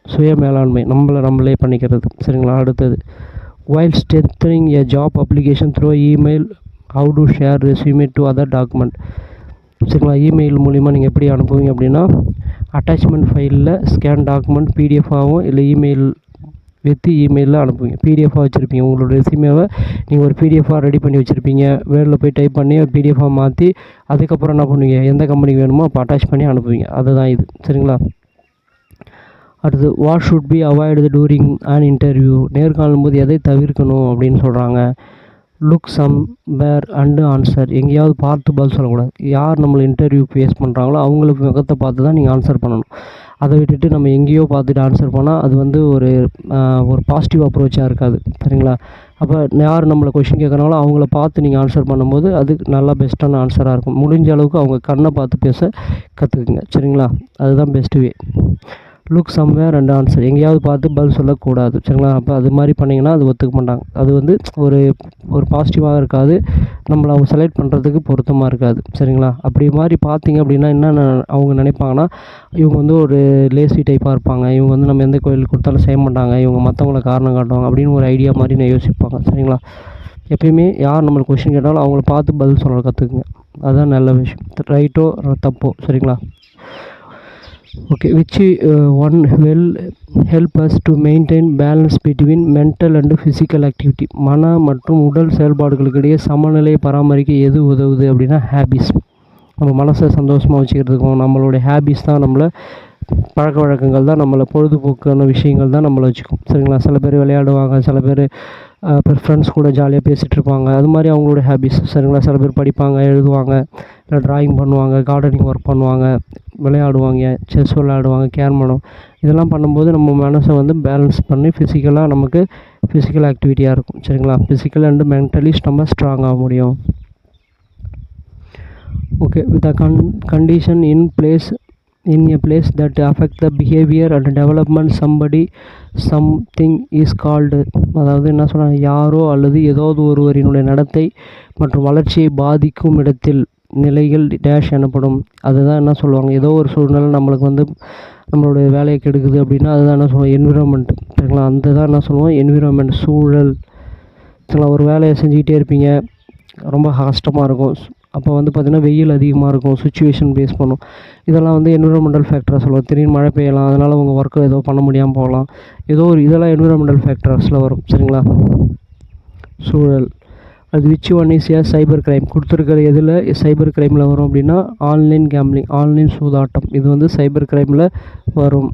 சுய மேலாண்மை, நம்மளே பண்ணிக்கிறது. சரிங்களா. அடுத்தது, while strengthening a job application through email, how to share resume to other document. சரிங்களா. இமெயில் மூலிமா நீங்கள் எப்படி அனுப்புவீங்க அப்படின்னா, அட்டாச்மெண்ட் ஃபைலில் ஸ்கேன் டாக்குமெண்ட் பிடிஎஃபாகவும் இல்லை இமெயிலில் அனுப்புவீங்க. பிடிஎஃபாக வச்சுருப்பீங்க உங்களோட ரெஸ்யூமேவை, நீங்கள் ஒரு பிடிஎஃபாக ரெடி பண்ணி வச்சுருப்பீங்க. வேர்டில் போய் டைப் பண்ணி பிடிஎஃபாக மாற்றி அதுக்கப்புறம் என்ன பண்ணுவீங்க, எந்த கம்பெனிக்கு வேணுமோ அப்போ அட்டாச் பண்ணி அனுப்புவீங்க. அதுதான் இது. சரிங்களா. அடுத்து, what should be avoid during an interview. நேர்காணும் போது எதை தவிர்க்கணும் அப்படின்னு சொல்கிறாங்க. Look somewhere and answer. எங்கேயாவது பார்த்து பதில் சொல்லக்கூடாது. யார் நம்மளை இன்டர்வியூ ஃபேஸ் பண்ணுறாங்களோ அவங்களுக்கு முகத்தை பார்த்து தான் நீங்கள் ஆன்சர் பண்ணணும். அதை விட்டுட்டு நம்ம எங்கேயோ பார்த்துட்டு ஆன்சர் பண்ணால் அது ஒரு பாசிட்டிவ் அப்ரோச்சாக இருக்காது. சரிங்களா. அப்போ யார் நம்மளை கொஷின் கேட்குறாங்களோ அவங்கள பார்த்து நீங்கள் ஆன்சர் பண்ணும்போது அது நல்லா பெஸ்ட்டான ஆன்சராக இருக்கும். முடிஞ்ச அளவுக்கு அவங்க கண்ணை பார்த்து பேச கற்றுக்குங்க. சரிங்களா. அதுதான் best way. Look somewhere and answer. எங்கேயாவது பார்த்து பதில் சொல்லக்கூடாது. சரிங்களா. அப்போ அது மாதிரி பண்ணிங்கன்னா அது ஒத்துக்க மாட்டாங்க. அது ஒரு பாசிட்டிவாக இருக்காது, நம்மளை அவங்க செலக்ட் பண்ணுறதுக்கு பொருத்தமாக இருக்காது. சரிங்களா. அப்படி மாதிரி பார்த்தீங்க அப்படின்னா என்ன அவங்க நினைப்பாங்கன்னா, இவங்க ஒரு லேசி டைப்பாக இருப்பாங்க, இவங்க நம்ம எந்த கோயிலுக்கு கொடுத்தாலும் செய்ய மாட்டாங்க, இவங்க மற்றவங்கள காரணம் காட்டுவாங்க அப்படின்னு ஒரு ஐடியா மாதிரி நான் யோசிப்பாங்க. சரிங்களா. எப்பயுமே யார் நம்மளுக்கு கொஷின் கேட்டாலும் அவங்கள பார்த்து பதில் சொல்ல கற்றுக்குங்க. அதுதான் நல்ல விஷயம். ரைட்டோ தப்போ. சரிங்களா. Okay. Which one will help us to maintain balance between mental and physical activity. மன மற்றும் உடல் செயல்பாடுகளுக்கு இடையே சமநிலையை பராமரிக்க எது உதவுது அப்படின்னா ஹேபிஸ். நம்ம மனசை சந்தோஷமாக வச்சுக்கிறதுக்கும் நம்மளுடைய ஹேபிஸ் தான் நம்மளை, பழக்க வழக்கங்கள் தான் நம்மளை, பொழுதுபோக்கான விஷயங்கள் தான் நம்மளை வச்சுக்கும். சரிங்களா. சில பேர் விளையாடுவாங்க, சில பேர் ஃப்ரெண்ட்ஸ் கூட ஜாலியாக பேசிகிட்டு இருப்பாங்க, அது மாதிரி அவங்களோட ஹேபிஸ். சரிங்களா. சில பேர் படிப்பாங்க, எழுதுவாங்க, இல்லை ட்ராயிங் பண்ணுவாங்க, கார்டனிங் ஒர்க் பண்ணுவாங்க, விளையாடுவாங்க, செஸ் விளையாடுவாங்க, கேரம். இதெல்லாம் பண்ணும்போது நம்ம மனசை பேலன்ஸ் பண்ணி நமக்கு ஃபிசிக்கல் ஆக்டிவிட்டியாக இருக்கும். சரிங்களா. ஃபிசிக்கல் அண்டு மென்டலி நம்ம ஸ்ட்ராங் ஆக முடியும். Okay. With a condition in a place that affect the behavior and development something is called. அதாவது என்ன சொல்கிறாங்க, யாரோ அல்லது ஏதாவது ஒருவரினுடைய நடத்தை மற்றும் வளர்ச்சியை பாதிக்கும் இடத்தில் நிலைகள் டேஷ் எனப்படும். அதுதான் என்ன சொல்லுவாங்க, ஏதோ ஒரு சூழ்நிலை நம்மளுக்கு நம்மளுடைய வேலையை கெடுக்குது அப்படின்னா அதுதான் என்ன சொல்லுவோம், என்விரான்மெண்ட். சரிங்களா, அந்த தான் என்ன சொல்லுவோம், என்விரான்மெண்ட், சூழல். சரிங்களா, ஒரு வேலையை செஞ்சுக்கிட்டே இருப்பீங்க, ரொம்ப கஷ்டமாக இருக்கும். அப்போ வந்து பார்த்திங்கன்னா வெயில் அதிகமாக இருக்கும், சுச்சுவேஷன் பேஸ் பண்ணும். இதெல்லாம் வந்து என்விரான்மெண்டல் ஃபேக்டராக சொல்லுவோம். திடீர்னு மழை பெய்யலாம், அதனால் உங்கள் ஒர்க்கு ஏதோ பண்ண முடியாமல் போகலாம். ஏதோ ஒரு இதெல்லாம் என்விரான்மெண்டல் ஃபேக்டர்ஸில் வரும். சரிங்களா, சூழல். அது which one is cyber crime, கொடுத்துருக்கிற எதில் சைபர் கிரைமில் வரும் அப்படின்னா ஆன்லைன் கேம்லிங், ஆன்லைன் சூதாட்டம். இது வந்து சைபர் கிரைமில் வரும்.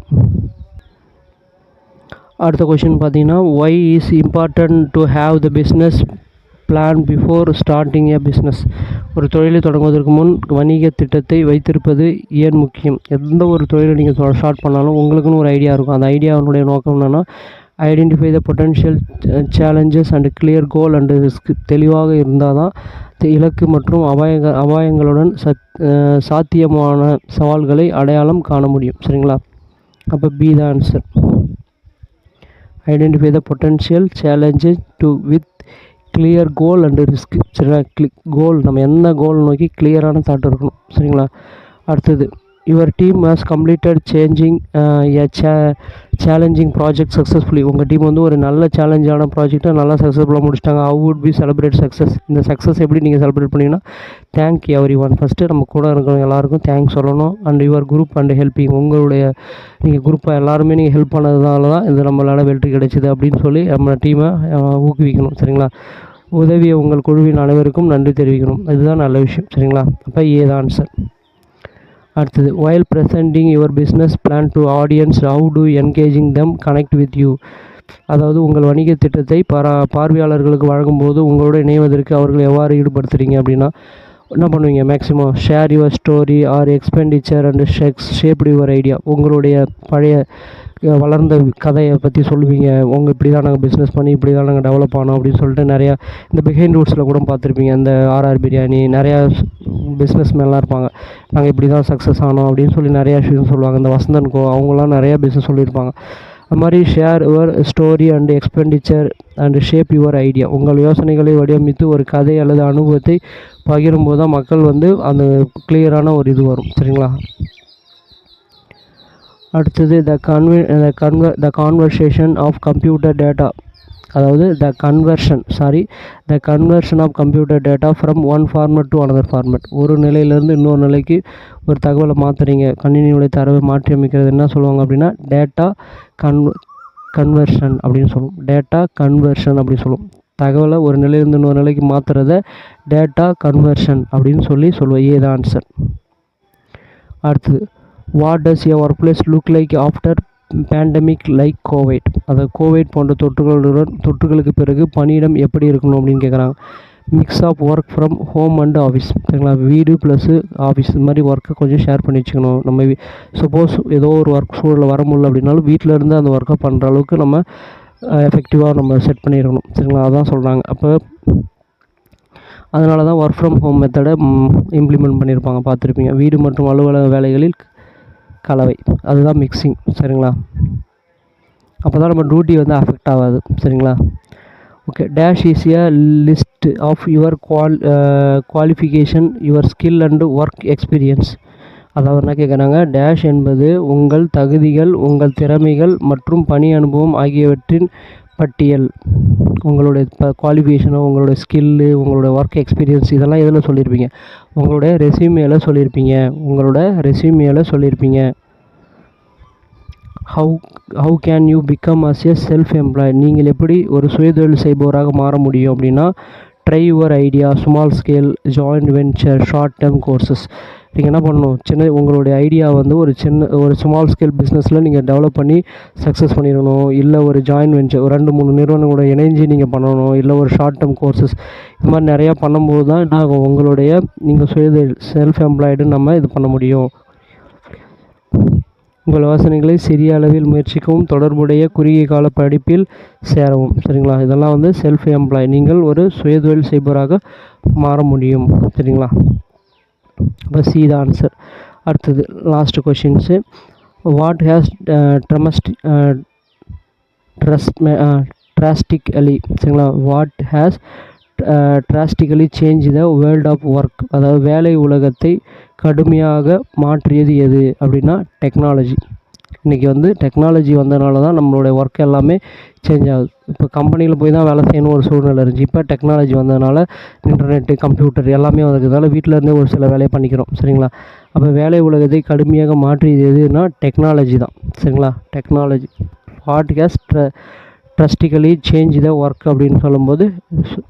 அடுத்த கொஷின் பார்த்தீங்கன்னா, why is important to have the business plan before starting a business. ஒரு தொழிலை தொடங்குவதற்கு முன் வணிக திட்டத்தை வைத்திருப்பது ஏன் முக்கியம்? எந்த ஒரு தொழிலை நீங்கள் ஸ்டார்ட் பண்ணாலும் உங்களுக்குன்னு ஒரு ஐடியா இருக்கும். அந்த ஐடியாவுடைய நோக்கம் என்னென்னா, identify the potential challenges and clear goal and risk. தெளிவாக இருந்தால் தான் இலக்கு மற்றும் அபாயங்களுடன் சாத்தியமான சவால்களை அடையாளம் காண முடியும். சரிங்களா, அப்போ B the answer. Identify the potential challenges to with clear goal and risk. சரிங்களா, கோல், நம்ம என்ன கோல் நோக்கி கிளியரான தாட் இருக்கணும். சரிங்களா, அடுத்தது your team has completed challenging project successfully. உங்கள் டீம் வந்து ஒரு நல்ல சேலஞ்சான ப்ராஜெக்டை நல்லா சக்ஸஸ்ஃபுல்லாக முடிச்சிட்டாங்க. How would be celebrate success. இந்த சக்ஸஸ் எப்படி நீங்கள் செலிப்ரேட் பண்ணிங்கன்னா, தேங்க் எவ்ரி ஒன். ஃபஸ்ட்டு நம்ம கூட இருக்கிறவங்க எல்லாருக்கும் தேங்க்ஸ் சொல்லணும். And your group and helping, உங்களுடைய நீங்கள் குரூப்பை எல்லாருமே நீங்கள் ஹெல்ப் பண்ணதுனால தான் இது நம்மளால் வெற்றி கிடைச்சிது அப்படின்னு சொல்லி நம்ம டீமை ஊக்குவிக்கணும். சரிங்களா, உதவிய உங்கள் குழுவின் அனைவருக்கும் நன்றி தெரிவிக்கணும். இதுதான் நல்ல விஷயம். சரிங்களா, அப்போ ஏ தான் ஆன்சர். அடுத்தது, while presenting your business plan to audience, how do engaging them connect with you. அதாவது உங்கள் வணிக திட்டத்தை பார்வையாளர்களுக்கு வழங்கும்போது உங்களோட இணைவதற்கு அவர்கள் எவ்வாறு ஈடுபடுத்துறீங்க அப்படின்னா என்ன பண்ணுவீங்க? Maximum share your story or expenditure and shaped your idea. உங்களுடைய பழைய வளர்ந்த கதையை பற்றி சொல்லுவீங்க. இப்படி தான் நாங்கள் பிஸ்னஸ் பண்ணி இப்படி தான் நாங்கள் டெவலப் ஆனோம் அப்படின்னு சொல்லிட்டு நிறையா இந்த பிஹைண்ட் ரூட்ஸில் கூட பார்த்துருப்பீங்க. இந்த ஆர்ஆர் பிரியாணி, நிறையா பிஸ்னஸ் மேன்லாம் இருப்பாங்க. நாங்கள் இப்படி தான் சக்ஸஸ் ஆனோம் அப்படின்னு சொல்லி நிறையா விஷயம் சொல்லுவாங்க. இந்த வசந்தன் கோ அவங்களாம் நிறையா பிஸ்னஸ் சொல்லியிருப்பாங்க. அது மாதிரி share your story and expenditure and shape your idea. உங்கள் யோசனைகளை வடிவமைத்து ஒரு கதை அல்லது அனுபவத்தை பகிரும்போது தான் மக்கள் வந்து அந்த கிளியரான ஒரு இது வரும். சரிங்களா, அடுத்தது the conversation of computer data. அதாவது the conversion of computer data from one format to another format. ஒரு நிலையிலேருந்து இன்னொரு நிலைக்கு ஒரு தகவலை மாற்றுறீங்க, கணினியுடைய தரவை மாற்றி அமைக்கிறது என்ன சொல்லுவாங்க அப்படின்னா டேட்டா கன்வர்ஷன் அப்படின்னு சொல்லுவோம். டேட்டா கன்வர்ஷன் அப்படின்னு சொல்லுவோம். தகவலை ஒரு நிலையிலேருந்து இன்னொரு நிலைக்கு மாற்றுறத டேட்டா கன்வர்ஷன் அப்படின்னு சொல்லுவோம். ஏ தான் ஆன்சர். அடுத்தது, what does your workplace look like after pandemic like COVID. அதாவது கோவிட் போன்ற தொற்றுகளுக்கு பிறகு பணியிடம் எப்படி இருக்கணும் அப்படின்னு கேட்குறாங்க. Mix of work from home and office. சரிங்களா, வீடு ப்ளஸ் ஆஃபீஸ் இது மாதிரி ஒர்க்கை கொஞ்சம் ஷேர் பண்ணி வச்சுக்கணும். நம்ம சப்போஸ் ஏதோ ஒரு ஒர்க் சூழலில் வர முடியல அப்படின்னாலும் வீட்டில் இருந்து அந்த ஒர்க்கை பண்ணுற அளவுக்கு நம்ம எஃபெக்டிவாக நம்ம செட் பண்ணியிருக்கணும். சரிங்களா, அதான் சொல்கிறாங்க. அப்போ அதனால தான் ஒர்க் ஃப்ரம் ஹோம் மெத்தடை இம்ப்ளிமெண்ட் பண்ணியிருப்பாங்க, பார்த்துருப்பீங்க. வீடு மற்றும் அலுவலக வேலைகளில் கலவை, அதுதான் மிக்சிங். சரிங்களா, அப்போ தான் நம்ம டியூட்டி வந்து அஃபெக்ட் ஆகாது. சரிங்களா, okay. Dash is a list of your qualification your skill and work experience. அதாவது என்ன கேட்குறாங்க, டேஷ் என்பது உங்கள் தகுதிகள், உங்கள் திறமைகள் மற்றும் பணி அனுபவம் ஆகியவற்றின் பட்டியல். உங்களுடைய குவாலிஃபிகேஷனோ, உங்களோட ஸ்கில்லு, உங்களோட ஒர்க் எக்ஸ்பீரியன்ஸ் இதெல்லாம் எதில் சொல்லியிருப்பீங்க? உங்களோட ரெஸ்யூமேல சொல்லியிருப்பீங்க. How can you become as a self employed. நீங்கள் எப்படி ஒரு சுயதொழில் செய்பவராக மாற முடியும் அப்படின்னா try your idea, small scale, joint venture, short term courses. நீங்கள் என்ன பண்ணணும், உங்களுடைய ஐடியா வந்து ஒரு ஸ்மால் ஸ்கேல் பிஸ்னஸில் நீங்கள் டெவலப் பண்ணி சக்ஸஸ் பண்ணிடணும். இல்லை ஒரு ஜாயின்ட் வென்ச்சர், ஒரு 2-3 நிறுவனங்களோட இணைஞ்சு நீங்கள் பண்ணணும். இல்லை ஒரு ஷார்ட் டேர்ம் கோர்சஸ், இது மாதிரி நிறையா பண்ணும்போது தான் என்ன ஆகும், உங்களுடைய நீங்கள் செல்ஃப் எம்ப்ளாய்டுன்னு நம்ம இது பண்ண முடியும். உங்கள் யோசனைகளை சிறிய அளவில் முயற்சிக்கவும், தொடர்புடைய குறுகிய கால படிப்பில் சேரவும். சரிங்களா, இதெல்லாம் வந்து செல்ஃப் எம்ப்ளாய், நீங்கள் ஒரு சுயதொழில் செய்பவராக மாற முடியும். சரிங்களா, இப்போ சி த ஆன்சர். அடுத்தது last questions. What has drastically சரிங்களா what has drastically change the world of work. அதாவது வேலை உலகத்தை கடுமையாக மாற்றியது எது அப்படின்னா டெக்னாலஜி. இன்றைக்கி வந்து டெக்னாலஜி வந்ததுனால தான் நம்மளுடைய ஒர்க் எல்லாமே சேஞ்ச் ஆகுது. இப்போ கம்பெனியில் போய் தான் வேலை செய்யணும் ஒரு சூழ்நிலை இருந்துச்சு. இப்போ டெக்னாலஜி வந்ததுனால இன்டர்நெட்டு, கம்ப்யூட்டர் எல்லாமே வந்ததுனால வீட்டிலேருந்தே ஒரு சில வேலையை பண்ணிக்கிறோம். சரிங்களா? அப்போ வேலை உலகத்தை கடுமையாக மாற்றியது எதுனா டெக்னாலஜி தான். சரிங்களா? Technology what has drastically change the work அப்படின்னு சொல்லும்போது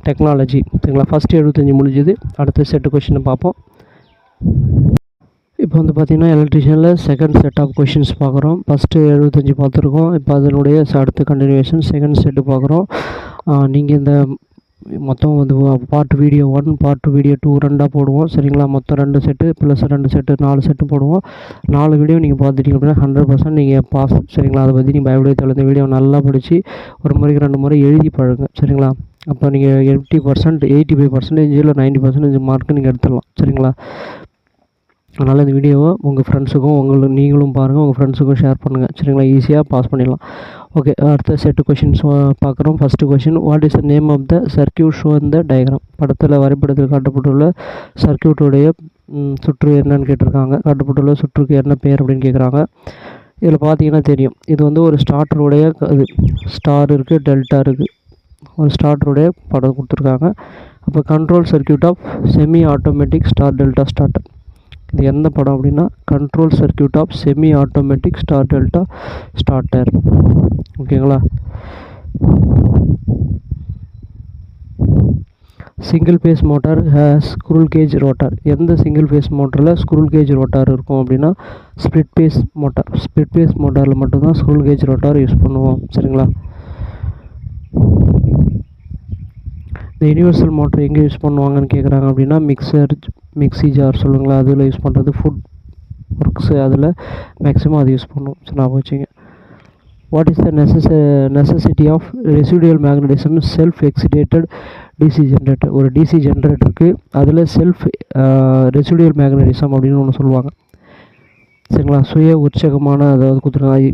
டெக்னாலஜி. சரிங்களா? ஃபஸ்ட்டு 75 முடிஞ்சுது. அடுத்த செட்டு கொஷினை பார்ப்போம். இப்போ வந்து பார்த்திங்கன்னா எலக்ட்ரிஷியனில் செகண்ட் செட் ஆஃப் கொஷின்ஸ் பார்க்குறோம். ஃபஸ்ட்டு 75 பார்த்துருக்கோம். இப்போ அதனுடைய அடுத்த கண்டினியூஷன் செகண்ட் செட்டு பார்க்குறோம். நீங்கள் இந்த மொத்தம் வந்து பார்ட் வீடியோ 1 பார்ட் வீடியோ 2 ரெண்டாக போடுவோம். சரிங்களா? மொத்தம் 2 செட்டு ப்ளஸ் 2 செட்டு 4 செட்டு போடுவோம். 4 வீடியோ நீங்கள் பார்த்துட்டீங்க அப்படின்னா 100% நீங்கள் பாஸ். சரிங்களா? அதை பற்றி நீங்கள் பயப்படவே தேவையில்லை. இந்த வீடியோ நல்லா படித்து ஒரு முறைக்கு 2 முறை எழுதி பழகுங்க. சரிங்களா? அப்போ நீங்கள் 80%, 85% இல்லை 90% மார்க்கு நீங்கள் எடுத்துடலாம். சரிங்களா? அதனால் இந்த வீடியோவை உங்கள் ஃப்ரெண்ட்ஸுக்கும் நீங்களும் பாருங்கள், உங்கள் ஃப்ரெண்ட்ஸுக்கும் ஷேர் பண்ணுங்கள். சரிங்களா? ஈஸியாக பாஸ் பண்ணிடலாம். ஓகே, அடுத்த செட்டு கொஷின்ஸ் பார்க்குறோம். First question, what is the name of the circuit show இந்த டயக்ராம்? வரைபடத்தில் காட்டப்பட்டுள்ள சர்க்யூட்டுடைய சுற்று என்னன்னு கேட்டிருக்காங்க. காட்டப்பட்டுள்ள சுற்றுக்கு என்ன பேர் அப்படின்னு கேட்குறாங்க. இதில் பார்த்தீங்கன்னா தெரியும், இது வந்து ஒரு ஸ்டார்டருடைய இது ஸ்டார் இருக்குது, டெல்டா இருக்குது. ஒரு ஸ்டார்டருடைய படம் கொடுத்துருக்காங்க. அப்போ control circuit of semi automatic star delta starter. இது எந்த படம் அப்படின்னா control circuit of semi automatic star delta starter. ஓகேங்களா? Single phase motor has squirrel cage rotor. எந்த சிங்கிள் ஃபேஸ் மோட்டரில் ஸ்க்ரூல் கேஜ் ரோட்டார் இருக்கும் அப்படின்னா split phase motor. Split phase மோட்டாரில் மட்டும்தான் ஸ்க்ரூல் கேஜ் ரோட்டார் யூஸ் பண்ணுவோம். சரிங்களா? இந்த யூனிவர்சல் மோட்டர் எங்கே யூஸ் பண்ணுவாங்கன்னு கேட்குறாங்க அப்படின்னா மிக்ஸி ஜார் சொல்லுங்களா, அதில் யூஸ் பண்ணுறது. ஃபுட் ஒர்க்ஸு அதில் மேக்ஸிமம் அது யூஸ் பண்ணுவோம். ஸோ நான் வச்சுங்க. What is the necessity of residual magnetism self excited DC generator? ஒரு டிசி ஜென்ரேட்டருக்கு அதில் செல்ஃப் ரெசிடுவல் மேக்னடிசம் அப்படின்னு ஒன்று சொல்லுவாங்க. சரிங்களா? சுய உற்சகமான அதாவது கொடுத்துருக்காங்க.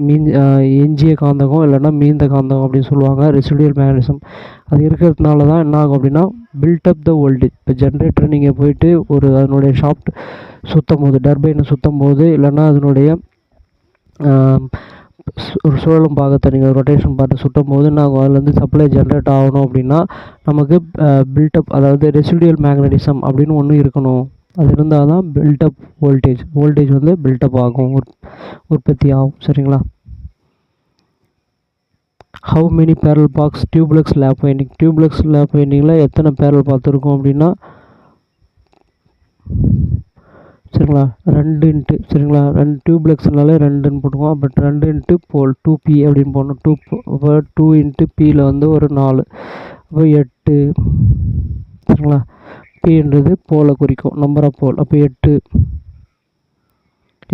எஞ்சிய காந்தகம் இல்லைன்னா மீந்த காந்தகம் அப்படின்னு சொல்லுவாங்க. ரெசிடுவல் மேக்னடிசம் அது இருக்கிறதுனால தான் என்ன ஆகும் அப்படின்னா பில்டப் த வோல்டேஜ். இப்போ ஜென்ரேட்டர் நீங்கள் போயிட்டு அதனுடைய ஷாஃப்ட் சுற்றும் போது, டர்பைனை சுற்றும் போது, இல்லைன்னா அதனுடைய ஒரு சுழலும் பாகத்தை நீங்கள் ரொட்டேஷன் பார்த்து சுட்டும் போது நாங்கள் அதுலேருந்து சப்ளை ஜென்ரேட் ஆகணும் அப்படின்னா நமக்கு பில்டப் அதாவது ரெசிடுவல் மேக்னடிசம் அப்படின்னு ஒன்று இருக்கணும். அது இருந்தால் தான் பில்டப் வோல்டேஜ் வந்து பில்டப் ஆகும், உற்பத்தி ஆகும். சரிங்களா? How many parallel paths duplex lap winding? Duplex lap வைண்டிங்கில் எத்தனை பேரல் பார்த்துருக்கோம் அப்படின்னா சரிங்களா 2 இன்ட்டு. சரிங்களா? 2 டியூப்லெக்ஸ்னாலே 2ன்னு போட்டுக்குவோம். பட் 2 இன்ட்டு போல் 2P அப்படின்னு போடணும். 2 இன்ட்டு Pயில் வந்து ஒரு 4, அப்போ 8. சரிங்களா? Pன்றது போலை குறிக்கும், நம்பர் ஆஃப் போல். அப்போ 8.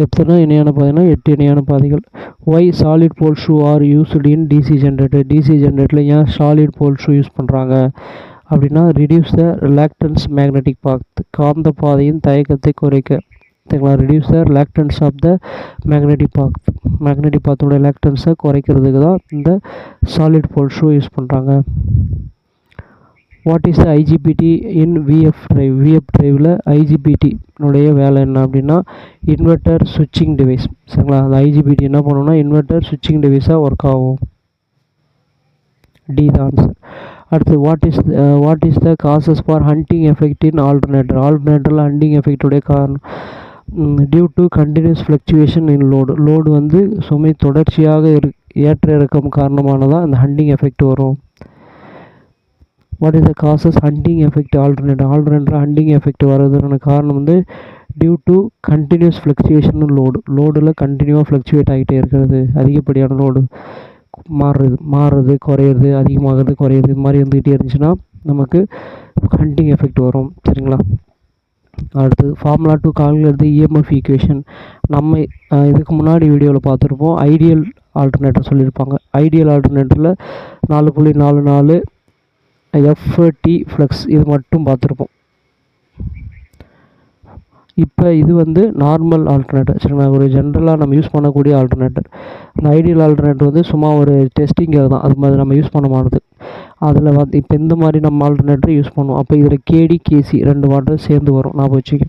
எத்தனை இணையான பாதைனா 8 இணையான பாதைகள். Why solid pole shoe are used in DC generator? DC ஜென்ரேட்டரில் ஏன் சாலிட் போல் ஷூ யூஸ் பண்ணுறாங்க அப்படின்னா ரிடியூஸ் த ரிலாக்டன்ஸ் மேக்னெட்டிக் பாத். காந்த பாதையின் தயக்கத்தை குறைக்க. சரிங்களா? Reduce the reluctance of the magnetic பாத்தோட ரிலாக்டன்ஸை குறைக்கிறதுக்கு தான் இந்த சாலிட் போல் ஷூ யூஸ் பண்ணுறாங்க. What is the IGBT in VF drive? VF டிரைவில் ஐஜிபிடினுடைய வேலை என்ன அப்படின்னா இன்வெர்ட்டர் சுவிட்சிங் டிவைஸ். சரிங்களா? அந்த ஐஜிபிடி என்ன பண்ணணும்னா இன்வெர்ட்டர் சுவிட்சிங் டிவைஸாக ஒர்க் ஆகும். டி தான் ஆன்சர். அடுத்து what is the causes for hunting effect in alternator? ஆல்டர்னேட்டரில் ஹண்டிங் எஃபெக்டுடைய காரணம் due to continuous fluctuation in load வந்து சுமை தொடர்ச்சியாக ஏற்ற இறக்கம் காரணமானதான் இந்த ஹண்டிங் எஃபெக்ட் வரும். What is the causes hunting effect alternator hunting effect வர்றதுக்கான காரணம் வந்து டியூ டு கண்டினியூஸ் ஃப்ளக்சுவேஷன் லோடில் கண்டினியூவாக ஃப்ளக்சுவேட் ஆகிட்டே இருக்கிறது. அதிகப்படியான லோடு மாறுறது குறையிறது, அதிகமாகிறது குறையிறது, இது மாதிரி வந்துக்கிட்டே இருந்துச்சுன்னா நமக்கு ஹண்டிங் எஃபெக்ட் வரும். சரிங்களா? அடுத்தது formula to calculate EMF equation. நம்ம இதுக்கு முன்னாடி வீடியோவில் பார்த்துருப்போம். ஐடியல் ஆல்டர்னேட்டர் சொல்லியிருப்பாங்க. ஐடியல் ஆல்டர்னேட்டரில் 4.44 எஃப்டி ஃப்ளக்ஸ் இது மட்டும் பார்த்துருப்போம். இப்போ இது வந்து நார்மல் ஆல்டர்னேட்டர். சரிங்களா? ஒரு ஜென்ரலாக நம்ம யூஸ் பண்ணக்கூடிய ஆல்டர்னேட்டர். அந்த ஐடியல் ஆல்டர்னேட்டர் வந்து சும்மா ஒரு டெஸ்டிங்காக தான், அது மாதிரி நம்ம யூஸ் பண்ண மாட்டுது. அதில் வந்து இப்போ இந்த மாதிரி நம்ம ஆல்டர்னேட்டர் யூஸ் பண்ணுவோம். அப்போ இதில் கேடி கேசி 2 வாட்டர் சேர்ந்து வரும், ஞாபகம் வச்சுக்க.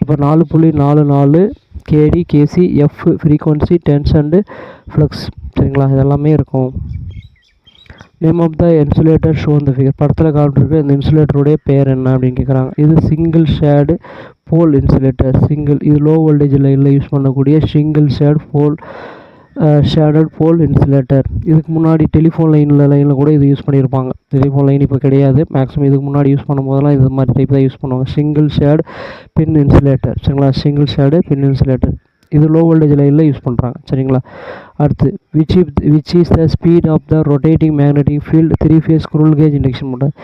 அப்போ 4.44 KD, KC, F frequency, turns and flux. சரிங்களா, இதெல்லாமே இருக்கும். Name of the insulator show இந்த ஃபிகர். படத்தில் காட்டிருக்கு இந்த இன்சுலேட்டருடைய பேர் என்ன அப்படின்னு கேட்குறாங்க. இது சிங்கிள் ஷேடு போல் இன்சுலேட்டர். இது லோ வோல்டேஜ் லைனில் யூஸ் பண்ணக்கூடிய சிங்கிள் ஷேடட் போல் இன்சுலேட்டர். இதுக்கு முன்னாடி டெலிஃபோன் லைனில் கூட இது யூஸ் பண்ணியிருப்பாங்க. டெலிஃபோன் லைன் இப்போ கிடையாது. மேக்ஸிமம் இதுக்கு முன்னாடி யூஸ் பண்ணும்போதெல்லாம் இது மாதிரி டைப் தான் யூஸ் பண்ணுவாங்க. Single shed pin insulator. சரிங்களா, சிங்கிள் ஷேடு பின் இன்சுலேட்டர். இது லோ வோல்டேஜ் லைனில் யூஸ் பண்ணுறாங்க. சரிங்களா, அடுத்து which is the speed of the rotating magnetic field 3-phase squirrel cage induction motor.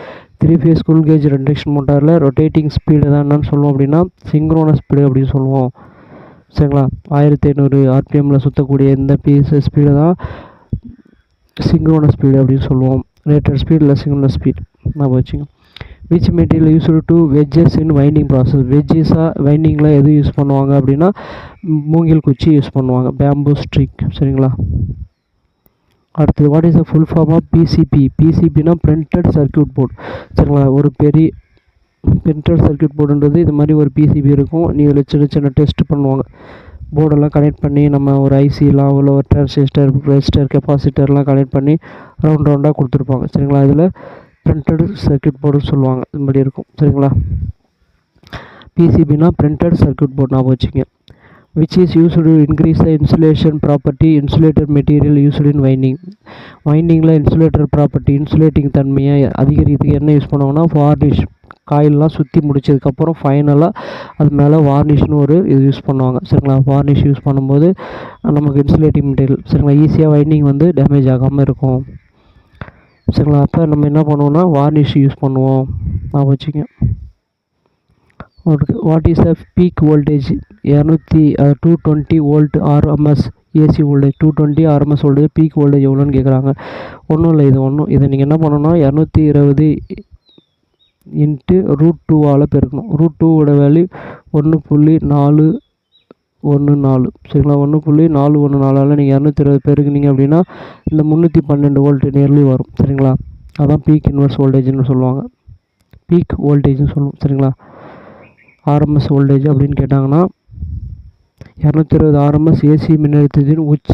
3-phase squirrel cage induction மோட்டாரில் ரொட்டேட்டிங் ஸ்பீடு தான் என்னன்னு சொல்லுவோம் அப்படின்னா சிங்க்ரோனஸ் ஸ்பீடு அப்படின்னு சொல்லுவோம். சரிங்களா, 1500 ஆர்பிஎம்மில் சுற்றக்கூடிய இந்த ஸ்பீடு தான் சிங்க்ரோனஸ் ஸ்பீடு அப்படின்னு சொல்லுவோம். ரேட்டட் ஸ்பீட் இல்லை சிங்க்ரோனஸ் ஸ்பீட் நான் வச்சுங்க. Which material used to wedges in winding process. வெஜ்ஜஸாக வைண்டிங்கில் எது யூஸ் பண்ணுவாங்க அப்படின்னா மூங்கில் குச்சி யூஸ் பண்ணுவாங்க, பேம்பூ ஸ்ட்ரிக். சரிங்களா, அடுத்தது what is the full form of PCB. பிசிபினா பிரிண்டட் சர்க்யூட் போர்டு. சரிங்களா, ஒரு பெரிய பிரிண்டட் சர்க்யூட் போர்டுன்றது இது மாதிரி ஒரு பிசிபி இருக்கும். இதில் சின்ன சின்ன டெஸ்ட் பண்ணுவாங்க. போர்டெல்லாம் கனெக்ட் பண்ணி நம்ம ஒரு ஐசிலாம் உள்ள ஒரு டிரான்சிஸ்டர், ரெசிஸ்டர், கெப்பாசிட்டர்லாம் கனெக்ட் பண்ணி ரவுண்டாக கொடுத்துருப்பாங்க. சரிங்களா, இதில் பிரிண்டட் சர்க்யூட் போர்டுன்னு சொல்லுவாங்க. இது மாதிரி இருக்கும். சரிங்களா, பிசிபினா பிரிண்டட் சர்க்யூட் போர்டு நான் வச்சுங்க. which is used to increase the insulation property insulated material used in winding. வைண்டிங்கில் இன்சுலேட்டர் ப்ராப்பர்ட்டி இன்சுலேட்டிங் தன்மையை அதிகரிக்கிறதுக்கு என்ன யூஸ் பண்ணுவாங்கன்னா வார்னிஷ். காயிலெலாம் சுற்றி முடிச்சதுக்கப்புறம் ஃபைனலாக அது மேலே வார்னிஷ்னு ஒரு இது யூஸ் பண்ணுவாங்க. சரிங்களா, வார்னிஷ் யூஸ் பண்ணும்போது நமக்கு இன்சுலேட்டிங் மெட்டீரியல் சரிங்களா ஈஸியாக வைண்டிங் வந்து டேமேஜ் ஆகாமல் இருக்கும். சரிங்களா, அப்போ நம்ம என்ன பண்ணுவோம்னா வார்னிஷ் யூஸ் பண்ணுவோம் நான் வச்சுங்க. What is the peak voltage. 220 volt RMS AC voltage. 220 RMS voltage peak voltage எவ்வளோன்னு கேட்குறாங்க. ஒன்றும் இல்லை, இதை நீங்கள் என்ன பண்ணணும்னா 220 இன்ட்டு √2 பெருக்கணும். √2 வேல்யூ 1.414. சரிங்களா, 1.414 நீங்கள் 220 பெருக்குனீங்க அப்படின்னா இந்த 312 வோல்ட் நியர்லி வரும். சரிங்களா, அதான் பீக் இன்வெர்ஸ் வோல்டேஜ்னு சொல்லுவாங்க, பீக் வோல்டேஜ்னு சொல்லுவோம். சரிங்களா, ஆர்எம்எஸ் வோல்டேஜ் அப்படின்னு கேட்டாங்கன்னா 220 ஆர்எம்எஸ் ஏசி மின்னழுத்தத்தின் உச்ச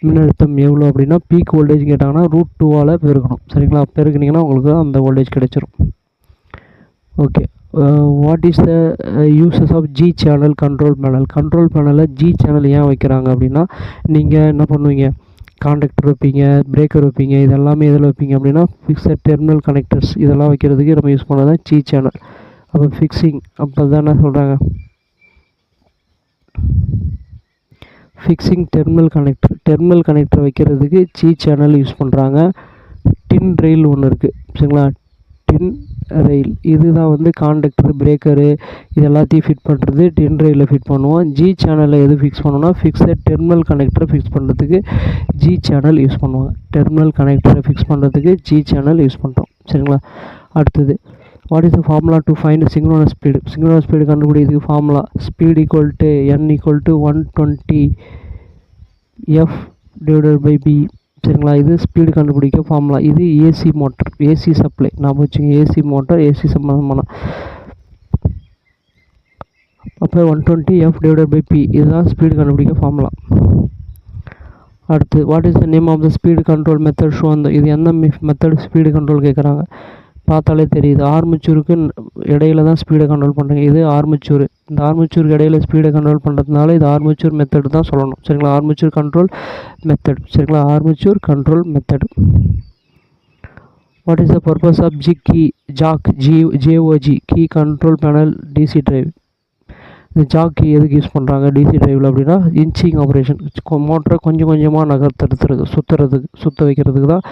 மின்னழுத்தம் எவ்வளோ அப்படின்னா பீக் வோல்டேஜ் கேட்டாங்கன்னா √2 பெருக்கணும். சரிங்களா, பெருக்குனிங்கன்னா உங்களுக்கு அந்த வோல்டேஜ் கிடைச்சிரும். Okay, what is the uses of G channel control panel. Control பேனலில் ஜி சேனல் ஏன் வைக்கிறாங்க அப்படின்னா நீங்கள் என்ன பண்ணுவீங்க, காண்டக்டர் வைப்பீங்க, பிரேக்கர் வைப்பீங்க, இதெல்லாமே இதில் வைப்பீங்க அப்படின்னா ஃபிக்ஸட் டெர்மினல் கனெக்டர்ஸ் இதெல்லாம் வைக்கிறதுக்கு நம்ம யூஸ் பண்ணதான் ஜி சேனல். அப்போ ஃபிக்ஸிங் அப்போ தான் என்ன சொல்கிறாங்க, ஃபிக்ஸிங் டெர்மினல் கனெக்டர் வைக்கிறதுக்கு ஜி சேனல் யூஸ் பண்ணுறாங்க. டின் ரெயில் ஒன்று இருக்குது. சரிங்களா, டின் ரெயில் இதுதான் வந்து காண்டக்டர், பிரேக்கரு இது எல்லாத்தையும் ஃபிட் பண்ணுறது டின் ரெயிலில் ஃபிட் பண்ணுவோம். ஜி சேனலில் எது ஃபிக்ஸ் பண்ணோன்னா ஃபிக்ஸட் டெர்மினல் கனெக்டரை ஃபிக்ஸ் பண்ணுறதுக்கு ஜி சேனல் யூஸ் பண்ணுவாங்க. டெர்மினல் கனெக்டரை ஃபிக்ஸ் பண்ணுறதுக்கு ஜி சேனல் யூஸ் பண்ணுறோம். சரிங்களா, அடுத்தது what is the formula to find synchronous speed. Synchronous speed கண்டுபிடிக்கிறதுக்கு formula speed equal to n = 120 f/b. சரிங்களா, இது ஸ்பீடு கண்டுபிடிக்க ஃபார்முலா. இது ஏசி மோட்டர், ஏசி சப்ளை நான் வச்சுங்க, ஏசி மோட்டர் ஏசி சம்பந்தமான. அப்போ 120 f/p இதுதான் ஸ்பீடு கண்டுபிடிக்க ஃபார்முலா. அடுத்து what is the name of the speed control method show. அந்த இது எந்த மெத்தட் ஸ்பீடு கண்ட்ரோல் கேட்குறாங்க, பார்த்தாலே தெரியுது. ஆர்மச்சூருக்கு இடையில தான் ஸ்பீடை கண்ட்ரோல் பண்ணுறீங்க. இது ஆர்மச்சூர், இந்த ஆர்மச்சூருக்கு இடையில ஸ்பீடை கண்ட்ரோல் பண்ணுறதுனால இது ஆர்மச்சூர் மெத்தட் தான் சொல்லணும். சரிங்களா, ஆர்மச்சூர் கண்ட்ரோல் மெத்தட். சரிங்களா, armature control method. What is the purpose of JOG key control panel DC drive. இந்த ஜாக் கீ எதுக்கு யூஸ் பண்ணுறாங்க டிசி டிரைவில் அப்படின்னா இன்ச்சிங் ஆப்ரேஷன், மோட்டரை கொஞ்சம் கொஞ்சமாக நகர்த்துறதுக்கு சுற்ற வைக்கிறதுக்கு தான்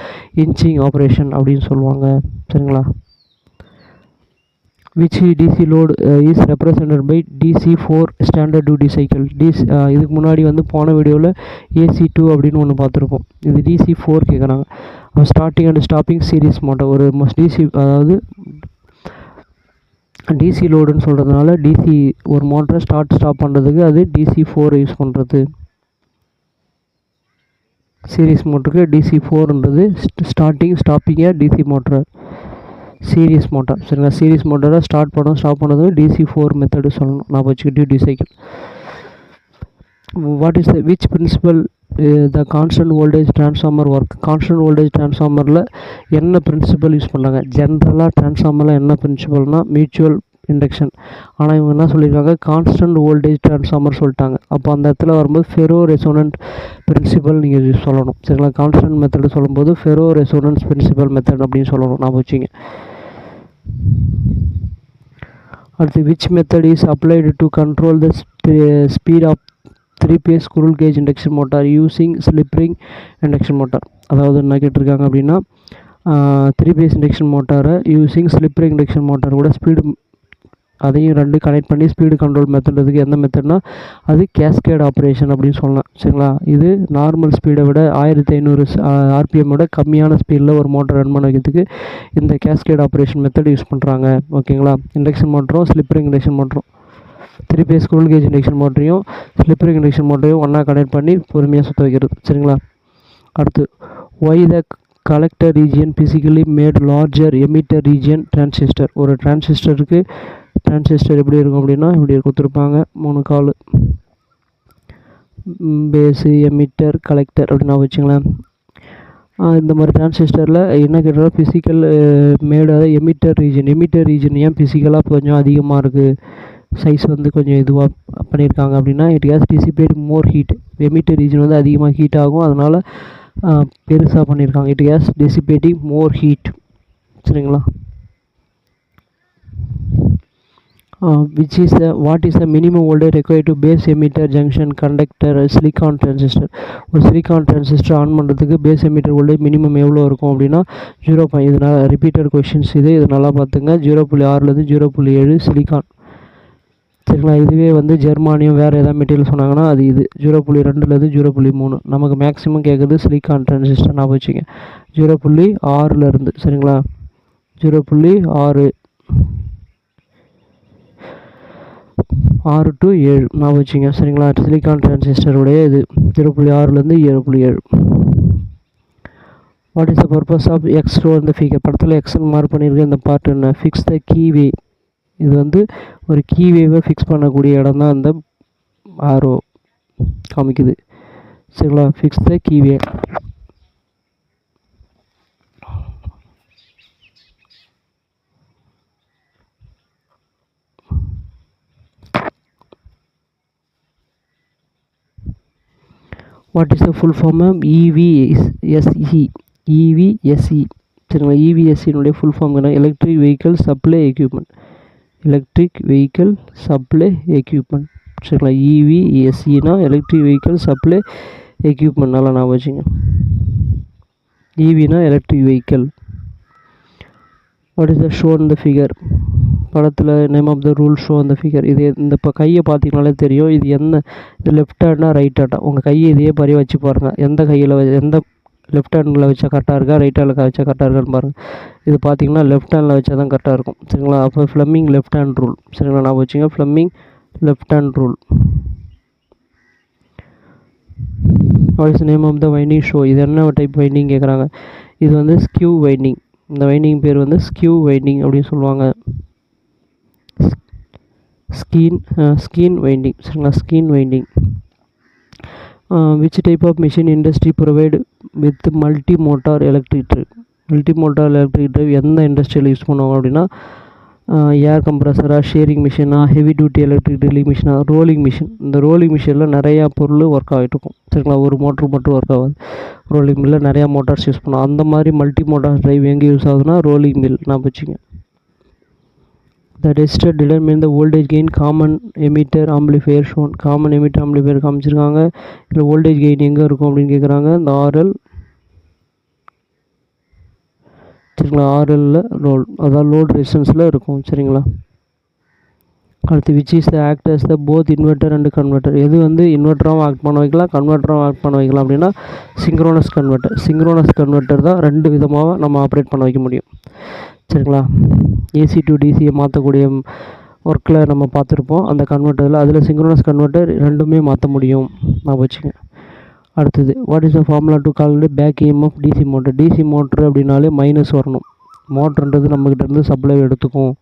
இன்ச்சிங் ஆப்ரேஷன் அப்படின்னு சொல்லுவாங்க. சரிங்களா, which DC load is represented by DC4 standard duty cycle. இதுக்கு முன்னாடி வந்து போன வீடியோவில் AC2 அப்படின்னு ஒன்று பார்த்துருப்போம். இது DC4 கேட்குறாங்க. Starting and stopping series motor ஒரு டிசி, அதாவது டிசி லோடுன்னு சொல்கிறதுனால டிசி ஒரு மோட்டரை ஸ்டாப் பண்ணுறதுக்கு அது DC4 யூஸ் பண்ணுறது. சீரிஸ் மோட்டருக்கு DC4ன்றது ஸ்டாப்பிங்காக டிசி மோட்டர் சீரிஸ் மோட்டார். சரிங்களா, சீரிஸ் மோட்டரை ஸ்டாப் பண்ணதும் DC4 மெத்தடு சொல்லணும் நான் வச்சுக்க duty cycle. What is the which principle the constant voltage transformer work. Constant voltage ட்ரான்ஸ்ஃபார்மரில் என்ன பிரின்சிபல் யூஸ் பண்ணாங்க? ஜென்ரலாக ட்ரான்ஸ்ஃபார்மரில் என்ன பிரின்சிபல்னால் மியூச்சுவல் இண்டக்ஷன். ஆனால் இவங்க என்ன சொல்லியிருக்காங்க? கான்ஸ்டன்ட் வோல்டேஜ் ட்ரான்ஸ்ஃபார்மர் சொல்லிட்டாங்க. அப்போ அந்த இடத்துல வரும்போது ஃபெரோ ரெசோனன்ட் பிரின்சிபல் நீங்கள் சொல்லணும். சரிங்களா? கான்ஸ்டன்ட் மெத்தடு சொல்லும்போது ஃபெரோ ரெசோனன்ஸ் பிரின்சிபல் மெத்தட் அப்படின்னு சொல்லணும். நான் வச்சுங்க. அடுத்து which method is applied to control the speed of 3-phase squirrel cage induction motor using slip ring induction motor. அதாவது என்ன கேட்டிருக்காங்க அப்படின்னா 3-phase இண்டக்ஷன் மோட்டாரை using slip ring induction motor கூட ஸ்பீடு அதையும் ரெண்டு கனெக்ட் பண்ணி ஸ்பீடு கண்ட்ரோல் மெத்தடுக்கு எந்த மெத்தட்னா அது கேஸ்கேட் ஆப்ரேஷன் அப்படின்னு சொல்லலாம். சரிங்களா? இது நார்மல் ஸ்பீடை விட 1500 ஆர்பிஎம் விட கம்மியான ஸ்பீடில் ஒரு மோட்டர் ரன் பண்ண வைக்கிறதுக்கு இந்த கேஸ்கேட் ஆப்ரேஷன் மெத்தட் யூஸ் பண்ணுறாங்க. ஓகேங்களா? இண்டக்ஷன் மோட்டரும் ஸ்லிப் ரிங் இண்டக்ஷன் மோட்டரும் 3-phase ஸ்குருல் கேஜ் இண்டக்ஷன் மோட்டரையும் ஸ்லிப் ரிங் இண்டக்ஷன் மோட்டரையும் ஒன்றா கனெக்ட் பண்ணி பொறுமையாக சுற்ற வைக்கிறது. சரிங்களா? அடுத்து why the collector region physically made larger emitter region transistor. ஒரு டிரான்சிஸ்டர் எப்படி இருக்கும் அப்படின்னா இப்படி கொடுத்துருப்பாங்க 3 கால் பேஸு எமிட்டர் கலெக்டர் அப்படின்னா வச்சுங்களேன். இந்த மாதிரி டிரான்சிஸ்டரில் என்ன கேட்டாலும் ஃபிசிக்கல் மேடு அதாவது எமிட்டர் ரீஜன் ஏன் ஃபிசிக்கலாக கொஞ்சம் அதிகமாக இருக்குது, சைஸ் வந்து கொஞ்சம் இதுவாக பண்ணியிருக்காங்க அப்படின்னா it has dissipate more heat. Emitter region வந்து அதிகமாக ஹீட் ஆகும், அதனால் பெருசாக பண்ணியிருக்காங்க. It has dissipating more heat. சரிங்களா? what is the minimum voltage required to base emitter junction conductor silicon transistor. ஒரு சிலிக்கான் டிரான்சிஸ்டர் ஆன் பண்ணுறதுக்கு பேஸ் எமிட்டர் வோல்டேஜ் மினிமம் எவ்வளோ இருக்கும் அப்படின்னா 0. இதனால் ரிப்பீட்டட் கொஷின்ஸ் இது நல்லா பார்த்துங்க. 0.6லேருந்து 0.7 சிலிக்கான். சரிங்களா? இதுவே வந்து ஜெர்மானியம் வேறு ஏதாவது மெட்டீரியல் சொன்னாங்கன்னா அது இது 0.2லேருந்து 0.3. நமக்கு மேக்ஸிமம் கேட்குறது சிலிக்கான் டிரான்சிஸ்டர். நான் வச்சுங்க 0.6லேருந்து. சரிங்களா? 0.6 6 to 7 நான் வச்சுங்க. சரிங்களா? சிலிக்கான் டிரான்சிஸ்டருடைய இது 0.6லேருந்து 7.7. What is the purpose of X show இந்த ஃபிகர். படத்தில் எக்ஸ்ன்னு மார்க் பண்ணியிருக்க இந்த பார்ட் என்ன? Fix the keyway. இது வந்து ஒரு கீவேவை ஃபிக்ஸ் பண்ணக்கூடிய இடம் தான் இந்த ஆரோ காமிக்குது. சரிங்களா? Fix the keyway. What is the full form of EVSE. சரிங்களா? EVSEனுடைய ஃபுல் ஃபார்ம் என்ன? Electric vehicle supply equipment. சரிங்களா? EVSEனா எலக்ட்ரிக் வெஹிக்கிள் சப்ளை எக்யூப்மெண்ட். நல்லா நான் வச்சுங்க. EVனா electric vehicle. What is the show இந்த ஃபிகர். படத்தில் name of the rule show அந்த ஃபிகர். இது இந்த இப்போ கையை பார்த்தீங்கனாலே தெரியும் இது என்ன, இது லெஃப்ட் ஹேண்டா ரைட் ஹேண்டா. உங்கள் கையை இதே மாதிரியே வச்சு பாருங்கள். எந்த கையில் எந்த லெஃப்ட் ஹேண்டில் வச்சா கரெக்டாக இருக்கா, ரைட் ஹேண்டில் வச்சா கரெக்டாக இருக்கான்னு பாருங்கள். இது பார்த்தீங்கன்னா லெஃப்ட் ஹேண்டில் வச்சா தான் கரெக்டாக இருக்கும். சரிங்களா? அப்போ ஃப்ளெமிங் லெஃப்ட் ஹேண்ட் ரூல். சரிங்களா? நான் வச்சுங்க Fleming left hand rule. What is name of the winding show. இது என்ன டைப் வைண்டிங் கேட்குறாங்க. இது வந்து ஸ்கியூ வைண்டிங். இந்த வைண்டிங் பேர் வந்து ஸ்கியூ வைண்டிங் அப்படின்னு சொல்லுவாங்க. Skein winding. சரிங்களா? Skein winding. Which type of machine industry provide with multi motor electric drive எந்த இண்டஸ்ட்ரியில் யூஸ் பண்ணுவாங்க அப்படின்னா ஏர் கம்ப்ரஸராக, ஷேரிங் மிஷினா, ஹெவி டியூட்டி எலக்ட்ரிக் ட்ரில்லிங் மிஷினா, ரோலிங் மிஷின். இந்த ரோலிங் மிஷினில் நிறையா பொருள் ஒர்க் ஆகிட்டு இருக்கும். சரிங்களா? ஒரு மோட்ரு மட்டும் ஒர்க் ஆகாது. ரோலிங் மில்லில் நிறையா மோட்டார்ஸ் யூஸ் பண்ணுவோம். அந்த மாதிரி மல்டி மோட்டார் டிரைவ் எங்கே யூஸ் ஆகுதுன்னா ரோலிங் மில். நான் வச்சுங்க. The resistor determine the voltage gain. Common emitter amplifier shown. Common emitter amplifier காமிச்சிருக்காங்க. இதில் வோல்டேஜ் கெயின் எங்கே இருக்கும் அப்படின்னு கேட்குறாங்க. இந்த RL. சரிங்களா? RLல ரோல் அதாவது லோட் ரெசிஸ்டன்ஸில் இருக்கும். சரிங்களா? அடுத்து which is the act as the both inverter and converter. எது வந்து இன்வெர்ட்டராகவும் ஆக்ட் பண்ண வைக்கலாம், கன்வெர்ட்டராகவும் ஆக்ட் பண்ண வைக்கலாம் அப்படின்னா சிங்க்ரோனஸ் கன்வெர்ட்டர் தான் 2 விதமாக நம்ம ஆப்ரேட் பண்ண வைக்க முடியும். சரிங்களா? AC to DCயை மாற்றக்கூடிய ஒர்க்கில் நம்ம பார்த்துருப்போம் அந்த கன்வெர்ட்டரில். அதில் சிங்க்ரோனஸ் கன்வெர்ட்டர் ரெண்டுமே மாற்ற முடியும். நான் வச்சுங்க. அடுத்தது what is the formula to calculate back EMF DC motor. DC motor அப்படின்னாலே மைனஸ் வரணும். மோட்டருன்றது நம்மக்கிட்டேருந்து சப்ளை எடுத்துக்கும்.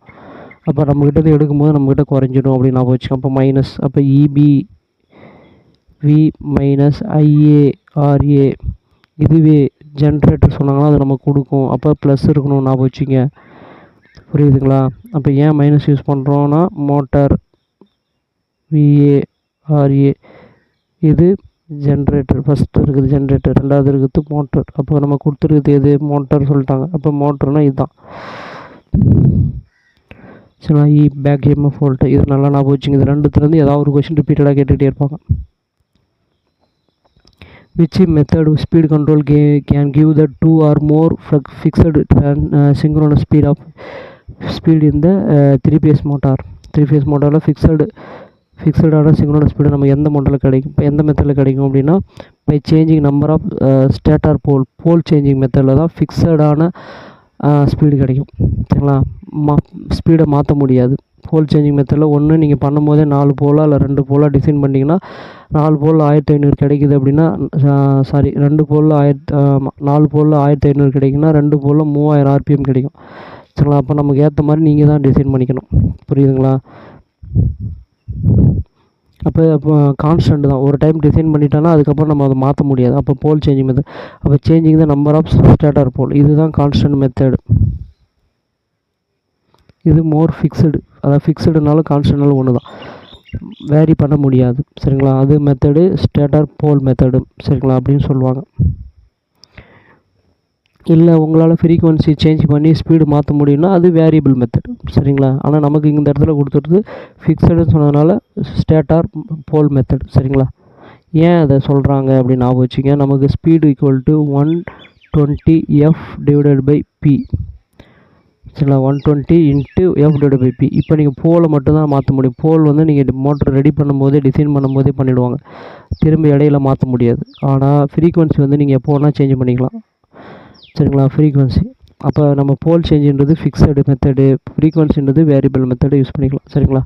அப்போ நம்மக்கிட்டேருந்து எடுக்கும்போது நம்மக்கிட்ட குறைஞ்சிடும் அப்படின்னு நான் வச்சுக்கோம். அப்போ மைனஸ். அப்போ EB வி மைனஸ் ஐஏஆர்ஏ. இதுவே ஜென்ரேட்டர் சொன்னாங்கன்னா அது நமக்கு கொடுக்கும். அப்போ ப்ளஸ் இருக்கணும் ஞாபகம் வச்சுங்க. புரியுதுங்களா? அப்போ ஏன் மைனஸ் யூஸ் பண்ணுறோன்னா மோட்டார் விஏஆர்ஏ. இது ஜென்ரேட்டர் ஃபஸ்ட்டு இருக்குது ஜென்ரேட்டர், ரெண்டாவது இருக்குது மோட்டர். அப்போ நம்ம கொடுத்துருக்குது எது மோட்டார் சொல்லிட்டாங்க. அப்போ மோட்டர்னால் இதுதான். சரிங்களா? Back EMF volt. இது நல்லா ஞாபகம் வச்சுங்க. இது ரெண்டுத்துலேருந்து ஏதாவது ஒரு கொஷின் ரிப்பீட்டடாக கேட்டுகிட்டே இருப்பாங்க. Which method of speed control can give the 2 or more fixed synchronous speed in the 3-phase motor. 3-phase motorல ஃபிக்ஸடான சிங்க்ரோனஸ் ஸ்பீடு நம்ம எந்த மோட்டரில் கிடைக்கும், இப்போ எந்த மெத்தடில் கிடைக்கும் அப்படின்னா by changing number of stator pole changing மெத்தடில் தான் ஃபிக்ஸடான ஸ்பீடு கிடைக்கும். சரிங்களா? ஸ்பீடை மாற்ற முடியாது. போல் சேஞ்சிங் மெத்தடில் ஒன்று நீங்கள் பண்ணும்போதே 4 போலாக இல்லை 2 போலாக டிசைன் பண்ணிங்கன்னா 4 போலில் 1500 கிடைக்குது அப்படின்னா 2 போலில் 4 போலில் 1500 கிடைக்குன்னா 2 போலில் 3000 RPM கிடைக்கும். சரிங்களா? அப்போ நமக்கு ஏற்ற மாதிரி நீங்கள் தான் டிசைன் பண்ணிக்கணும். புரியுதுங்களா? அப்போ கான்ஸ்டன்ட் தான். ஒரு டைம் டிசைன் பண்ணிட்டோன்னா அதுக்கப்புறம் நம்ம அதை மாற்ற முடியாது. அப்போ போல் சேஞ்சிங் மெத்தட். அப்போ changing the number of stator pole, இதுதான் கான்ஸ்டன்ட் மெத்தடு. இது மோர் ஃபிக்ஸடு. அதாவது ஃபிக்ஸடுனாலும் கான்ஸ்டன்ட்னாலும் ஒன்று தான், வேரி பண்ண முடியாது. சரிங்களா? அது மெத்தடு ஸ்டேட்டார் போல் மெத்தடு. சரிங்களா? அப்படின்னு சொல்லுவாங்க. இல்லை உங்களால் ஃப்ரீக்வன்சி சேஞ்ச் பண்ணி ஸ்பீடு மாற்ற முடியும்னா அது வேரியபிள் மெத்தட். சரிங்களா? ஆனால் நமக்கு இந்த இடத்துல கொடுத்துருது ஃபிக்ஸடுன்னு சொன்னதுனால ஸ்டேட்டார் போல் மெத்தட். சரிங்களா? ஏன் அதை சொல்கிறாங்க அப்படின்னு ஞாபகம் வச்சுங்க. நமக்கு speed equal to 120 F divided by P. சரிங்களா? 120 into F divided by P. இப்போ நீங்கள் போலை மட்டும்தான் மாற்ற முடியும். போல் வந்து நீங்கள் மோட்டர் ரெடி பண்ணும்போதே டிசைன் பண்ணும்போதே பண்ணிவிடுவாங்க, திரும்ப இடையில மாற்ற முடியாது. ஆனால் ஃப்ரீக்வன்சி வந்து நீங்கள் எப்போ வேணால் சேஞ்ச் பண்ணிக்கலாம். சரிங்களா? ஃப்ரீக்வன்சி. அப்போ நம்ம போல் சேஞ்சுன்றது ஃபிக்ஸடு மெத்தடு, ஃப்ரீக்வன்சின்றது வேரியபிள் மெத்தடு யூஸ் பண்ணிக்கலாம். சரிங்களா?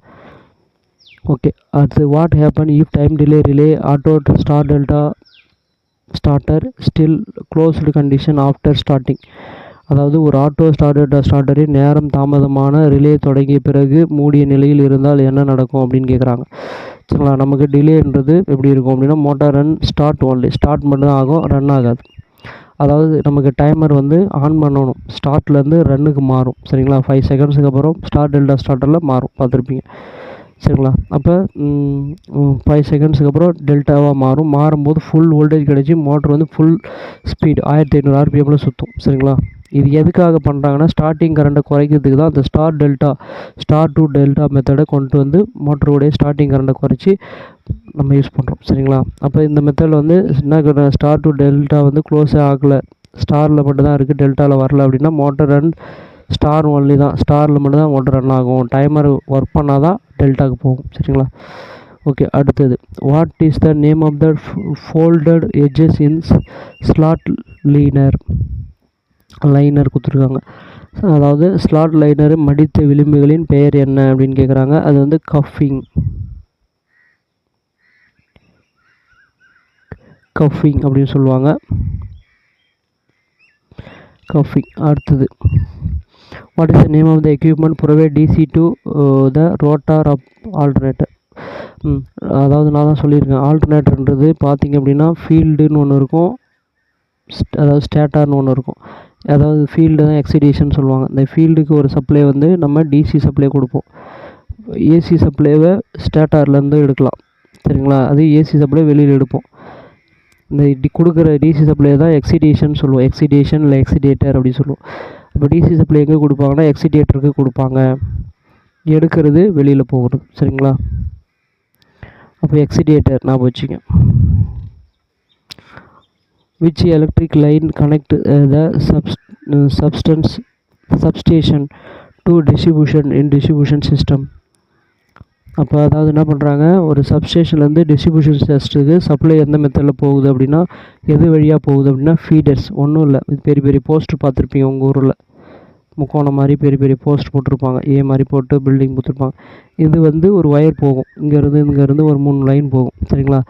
ஓகே. அடுத்து what happen if time relay auto star delta starter still closed condition after starting. அதாவது ஒரு ஆட்டோ ஸ்டார் டெல்டா ஸ்டார்டரின் நேரம் தாமதமான ரிலே தொடங்கிய பிறகு மூடிய நிலையில் இருந்தால் என்ன நடக்கும் அப்படின்னு கேட்குறாங்க. சரிங்களா? நமக்கு டிலேன்றது எப்படி இருக்கும் அப்படின்னா motor run start only, start மட்டும் தான் ஆகும், ரன் ஆகாது. அதாவது நமக்கு டைமர் வந்து ஆன் பண்ணணும், ஸ்டார்ட்லேருந்து ரன்னுக்கு மாறும். சரிங்களா? 5 செகண்ட்ஸுக்கு அப்புறம் ஸ்டார் டெல்டா ஸ்டார்டரில் மாறும், பார்த்துருப்பீங்க. சரிங்களா? அப்போ 5 செகண்ட்ஸுக்கு அப்புறம் டெல்டாவாக மாறும்போது ஃபுல் வோல்டேஜ் கிடச்சி மோட்டர் வந்து ஃபுல் ஸ்பீட் 1500 RPMல சுற்றும். சரிங்களா? இது எதுக்காக பண்ணுறாங்கன்னா ஸ்டார்டிங் கரண்ட்டை குறைக்கிறதுக்கு தான் அந்த ஸ்டார் டு டெல்டா மெத்தடை கொண்டு வந்து மோட்டருடைய ஸ்டார்டிங் கரண்ட்டை குறைச்சி நம்ம யூஸ் பண்ணுறோம். சரிங்களா? அப்போ இந்த மெத்தடில் வந்து என்ன ஸ்டார் டு டெல்டா வந்து க்ளோஸே ஆகலை, ஸ்டாரில் மட்டும் தான் இருக்குது, டெல்டாவில் வரல அப்படின்னா மோட்டர் ரன் ஸ்டார் ஒன்லி தான், ஸ்டாரில் மட்டும் தான் மோட்டர் ரன் ஆகும். டைமர் ஒர்க் பண்ணால் தான் டெல்டாவுக்கு போகும். சரிங்களா? ஓகே. அடுத்தது what is the name of the folded edges in slot liner கொடுத்துருக்காங்க. அதாவது ஸ்லாட் லைனர் மடித்த விளிம்புகளின் பெயர் என்ன அப்படின்னு கேட்குறாங்க. அது வந்து கஃபிங் அப்படின்னு சொல்லுவாங்க. கஃபிங். அடுத்தது what is the name of the equipment provide DC to the rotor of alternator. அதாவது நான் தான் சொல்லியிருக்கேன், ஆல்டர்னேட்டர்ன்றது பார்த்திங்க அப்படின்னா ஃபீல்டுன்னு ஒன்று இருக்கும், அதாவது ஸ்டேட்டார்னு ஒன்று இருக்கும். அதாவது ஃபீல்டு தான் எக்ஸிடேஷன் சொல்லுவாங்க. இந்த ஃபீல்டுக்கு ஒரு சப்ளை வந்து நம்ம டிசி சப்ளை கொடுப்போம், ஏசி சப்ளைவை ஸ்டேட்டார்லேருந்து எடுக்கலாம். சரிங்களா? அது ஏசி சப்ளை வெளியில் எடுப்போம். இந்த கொடுக்குற டிசி சப்ளை தான் எக்ஸிடேஷன் சொல்லுவோம், எக்ஸிடேஷன் இல்லை எக்ஸிடேட்டர் அப்படி சொல்லுவோம். இப்போ டிசி சப்ளை எங்கே கொடுப்பாங்கன்னா எக்ஸிடேட்டருக்கு கொடுப்பாங்க, எடுக்கிறது வெளியில் போகிறது. சரிங்களா? அப்போ எக்ஸிடேட்டர் ஞாபகம் வச்சுங்க. which electric line connect the substation to distribution system. அப்போ அதாவது என்ன பண்ணுறாங்க, ஒரு சப்ஸ்டேஷன்லேருந்து டிஸ்ட்ரிபியூஷன் சிஸ்டத்துக்கு சப்ளை எந்த மெத்தடில் போகுது அப்படின்னா எது வழியாக போகுது அப்படின்னா ஃபீடர்ஸ். ஒன்றும் இல்லை, இது பெரிய பெரிய போஸ்ட் பார்த்துருப்பீங்க உங்கள் ஊரில், முக்கோணம் மாதிரி பெரிய பெரிய போஸ்ட் போட்டிருப்பாங்க, ஏ மாதிரி போட்டு பில்டிங் கொடுத்துருப்பாங்க. இது வந்து ஒரு ஒயர் போகும், இங்கேருந்து ஒரு 3 லைன் போகும். சரிங்களா?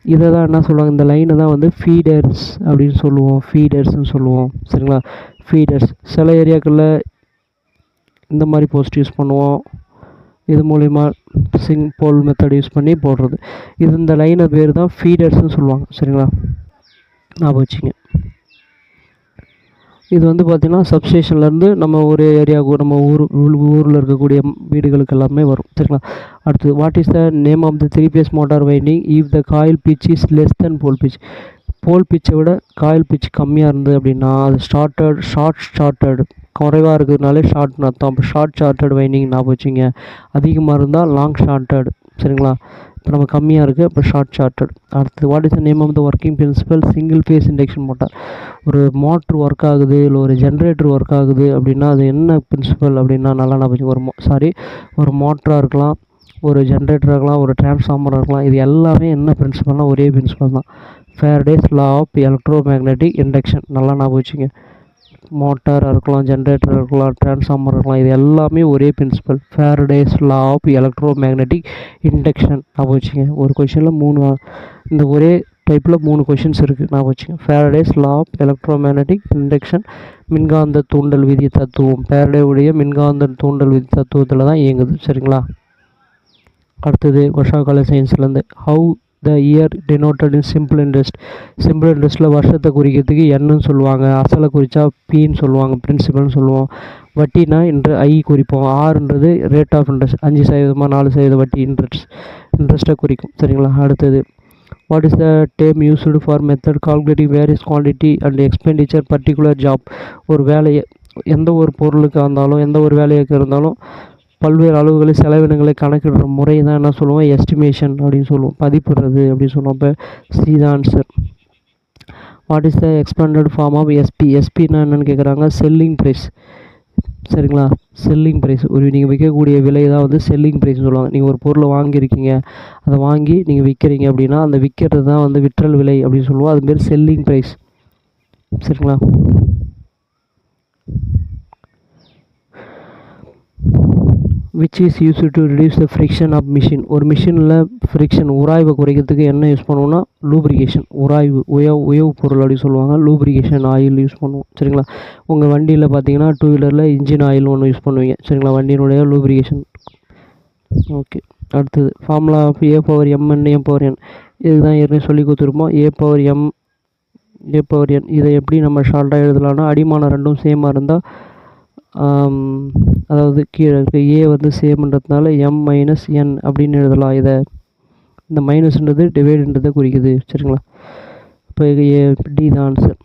இதை தான் என்ன சொல்லுவாங்க, இந்த லைனை தான் வந்து ஃபீடர்ஸ் அப்படின்னு சொல்லுவோம், ஃபீடர்ஸ்ன்னு சொல்லுவோம். சரிங்களா? ஃபீடர்ஸ். சில ஏரியாக்களில் இந்த மாதிரி போஸ்ட் யூஸ் பண்ணுவோம், இது மூலிமா போல் மெத்தட் யூஸ் பண்ணி போடுறது. இது இந்த லைனை பேர் தான் ஃபீடர்ஸ்னு சொல்லுவாங்க. சரிங்களா, ஞாபகம் வச்சுங்க. இது வந்து பார்த்திங்கன்னா சப்ஸ்டேஷன்லேருந்து நம்ம ஒரு ஏரியாவுக்கு நம்ம ஊரில் இருக்கக்கூடிய வீடுகளுக்கு எல்லாமே வரும். சரிங்களா. அடுத்து, what is the name of the 3-phase motor winding if the coil pitch is less then pole pitch? Pole பிச்சை விட காயில் பிச் கம்மியாக இருந்தது அப்படின்னா அது ஷார்ட் ஸ்டார்டட், குறைவாக இருக்கிறதுனாலே ஷார்ட்னு அர்த்தம். அப்போ ஷார்ட் ஸ்டார்டட் வைண்டிங் ஞாபகம் வச்சுங்க. அதிகமாக இருந்தால் லாங் ஷார்ட்டட். சரிங்களா, இப்போ நம்ம கம்மியாக இருக்குது, அப்போ ஷார்ட் ஷார்ட்டட். அடுத்து, what is the name of the working principle single phase induction motor? ஒரு மோட்ரு ஒர்க் ஆகுது, இல்லை ஒரு ஜென்ரேட்டர் ஒர்க் ஆகுது அப்படின்னா அது என்ன பிரின்சிபல் அப்படின்னா, நல்லா நான் ஒரு மோட்டராக இருக்கலாம், ஒரு ஜென்ரேட்டராக இருக்கலாம், ஒரு டிரான்ஸ்ஃபார்மராக இருக்கலாம். இது எல்லாமே என்ன பிரின்சிபல்னால் ஒரே பிரின்சிபல் தான், Faraday's law of electromagnetic induction. நல்லா ஞாபகம் வச்சுங்க. மோட்டாராக இருக்கலாம், ஜென்ரேட்டர் இருக்கலாம், டிரான்ஸ்ஃபார்மர் இருக்கலாம், இது எல்லாமே ஒரே principle, Faraday's law of electromagnetic induction. ஞாபகம் வச்சுங்க. ஒரு கொஷனில் இந்த ஒரே டைப்பில் 3 கொஷின்ஸ் இருக்குது, ஞாபகம் வச்சுங்க. Faraday's law of electromagnetic induction, மின்காந்த தூண்டல் விதி தத்துவம், ஃபேரடேவுடைய மின்காந்த தூண்டல் விதி தத்துவத்தில் தான் இயங்குது. சரிங்களா. அடுத்தது, வருஷாகால சயின்ஸ்லேருந்து, how the year denoted in simple இன்ட்ரெஸ்ட்டில் வருஷத்தை குறிக்கிறதுக்கு என்னன்னு சொல்லுவாங்க, அசலை குறித்தா பின்னு சொல்லுவாங்க, பிரின்சிபல்னு சொல்லுவோம். வட்டினா ஐ குறிப்போம். ஆறுன்றது ரேட் ஆஃப் இன்ட்ரெஸ்ட், 5% 4% வட்டி இன்ட்ரெஸ்ட்டை குறிக்கும். சரிங்களா. அடுத்தது, what is the term used for method calculating various quantity and expenditure particular job? ஒரு வேலையை, எந்த ஒரு பொருளுக்காக இருந்தாலும், எந்த ஒரு வேலையாக இருந்தாலும் பல்வேறு அளவுகளை செலவினங்களை கணக்கிடுற முறை தான் என்ன சொல்லுவோம், எஸ்டிமேஷன் அப்படின்னு சொல்லுவோம், பதிப்பிடுறது அப்படின்னு சொல்லுவோம். இப்போ சி தான் answer. What is the expanded form of எஸ்பின்னா என்னென்னு கேட்குறாங்க, செல்லிங் ப்ரைஸ். சரிங்களா, செல்லிங் ப்ரைஸ், நீங்கள் விற்கக்கூடிய விலை தான் வந்து செல்லிங் ப்ரைஸ்னு சொல்லுவாங்க. நீங்கள் ஒரு பொருளை வாங்கியிருக்கீங்க, அதை வாங்கி நீங்கள் விற்கிறீங்க அப்படின்னா அந்த விற்கிறது தான் வந்து விற்றல் விலை அப்படின்னு சொல்லுவோம். அதுமாரி செல்லிங் ப்ரைஸ். சரிங்களா. which is used to reduce the friction of machine? ஒரு மிஷினில் ஃப்ரிக்ஷன், உராய்வை குறைக்கிறதுக்கு என்ன யூஸ் பண்ணுவோம்னா லூப்ரிகேஷன், உயவு பொருள் அப்படி சொல்லுவாங்க, லூப்ரிகேஷன் ஆயில் யூஸ் பண்ணுவோம். சரிங்களா. உங்கள் வண்டியில் பார்த்தீங்கன்னா 2 வீலரில் இன்ஜின் ஆயில் ஒன்று யூஸ் பண்ணுவீங்க. சரிங்களா, வண்டியினுடைய லூப்ரிகேஷன். ஓகே. அடுத்தது, ஃபார்முலா ஆஃப் A/m M/n. இதுதான் ஏற்கனவே சொல்லி கொடுத்துருப்போம். A/n இதை எப்படி நம்ம ஷார்ட்டாக எழுதலாம்னா, அடிமானம் ரெண்டும் சேமாக இருந்தால், அதாவது கீழே இருக்க ஏ வந்து சேம்ன்றதுனால M-n அப்படின்னு எழுதலாம். இதை இந்த மைனஸ்ன்றது டிவைடுன்றதை குறிக்குது. சரிங்களா. இப்போ டி தான் answer.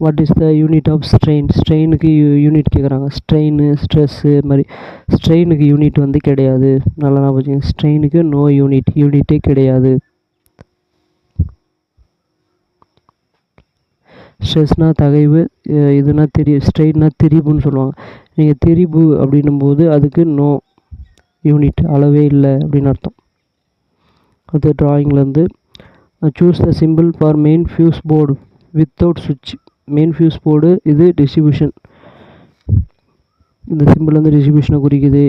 What is the unit of ஸ்ட்ரெயினுக்கு யூனிட் கேட்குறாங்க. ஸ்ட்ரெஸ்ஸு மாதிரி. ஸ்ட்ரெயினுக்கு யூனிட் வந்து கிடையாது. நல்லா நான் வச்சுக்கோங்க. ஸ்ட்ரெயினுக்கு நோ யூனிட்டே கிடையாது. ஸ்ட்ரெஸ்னால் தகைவு, இதுனா ஸ்ட்ரெயின்னா திரிபுன்னு சொல்லுவாங்க. நீங்கள் திரிபு அப்படின்னும்போது அதுக்கு நோ யூனிட், அளவே இல்லை அப்படின்னு அர்த்தம். அது ட்ராயிங்லேருந்து, choose the symbol for main fuse board without சுவிட்ச். மெயின் ஃபியூஸ் போர்டு இது டிஸ்ட்ரிபியூஷன், இந்த சிம்பிள் வந்து டிஸ்ட்ரிபியூஷனை குறிக்குது.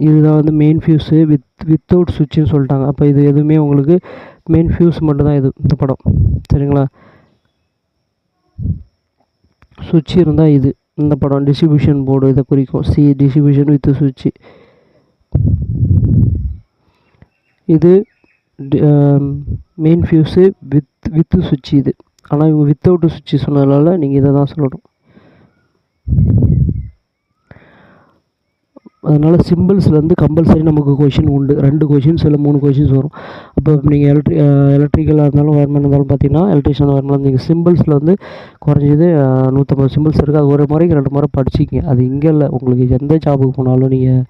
இதுதான் வந்து மெயின் ஃபியூஸு வித்தவுட் சுவிட்சுன்னு சொல்லிட்டாங்க. அப்போ இது எதுவுமே உங்களுக்கு மெயின் ஃபியூஸ் மட்டும்தான் இது இந்த படம். சரிங்களா. சுவிட்ச் இருந்தால் இது இந்த படம் டிஸ்ட்ரிபியூஷன் போர்டு இதை குறிக்கும். டிஸ்ட்ரிபியூஷன் வித் சுவிட்சு. இது மெயின் ஃபியூஸு வித்து சுவிட்ச் இது. ஆனால் இவங்க வித்தவுட் சுவிட்சு சொன்னதுனால நீங்கள் இதை தான் சொல்லணும். அதனால் சிம்பிள்ஸ்லேருந்து கம்பல்சரி நமக்கு கொஷின் உண்டு. 2 கொஷின்ஸ் இல்லை 3 கொஷின்ஸ் வரும். அப்போ நீங்கள் எலக்ட்ரிக்கலாக இருந்தாலும் வயர்மேன் இருந்தாலும் பார்த்தீங்கன்னா, எலக்ட்ரிஷியன் வயர்மேன் நீங்கள் சிம்பிள்ஸில் வந்து குறைஞ்சது 150 சிம்பிள்ஸ் இருக்குது. அது ஒரு முறைக்கு 2 முறை படிச்சிக்கிங்க. அது இங்கே இல்லை, உங்களுக்கு எந்த ஜாபுக்கு போனாலும், நீங்கள்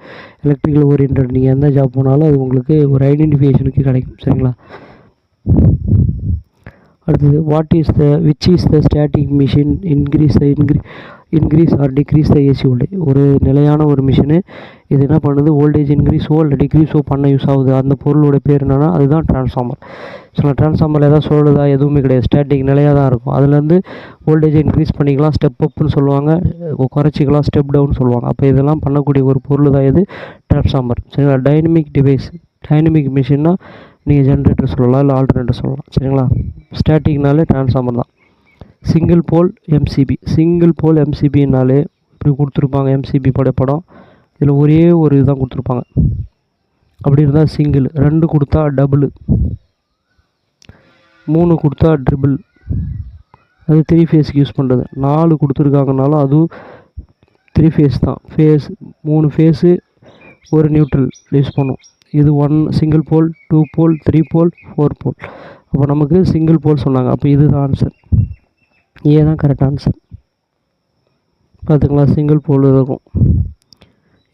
எலக்ட்ரிக்கல் ஓரியன்ட் நீங்கள் எந்த ஜாப் போனாலும் அது உங்களுக்கு ஒரு ஐடென்டிஃபிகேஷனுக்கு கிடைக்கும். சரிங்களா. அடுத்தது, which is the static machine increase or decrease the AC voltage? ஒரு நிலையான ஒரு மிஷினு இது என்ன பண்ணுது, வோல்டேஜ் இன்க்ரீஸோ இல்லை டிக்ரீஸோ பண்ண யூஸ் ஆகுது. அந்த பொருளோட பேர் என்னென்னா அதுதான் டிரான்ஸ்ஃபார்மர். சில டிரான்ஸ்ஃபார்மரில் ஏதாவது சொல்லுதா, எதுவுமே கிடையாது, ஸ்டாட்டிக் நிலையாக தான் இருக்கும். அதுலேருந்து வோல்டேஜ் இன்க்ரீஸ் பண்ணிக்கலாம், ஸ்டெப் அப்னு சொல்லுவாங்க, குறைச்சிக்கலாம், ஸ்டெப் டவுன் சொல்லுவாங்க. அப்போ இதெல்லாம் பண்ணக்கூடிய ஒரு பொருள் தான் இது டிரான்ஸ்ஃபார்மர். சரிங்களா. டைனமிக் மிஷின்னா நீங்கள் ஜென்ரேட்டர் சொல்லலாம், இல்லை ஆல்டர்னேட்டர் சொல்லலாம். சரிங்களா. ஸ்டாட்டிக்னாலே டிரான்ஸ்ஃபார்மர் தான். சிங்கிள் போல் எம்சிபினாலே இப்படி கொடுத்துருப்பாங்க. எம்சிபி படம் இதில் ஒரே ஒரு இதுதான் கொடுத்துருப்பாங்க. அப்படி இருந்தால் சிங்கிள், 2 கொடுத்தா டபுள், 3 கொடுத்தா ட்ரிபிள், அது 3 ஃபேஸ்க்கு யூஸ் பண்ணுறது. 4 கொடுத்துருக்காங்கனாலும் அதுவும் 3 ஃபேஸ் தான். 3 ஃபேஸு ஒரு நியூட்ரல் யூஸ் பண்ணும். இது 1 சிங்கிள் போல், 2 போல், 3 போல், 4 போல். அப்போ நமக்கு சிங்கிள் போல் சொன்னாங்க. அப்போ இது தான் ஆன்சர், ஏ தான் கரெக்ட் ஆன்சர். பார்த்துக்கலாம், சிங்கிள் போல் இருக்கும்.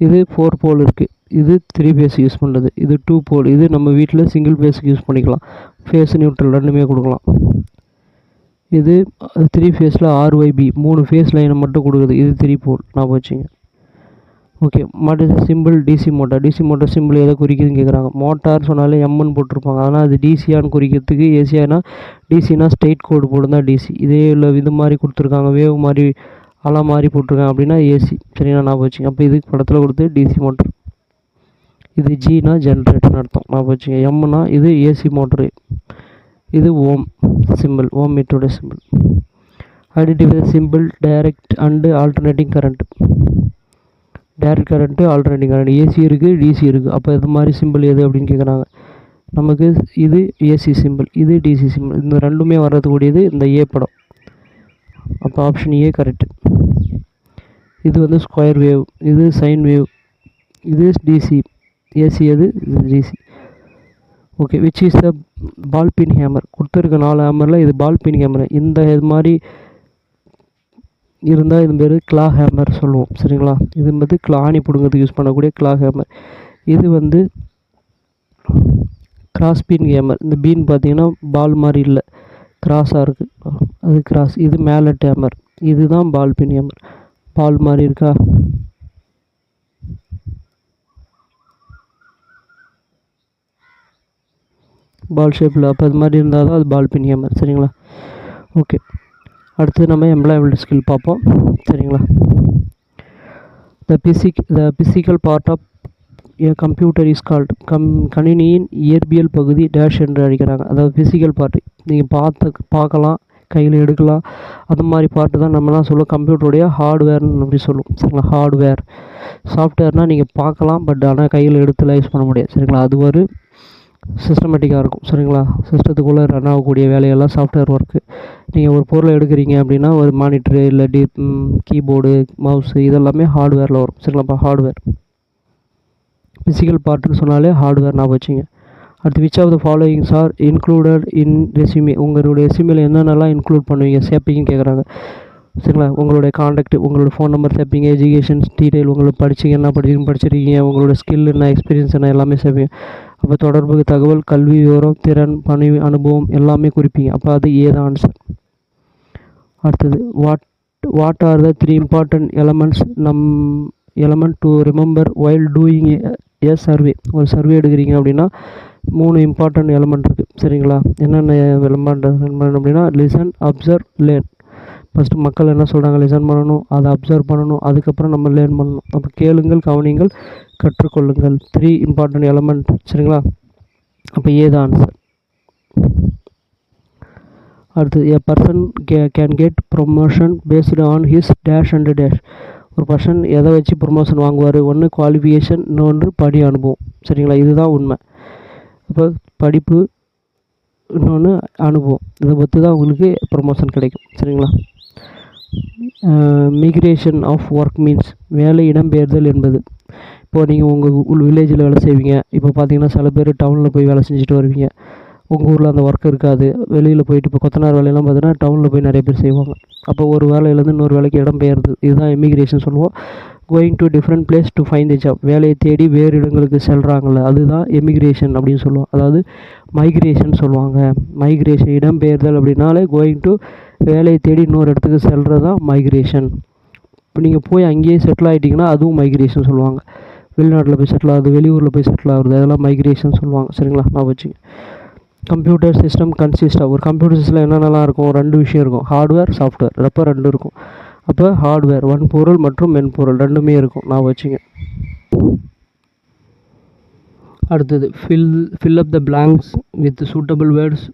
இது 4 போல் இருக்குது, இது 3 ஃபேஸ் யூஸ் பண்ணுறது. இது 2 போல், இது நம்ம வீட்டில் சிங்கிள் ஃபேஸுக்கு யூஸ் பண்ணிக்கலாம். ஃபேஸ் நியூட்ரல் ரெண்டுமே கொடுக்கலாம். இது 3 ஃபேஸில் RYB 3 ஃபேஸ் லைனை மட்டும் கொடுக்குது. இது 3 போல், நான் வச்சுங்க. ஓகே, மாட்டு simple DC motor. DC motor simple எதை குறிக்குதுன்னு கேட்குறாங்க. மோட்டார் சொன்னாலே எம்என்னு போட்டிருப்பாங்க. ஆனால் அது டிசியான்னு குறிக்கிறதுக்கு, ஏசியானா டிசினா ஸ்ட்ரெயிட் கோடு போட்டு தான் டிசி. இதே இல்லை இது மாதிரி கொடுத்துருக்காங்க, வேவ் மாதிரி அலை மாதிரி போட்டிருக்காங்க அப்படின்னா ஏசி. சரிங்களா, நான் வச்சுங்க. அப்போ இதுக்கு படத்தில் கொடுத்து டிசி மோட்டர். இது ஜினா ஜென்ரேட்டர்னு அர்த்தம், நான் வச்சுங்க. எம்னா இது ஏசி மோட்டரு. இது ஓம் சிம்பிள், ஓம் மீட்டரோட symbol. Identify symbol direct and alternating current. Direct current, alternating current. AC இருக்குது, டிசி இருக்குது. அப்போ இது மாதிரி சிம்பிள் எது அப்படின்னு கேட்குறாங்க. நமக்கு இது ஏசி சிம்பிள், இது டிசி சிம்பிள். இந்த ரெண்டுமே வர்றதுக்கூடியது இந்த ஏ படம். அப்போ ஆப்ஷன் ஏ கரெக்டு. இது வந்து ஸ்கொயர் வேவ், இது சைன் வேவ், இது டிசி. ஏசி எது, இது DC. Okay, which is the ball pin hammer. கொடுத்துருக்க 4 ஹேமரில் இது பால் பின் ஹேமர். இந்த இது மாதிரி இருந்தால் இது பேர் கிளா ஹேமர் சொல்லுவோம். சரிங்களா, இது வந்து ஆணி பிடுங்கிறதுக்கு யூஸ் பண்ணக்கூடிய கிளா ஹேமர். இது வந்து கிராஸ் பீன் ஹேமர். இந்த பீன் பார்த்தீங்கன்னா பால் மாதிரி இல்லை, கிராஸாக இருக்குது, அது கிராஸ். இது மேலட் ஹேமர். இதுதான் பால் பின் ஹேமர். பால் மாதிரி இருக்கா, பால் ஷேப்பில். அப்போ அது மாதிரி இருந்தால் தான் அது பால் பின் ஹேமர். சரிங்களா, ஓகே. அடுத்து நம்ம எம்ப்ளாயபிலிட்டி ஸ்கில் பார்ப்போம். சரிங்களா, the physical part of a computer is called. கணினியின் இயற்பியல் பகுதி டேஷ் என்று அழைக்கிறாங்க. அதாவது ஃபிசிக்கல் பார்ட்டு நீங்கள் பார்க்கலாம், கையில் எடுக்கலாம், அந்த மாதிரி பார்ட்டு தான் நம்மலாம் சொல்லுவோம் கம்ப்யூட்டருடைய ஹார்ட்வேர்னு அப்படி சொல்லுவோம். சரிங்களா, ஹார்ட்வேர். சாஃப்ட்வேர்னால் நீங்கள் பார்க்கலாம், பட் ஆனால் கையில் எடுத்துலாம் யூஸ் பண்ண முடியாது. சரிங்களா, அது ஒரு சிஸ்டமேட்டிக்காக இருக்கும். சரிங்களா, சிஸ்டத்துக்குள்ளே ரன் ஆகக்கூடிய வேலையெல்லாம் சாஃப்ட்வேர் ஒர்க்கு. நீங்கள் ஒரு பொருளை எடுக்கிறீங்க அப்படின்னா ஒரு மானிட்டரு இல்லை கீபோர்டு, மவுஸு இதெல்லாமே ஹார்ட்வேரில் வரும். சரிங்களா, இப்போ ஹார்ட்வேர். ஃபிசிக்கல் பார்ட்டுன்னு சொன்னாலே ஹார்ட்வேர் நான் வச்சுங்க. அடுத்து which of the followings are included in resume. உங்களுடைய ரெஸ்யூமேல என்னென்னலாம் இன்க்ளூட் பண்ணுவீங்க சேர்ப்பீங்கன்னு கேட்குறாங்க. சரிங்களா, உங்களுடைய காண்டாக்ட், உங்களோட ஃபோன் நம்பர் சேர்ப்பீங்க, எஜுகேஷன் டீட்டெயில், உங்களுக்கு படிச்சிங்க என்ன படிச்சிருக்கீங்க, உங்களோட ஸ்கில் என்ன, எக்ஸ்பீரியன்ஸ் என்ன, எல்லாமே சேர்ப்பீங்க. அப்போ தொடர்பு தகவல், கல்வி விவரம், திறன், பணி அனுபவம் எல்லாமே குறிப்பீங்க. அப்போ அது ஏ தான் ஆன்சர். அடுத்தது what are the 3 important element to remember while doing A survey. ஒரு சர்வே எடுக்கிறீங்க அப்படின்னா 3 இம்பார்ட்டன்ட் எலமெண்ட் இருக்குது. சரிங்களா, என்னென்ன எலமெண்ட் அப்படின்னா லிசன், அப்சர்வ், லேர்ன். ஃபஸ்ட்டு மக்கள் என்ன சொல்கிறாங்க லிசன் பண்ணணும், அதை அப்சர்வ் பண்ணணும், அதுக்கப்புறம் நம்ம லேர்ன் பண்ணணும். அப்போ கேளுங்கள், கவனிங்கள், கற்றுக்கொள்ளுங்கள். 3 இம்பார்ட்டன்ட் எலமெண்ட். சரிங்களா, அப்போ ஏ தான் ஆன்சர். அடுத்து a person can get promotion based on his dash and dash. ஒரு பர்சன் எதை வச்சு ப்ரொமோஷன் வாங்குவார்? ஒன்று குவாலிஃபிகேஷன், இன்னொன்று படி அனுபவம். சரிங்களா, இதுதான் உண்மை. இப்போ படிப்பு, இன்னொன்று அனுபவம், இதை பற்றி தான் உங்களுக்கு ப்ரொமோஷன் கிடைக்கும். சரிங்களா, மிக்ரேஷன் ஆஃப் ஒர்க் மீன்ஸ் வேலை இடம்பெயர்தல் என்பது. இப்போது நீங்கள் உங்கள் வில்லேஜில் வேலை செய்வீங்க. இப்போ பார்த்தீங்கன்னா சில பேர் டவுனில் போய் வேலை செஞ்சுட்டு வருவீங்க. உங்கள் ஊரில் அந்த ஒர்க் இருக்காது, வெளியில் போயிட்டு இப்போ கொத்தனார் வேலையெல்லாம் பார்த்தீங்கன்னா டவுனில் போய் நிறைய பேர் செய்வாங்க. அப்போ ஒரு வேலையிலேருந்து இன்னொரு வேலைக்கு இடம்பெயர்து, இதுதான் எமிக்ரேஷன் சொல்லுவோம். Going to different place to find the job. வேலையை தேடி வேறு இடங்களுக்கு செல்கிறாங்கள்ல, அதுதான் எமிக்ரேஷன் அப்படின்னு சொல்லுவோம். அதாவது மைக்ரேஷன் சொல்லுவாங்க. மைக்ரேஷன் இடம்பெயர்தல் அப்படின்னாலே கோயிங் டு வேலையை தேடி இன்னொரு இடத்துக்கு செல்கிறது தான் மைக்ரேஷன். இப்போ நீங்கள் போய் அங்கேயே செட்டில் ஆகிட்டிங்கன்னா அதுவும் மைக்ரேஷன் சொல்லுவாங்க. வெளிநாட்டில் போய் செட்டில் ஆகுது, வெளியூரில் போய் செட்டில் ஆகுது, அதெல்லாம் மைக்ரேஷன் சொல்லுவாங்க. சரிங்களா, நான் வச்சுங்க. Computer system consist of. ஒரு கம்ப்யூட்டர் சிஸ்டமில் என்னென்னலாம் இருக்கும்? 2 விஷயம் இருக்கும், ஹார்ட்வேர், சாஃப்ட்வேர். அப்போ 2 இருக்கும். அப்போ ஹார்ட்வேர் வன்பொருள் மற்றும் மென்பொருள் ரெண்டுமே இருக்கும், நான் வச்சுங்க. அடுத்தது fill up the blanks with suitable words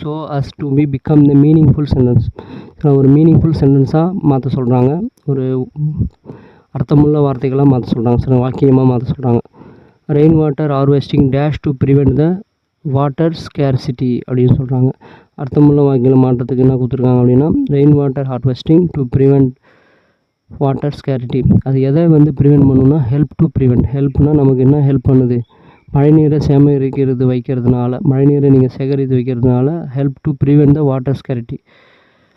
so as to become the meaningful sentence. ஒரு மீனிங்ஃபுல் சென்டென்ஸாக மாற்ற சொல்கிறாங்க, ஒரு அர்த்தமுள்ள வார்த்தைகளாக மாற்ற சொல்கிறாங்க, சில வாக்கியமாக மாற்ற சொல்கிறாங்க. Rain water harvesting dash to prevent the water scarcity அப்படின்னு சொல்கிறாங்க. அர்த்தமுள்ள வாக்கில் மாற்றத்துக்கு என்ன கொடுத்துருக்காங்க அப்படின்னா, rain water harvesting to prevent water scarcity. அது எதை வந்து ப்ரிவெண்ட் பண்ணணும்னா, ஹெல்ப் டு ப்ரிவெண்ட். ஹெல்ப்னால் நமக்கு என்ன ஹெல்ப் பண்ணுது, மழைநீரை வைக்கிறதுனால, மழைநீரை நீங்கள் சேகரித்து வைக்கிறதுனால help to prevent the water scarcity.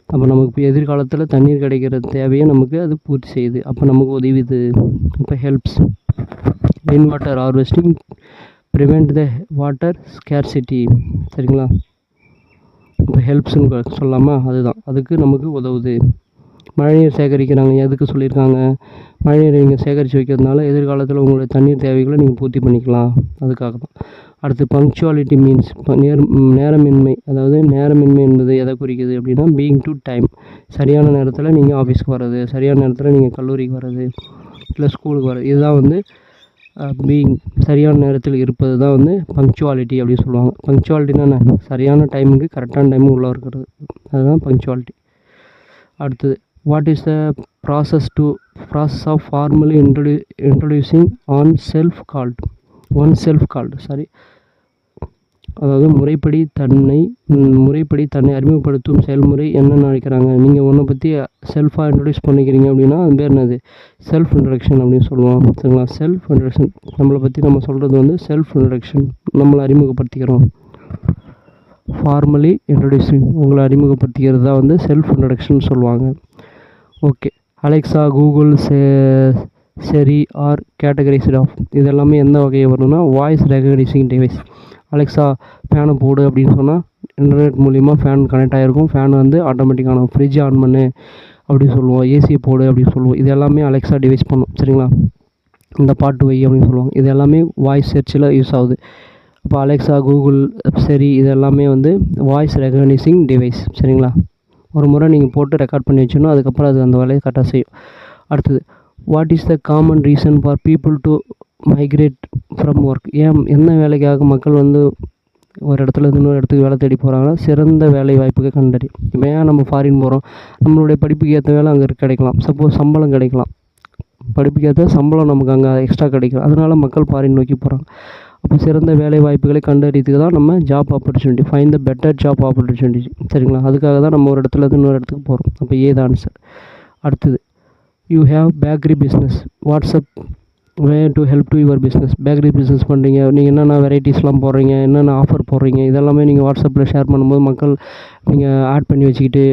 அப்போ நமக்கு எதிர்காலத்தில் தண்ணீர் கிடைக்கிற தேவையை நமக்கு அது பூர்த்தி செய்யுது. அப்போ நமக்கு உதவிது. இப்போ helps. Rain water harvesting prevent the water scarcity. சரிங்களா? இப்போ ஹெல்ப்ஸ்ன்னு சொல்லாமா, அதுதான் அதுக்கு நமக்கு உதவுது. மழைநீர் சேகரிக்கிறாங்க, எதுக்கு சொல்லியிருக்காங்க, மழைநீரை நீங்கள் சேகரித்து வைக்கிறதுனால எதிர்காலத்தில் உங்களுடைய தண்ணீர் தேவைகளை நீங்கள் பூர்த்தி பண்ணிக்கலாம், அதுக்காக தான். அடுத்து பங்க்சுவாலிட்டி மீன்ஸ் நேரமின்மை. அதாவது நேரமின்மை என்பது எதை குறிக்குது அப்படின்னா, பீயிங் டு டைம். சரியான நேரத்தில் நீங்கள் ஆஃபீஸ்க்கு வர்றது, சரியான நேரத்தில் நீங்கள் கல்லூரிக்கு வர்றது, இல்லை ஸ்கூலுக்கு வர்றது, இதுதான் வந்து பீயிங், சரியான நேரத்தில் இருப்பது தான் வந்து பங்க்சுவாலிட்டி அப்படின்னு சொல்லுவாங்க. பங்க்சுவாலிட்டினா என்ன, சரியான டைமுக்கு கரெக்டான டைமுக்கு உள்ளே இருக்கிறது, அதுதான் பங்க்சுவாலிட்டி. அடுத்தது, what is the process of formally introducing oneself called sorry, அதாவது முறைப்படி தன்னை அறிமுகப்படுத்தும் செயல்முறை என்னென்னு அழைக்கிறாங்க. நீங்கள் ஒன்றை பற்றி செல்ஃபாக இன்ட்ரடியூஸ் பண்ணிக்கிறீங்க அப்படின்னா அது பேர் என்னது, செல்ஃப் இன்ட்ரடக்ஷன் அப்படின்னு சொல்லுவோம். சரிங்களா? செல்ஃப் இன்ட்ரடக்ஷன், நம்மளை பற்றி நம்ம சொல்கிறது வந்து செல்ஃப் இன்ட்ரடக்ஷன், நம்மளை அறிமுகப்படுத்திக்கிறோம். ஃபார்மலி இன்ட்ரடியூசிங், உங்களை அறிமுகப்படுத்திக்கிறது தான் வந்து செல்ஃப் இன்ட்ரடக்ஷன் சொல்லுவாங்க. ஓகே. அலெக்ஸா, கூகுள், செரி ஆர் கேட்டகரைஸ்ட் ஆஃப். இது எல்லாமே எந்த வகையை வரும்னா, வாய்ஸ் ரெகக்னைசிங் டிவைஸ். அலெக்ஸா ஃபேனை போடு அப்படின்னு சொன்னால் இன்டர்நெட் மூலிமா ஃபேன் கனெக்ட் ஆகிருக்கும். ஃபேன் வந்து ஆட்டோமேட்டிக்கான ஃப்ரிட்ஜ் ஆன் பண்ணு அப்படின்னு சொல்லுவோம், ஏசியை போடு அப்படின்னு சொல்லுவோம். இது எல்லாமே அலெக்ஸா டிவைஸ் பண்ணும். சரிங்களா? இந்த பாட்டு வை அப்படின்னு சொல்லுவாங்க. இது எல்லாமே வாய்ஸ் சர்ச்சில் யூஸ் ஆகுது. இப்போ அலெக்ஸா, கூகுள், செரி இது எல்லாமே வந்து வாய்ஸ் ரெகக்னைசிங் டிவைஸ். சரிங்களா? ஒரு முறை நீங்கள் போட்டு ரெக்கார்ட் பண்ணி வச்சுன்னா அதுக்கப்புறம் அது அந்த வேலையை கரெக்டாக செய்யும். அடுத்தது, what is the common reason for people to migrate from work. என்ன வேலைக்காக மக்கள் வந்து ஒரு இடத்துல இன்னொரு இடத்துக்கு வேலை தேடி போகிறாங்கன்னா, சிறந்த வேலை வாய்ப்புக்கு கண்டறி. இப்போ ஏன் நம்ம ஃபாரின் போகிறோம், நம்மளுடைய படிப்புக்கு ஏற்ற வேலை அங்கே கிடைக்கலாம், சப்போஸ் சம்பளம் கிடைக்கலாம், படிப்புக்கு ஏற்ற சம்பளம் நமக்கு அங்கே எக்ஸ்ட்ரா கிடைக்கும், அதனால் மக்கள் ஃபாரின் நோக்கி போகிறாங்க. அப்போ சிறந்த வேலை வாய்ப்புகளை கண்டறியதுக்கு தான் நம்ம job opportunity, find the better job opportunity. சரிங்களா? அதுக்காக தான் நம்ம ஒரு இடத்துல இன்னொரு இடத்துக்கு போகிறோம். அப்போ ஏ தான் ஆன்சர். அடுத்தது, you have bakery business, WhatsApp way to help to your business. Bakery business பண்ணுறீங்க, நீங்கள் என்னென்ன வெரைட்டிஸ்லாம் போடுறீங்க, என்னென்ன ஆஃபர் போடுறீங்க, இதெல்லாமே நீங்கள் வாட்ஸ்அப்பில் ஷேர் பண்ணும்போது மக்கள் நீங்கள் ஆட் பண்ணி வச்சுக்கிட்டு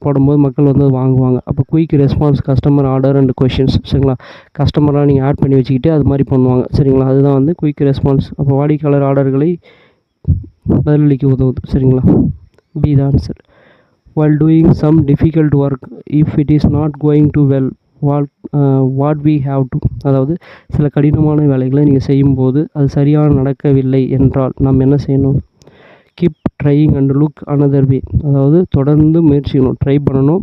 போடும்போது மக்கள் வந்து வாங்குவாங்க. அப்போ quick response customer order and questions. சரிங்களா? கஸ்டமராக நீங்கள் ஆட் பண்ணி வச்சுக்கிட்டு அது மாதிரி பண்ணுவாங்க. சரிங்களா? அதுதான் வந்து குயிக் ரெஸ்பான்ஸ். அப்போ வாடிக்கையாளர் ஆர்டர்களை பதிலளிக்க உதவுது. சரிங்களா? B the answer. while doing some difficult work, if it is not going to well, what we have to. அதாவது சில கடினமான வேலைகளை நீங்கள் செய்யும்போது அது சரியாக நடக்கவில்லை என்றால் நாம் என்ன செய்யணும், keep trying and look another way. அதாவது தொடர்ந்து முயற்சிக்கணும், ட்ரை பண்ணணும்,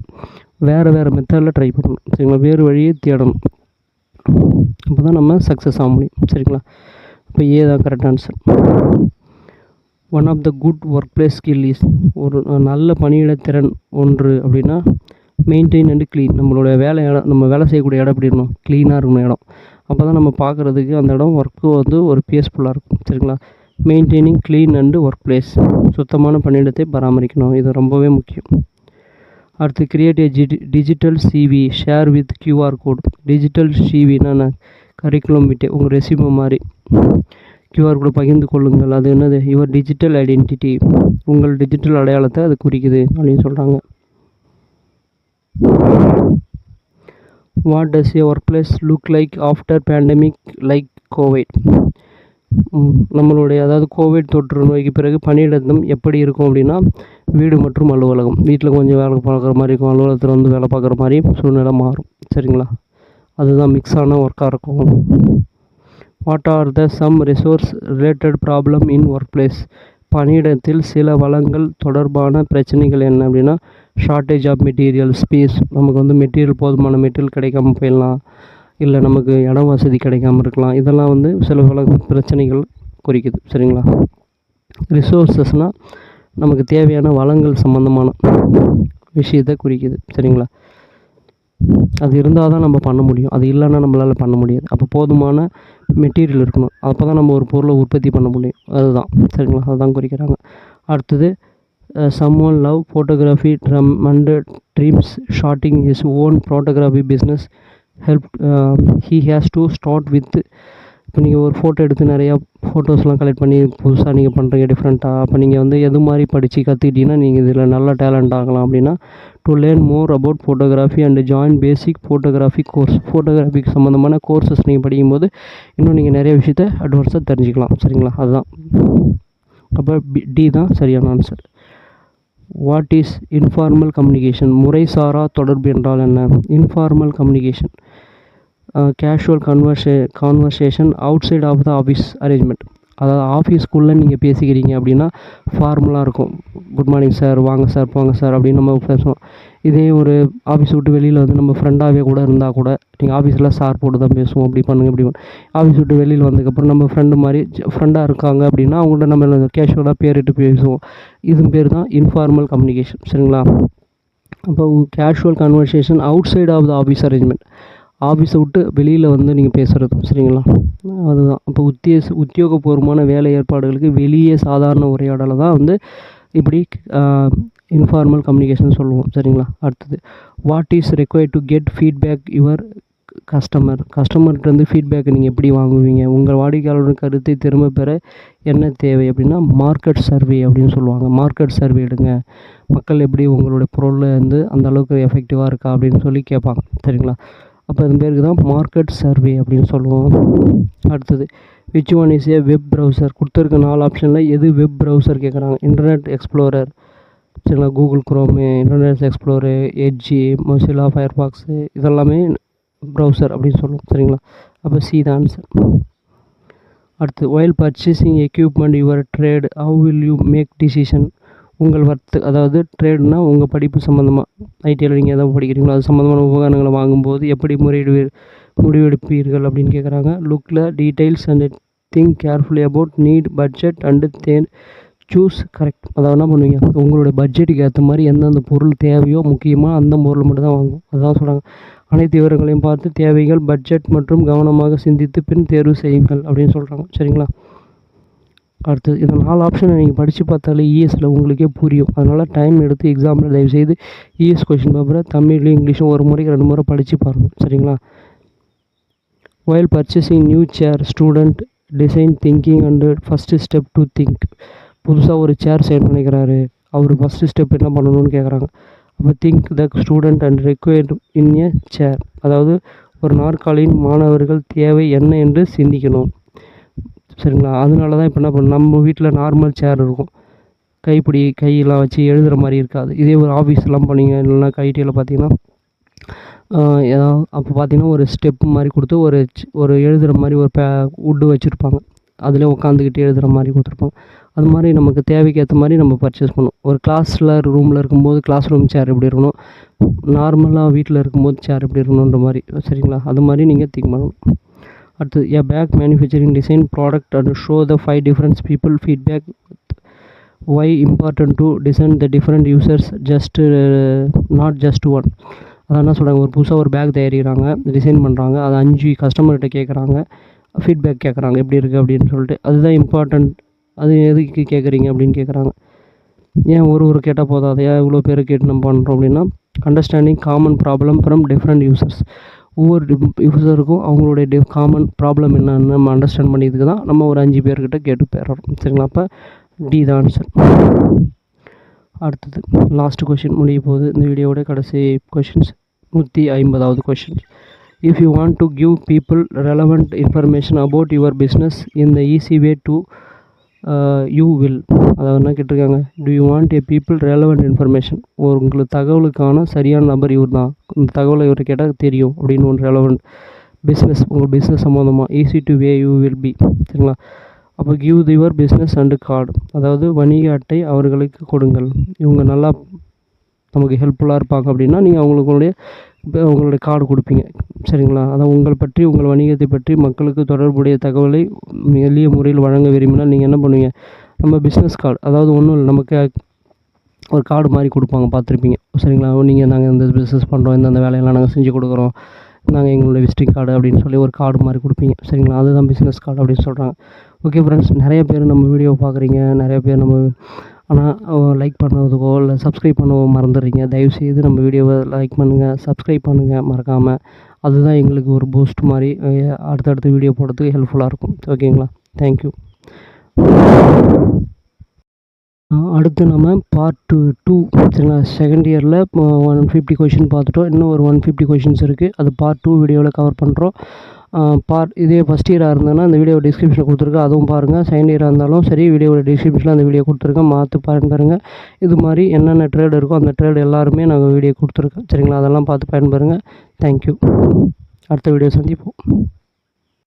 வேறு மெத்தடில் ட்ரை பண்ணணும். சரிங்களா? வேறு வழியை தேடணும், அப்போ தான் நம்ம சக்ஸஸ் ஆக முடியும். சரிங்களா? இப்போ ஏ தான் correct answer. One of the good workplace skill is, ஒரு நல்ல பணியிட திறன் ஒன்று அப்படின்னா, மெயின்டைன் அண்ட் க்ளீன். நம்மளோட நம்ம வேலை செய்யக்கூடிய இடம் எப்படி இருக்கணும், க்ளீனாக இருக்கணும் இடம். அப்போ தான் நம்ம பார்க்குறதுக்கு அந்த இடம் ஒர்க்கு வந்து ஒரு பீஸ்ஃபுல்லாக இருக்கும். சரிங்களா? Maintaining clean and work place, சுத்தமான பணியிடத்தை பராமரிக்கணும், இது ரொம்பவே முக்கியம். அடுத்து, create a digital CV share with QR code. Digital சிவினா கரிக்குலம் விட்டு உங்கள் ரெசியூமே மாதிரி QR கோட் பகிர்ந்து கொள்ளுங்கள். அது என்னது, யுவர் டிஜிட்டல் ஐடென்டிட்டி, உங்கள் டிஜிட்டல் அடையாளத்தை அது குறிக்குது அப்படின்னு சொல்கிறாங்க. What does A work place look like after pandemic like Covid. நம்மளுடைய அதாவது கோவிட் தொற்று நோய்க்கு பிறகு பணியிடம் எப்படி இருக்கும் அப்படின்னா, வீடு மற்றும் அலுவலகம், வீட்டில் கொஞ்சம் வேலை பார்க்குற மாதிரி இருக்கும், அலுவலகத்தில் வந்து வேலை பார்க்குற மாதிரி சூழ்நிலை மாறும். சரிங்களா? அதுதான் மிக்ஸான ஒர்க்காக இருக்கும். What are the some resource related problem in work place. பணியிடத்தில் சில வளங்கள் தொடர்பான பிரச்சனைகள் என்ன அப்படின்னா, ஷார்ட்டேஜ் ஆஃப் மெட்டீரியல், ஸ்பேஸ், நமக்கு வந்து போதுமான மெட்டீரியல் கிடைக்காம போயிடலாம், இல்லை நமக்கு இடம் வசதி கிடைக்காம இருக்கலாம். இதெல்லாம் வந்து சில பிரச்சனைகள் குறிக்குது. சரிங்களா? ரிசோர்ஸஸ்னால் நமக்கு தேவையான வளங்கள் சம்மந்தமான விஷயத்தை குறிக்குது. சரிங்களா? அது இருந்தால் தான் நம்ம பண்ண முடியும், அது இல்லைன்னா நம்மளால் பண்ண முடியாது. அப்போ போதுமான மெட்டீரியல் இருக்கணும். அப்போ தான் நம்ம ஒரு பொருளை உற்பத்தி பண்ண முடியும். அதுதான் சரிங்களா, அதுதான் குறிக்கிறாங்க. அடுத்தது someone love photography and dreams starting his own photography business helped he has to start with. இப்போ நீங்கள் ஒரு ஃபோட்டோ எடுத்து நிறையா ஃபோட்டோஸ்லாம் கலெக்ட் பண்ணி புதுசாக நீங்கள் பண்ணுறீங்க டிஃப்ரெண்ட்டாக. அப்போ நீங்கள் வந்து எது மாதிரி படித்து கற்றுக்கிட்டீங்கன்னா நீங்கள் இதில் நல்ல டேலண்ட் ஆகலாம் அப்படின்னா, to learn more about photography and join basic photography course. ஃபோட்டோகிராஃபிக்கு சம்மந்தமான கோர்சஸ் நீங்கள் படிக்கும்போது இன்னும் நீங்கள் நிறைய விஷயத்த அட்வான்ஸாக தெரிஞ்சுக்கலாம். சரிங்களா, அதுதான். அப்போ டி தான் சரியான answer. What is informal communication? முறைசாரா தொடர்பு என்றால் என்ன? Informal communication casual conversation outside of the office arrangement. அதாவது ஆஃபீஸ்க்குள்ளே நீங்கள் பேசிக்கிறீங்க அப்படின்னா ஃபார்மலாக இருக்கும். குட் மார்னிங் சார், வாங்க சார், போங்க சார் அப்படின்னு நம்ம பேசுவோம். இதே ஒரு ஆஃபீஸ் விட்டு வெளியில் வந்து நம்ம ஃப்ரெண்டாகவே கூட இருந்தால் கூட நீங்கள் ஆஃபீஸில் சார் போட்டு தான் பேசுவோம். அப்படி பண்ணுங்க இப்படி ஆஃபீஸ் விட்டு வெளியில் வந்ததுக்கப்புறம் நம்ம ஃப்ரெண்டு மாதிரி ஃப்ரெண்டாக இருக்காங்க அப்படின்னா அவங்கள்ட்ட நம்ம கேஷுவலாக பேரிட்டு பேசுவோம். இது பேர் தான் இன்ஃபார்மல் கம்யூனிகேஷன். சரிங்களா, அப்போ casual conversation outside of the office arrangement, ஆஃபீஸை விட்டு வெளியில் வந்து நீங்கள் பேசுகிறது. சரிங்களா, அதுதான். அப்போ உத்தியோகபூர்வமான வேலை ஏற்பாடுகளுக்கு வெளியே சாதாரண உரையாடலை தான் வந்து இப்படி இன்ஃபார்மல் கம்யூனிகேஷன் சொல்லுவோம். சரிங்களா, அடுத்தது what is required to get feedback your கஸ்டமர்கிட்டருந்து ஃபீட்பேக்கை நீங்கள் எப்படி வாங்குவீங்க? உங்கள் வாடிக்கையாளரின் கருத்தை திரும்ப பெற என்ன தேவை அப்படின்னா மார்க்கெட் சர்வே அப்படின்னு சொல்லுவாங்க. மார்க்கெட் சர்வே எடுங்க, மக்கள் எப்படி உங்களுடைய பொருளில் வந்து அந்த அளவுக்கு எஃபெக்டிவாக இருக்கா அப்படின்னு சொல்லி கேட்பாங்க. சரிங்களா, அப்போ அது பேருக்கு தான் மார்க்கெட் சர்வே அப்படின்னு சொல்லுவோம். அடுத்தது which one is a web browser? கொடுத்துருக்க 4 ஆப்ஷனில் எது வெப் ப்ரௌசர் கேட்குறாங்க. இன்டர்நெட் எக்ஸ்ப்ளோரர், சரிங்களா, Google Chrome, internet explorer, Edge, Mozilla Firefox, இதெல்லாமே ப்ரௌசர் அப்படின்னு சொல்லுவோம். சரிங்களா, அப்போ சி தான் ஆன்சர். அடுத்து while purchasing equipment your trade how will you make decision? உங்கள் அதாவது ட்ரேட்னா உங்கள் படிப்பு சம்மந்தமாக ஐடியில் நீங்கள் எதாவது படிக்கிறீங்களோ அது சம்மந்தமான உபகரணங்களை வாங்கும்போது எப்படி முடிவெடுப்பீர்கள் அப்படின்னு கேட்குறாங்க. லுக்கில் details and think carefully about need budget and choose correct. அதாவது என்ன பண்ணுவீங்க, உங்களுடைய பட்ஜெட்டுக்கு ஏற்ற மாதிரி எந்தெந்த பொருள் தேவையோ முக்கியமாக அந்த பொருள் மட்டும் தான் வாங்குவோம். அதுதான் சொல்கிறாங்க. அனைத்து விவரங்களையும் பார்த்து தேவைகள், பட்ஜெட் மற்றும் கவனமாக சிந்தித்து பின் தேர்வு செய்யுங்கள் அப்படின்னு சொல்கிறாங்க. சரிங்களா, அடுத்தது இந்த 4 ஆப்ஷனை நீங்கள் படித்து பார்த்தாலே இஎஸ்சில் உங்களுக்கே புரியும். அதனால் டைம் எடுத்து எக்ஸாமில் தயவுசெய்து இஎஸ் கொஷின் பேப்பரை தமிழ்லையும் இங்கிலீஷும் ஒரு முறைக்கு 2 முறை படித்து பாருங்கள். சரிங்களா, while purchasing new chair student design thinking and first step to think. புதுசாக ஒரு சேர் செய்ய நினைக்கிறாரு, அவர் ஃபஸ்ட்டு ஸ்டெப் என்ன பண்ணணும்னு கேட்குறாங்க. அப்போ think the student and required in a chair, அதாவது ஒரு நாற்காலியின் மாணவர்கள் தேவை என்ன என்று சிந்திக்கணும். சரிங்களா, அதனால தான் இப்போ என்ன பண்ண நம்ம வீட்டில் நார்மல் சேர் இருக்கும், கையெல்லாம் வச்சு எழுதுகிற மாதிரி இருக்காது. இதே ஒரு ஆஃபீஸ்லாம் போனீங்க இல்லைன்னா ஐடியில் பார்த்தீங்கன்னா அப்போ பார்த்தீங்கன்னா ஒரு ஸ்டெப் மாதிரி கொடுத்து ஒரு எழுதுகிற மாதிரி ஒரு வுட்டு வச்சுருப்பாங்க, அதில் உட்காந்துக்கிட்டு எழுதுகிற மாதிரி கொடுத்துருப்பாங்க. அது மாதிரி நமக்கு தேவைக்கு ஏற்ற மாதிரி நம்ம பர்ச்சேஸ் பண்ணணும். ஒரு ரூமில் இருக்கும்போது கிளாஸ் ரூம் சேர் எப்படி இருக்கணும், நார்மலாக வீட்டில் இருக்கும்போது சேர் எப்படி இருக்கணுன்ற மாதிரி. சரிங்களா, அது மாதிரி நீங்கள் திங்க் பண்ணணும். அடுத்து a bag manufacturing design product and show the 5 differents people feedback why important to design the different users not just one. அதான் என்ன சொல்கிறாங்க, ஒரு புதுசாக ஒரு பேக் தயாரிக்கிறாங்க, டிசைன் பண்ணுறாங்க, அதை 5 கஸ்டமர்கிட்ட கேட்குறாங்க, ஃபீட்பேக் கேட்குறாங்க எப்படி இருக்குது அப்படின்னு சொல்லிட்டு. அதுதான் இம்பார்ட்டண்ட். அது எதுக்கு கேட்குறீங்க அப்படின்னு கேட்குறாங்க. ஏன் ஒரு கேட்டால் போதாது, ஏன் இவ்வளோ பேர் கேட்டு நம்ம பண்ணுறோம் அப்படின்னா understanding common problem from different users. ஒவ்வொரு யூசருக்கும் அவங்களுடைய காமன் ப்ராப்ளம் என்னன்னு நம்ம அண்டர்ஸ்டாண்ட் பண்ணியதுக்கு தான் நம்ம ஒரு 5 பேர்கிட்ட கேட்டு பெறோம். சரிங்களா, அப்போ டி தான் ஆன்சர். அடுத்தது லாஸ்ட் கொஷின் முடிய போகுது. இந்த வீடியோவோட கடைசி கொஷின்ஸ் 150வது question. If you want to give people relevant information about your business in the easy way to you will. அதாவது என்ன கேட்டிருக்காங்க, to you want a people relevant information. உங்களுக்கு தகவலுக்கான சரியான நபர் இவர் தான், இந்த தகவலை இவரை கேட்டால் தெரியும் அப்படின்னு ஒன்று ரெலவெண்ட் பிஸ்னஸ், உங்கள் பிஸ்னஸ் சம்மந்தமாக easy to way you will be. சரிங்களா, அப்போ give your business and card, அதாவது வணிக அட்டை அவர்களுக்கு கொடுங்கள். இவங்க நல்லா நமக்கு ஹெல்ப்ஃபுல்லாக இருப்பாங்க அப்படின்னா நீங்கள் உங்களுடைய கார்டு கொடுப்பீங்க. சரிங்களா, அதான் உங்களை பற்றி உங்கள் வணிகத்தை பற்றி மக்களுக்கு தொடர்புடைய தகவலை எளிய முறையில் வழங்க விரும்பினால் நீங்கள் என்ன பண்ணுவீங்க, நம்ம பிஸ்னஸ் கார்டு, அதாவது ஒன்றும் இல்லை, நமக்கு ஒரு கார்டு மாதிரி கொடுப்பாங்க, பார்த்துருப்பீங்க. சரிங்களா, நாங்கள் இந்த பிஸ்னஸ் பண்ணுறோம், இந்தந்த வேலையெல்லாம் நாங்கள் செஞ்சு கொடுக்குறோம், நாங்கள் எங்களோட விசிட்டிங் கார்டு அப்படின்னு சொல்லி ஒரு கார்டு மாதிரி கொடுப்பீங்க. சரிங்களா? அதுதான் பிஸ்னஸ் கார்டு அப்படின்னு சொல்கிறாங்க. ஓகே ஃப்ரெண்ட்ஸ், நிறைய பேர் நம்ம வீடியோ பார்க்குறீங்க, நிறைய பேர் நம்ம ஆனால் லைக் பண்ணுறதுக்கோ இல்லை சப்ஸ்கிரைப் பண்ணவோ மறந்துடுறீங்க. தயவுசெய்து நம்ம வீடியோவை லைக் பண்ணுங்கள், சப்ஸ்கிரைப் பண்ணுங்கள் மறக்காமல். அதுதான் எங்களுக்கு ஒரு பூஸ்ட் மாதிரி அடுத்தடுத்த வீடியோ போடுறதுக்கு ஹெல்ப்ஃபுல்லாக இருக்கும். ஓகேங்களா? தேங்க்யூ. அடுத்து நம்ம பார்ட் 2 சரிங்களா? செகண்ட் இயரில் 150 கொஷின் பார்த்துட்டோம். இன்னும் ஒரு 150 கொஷின்ஸ் இருக்குது. அது பார்ட் 2 வீடியோவில் கவர் பண்ணுறோம். இதே ஃபஸ்ட் இயராக இருந்ததுன்னா அந்த வீடியோ டிஸ்கிரிப்ஷனில் கொடுத்துருக்கேன், அதுவும் பாருங்கள். செகண்ட் இயராக இருந்தாலும் சரி, வீடியோவில் டிஸ்கிரிப்ஷனில் அந்த வீடியோ கொடுத்துருக்கேன், பார்த்து பாருங்கள். இது மாதிரி என்னென்ன ட்ரேட் இருக்கோ அந்த ட்ரேட் எல்லாருமே நாங்கள் வீடியோ கொடுத்துருக்கேன். சரிங்களா? அதெல்லாம் பார்த்து பயன்பெறுங்க. தேங்க்யூ. அடுத்த வீடியோ சந்திப்போம்.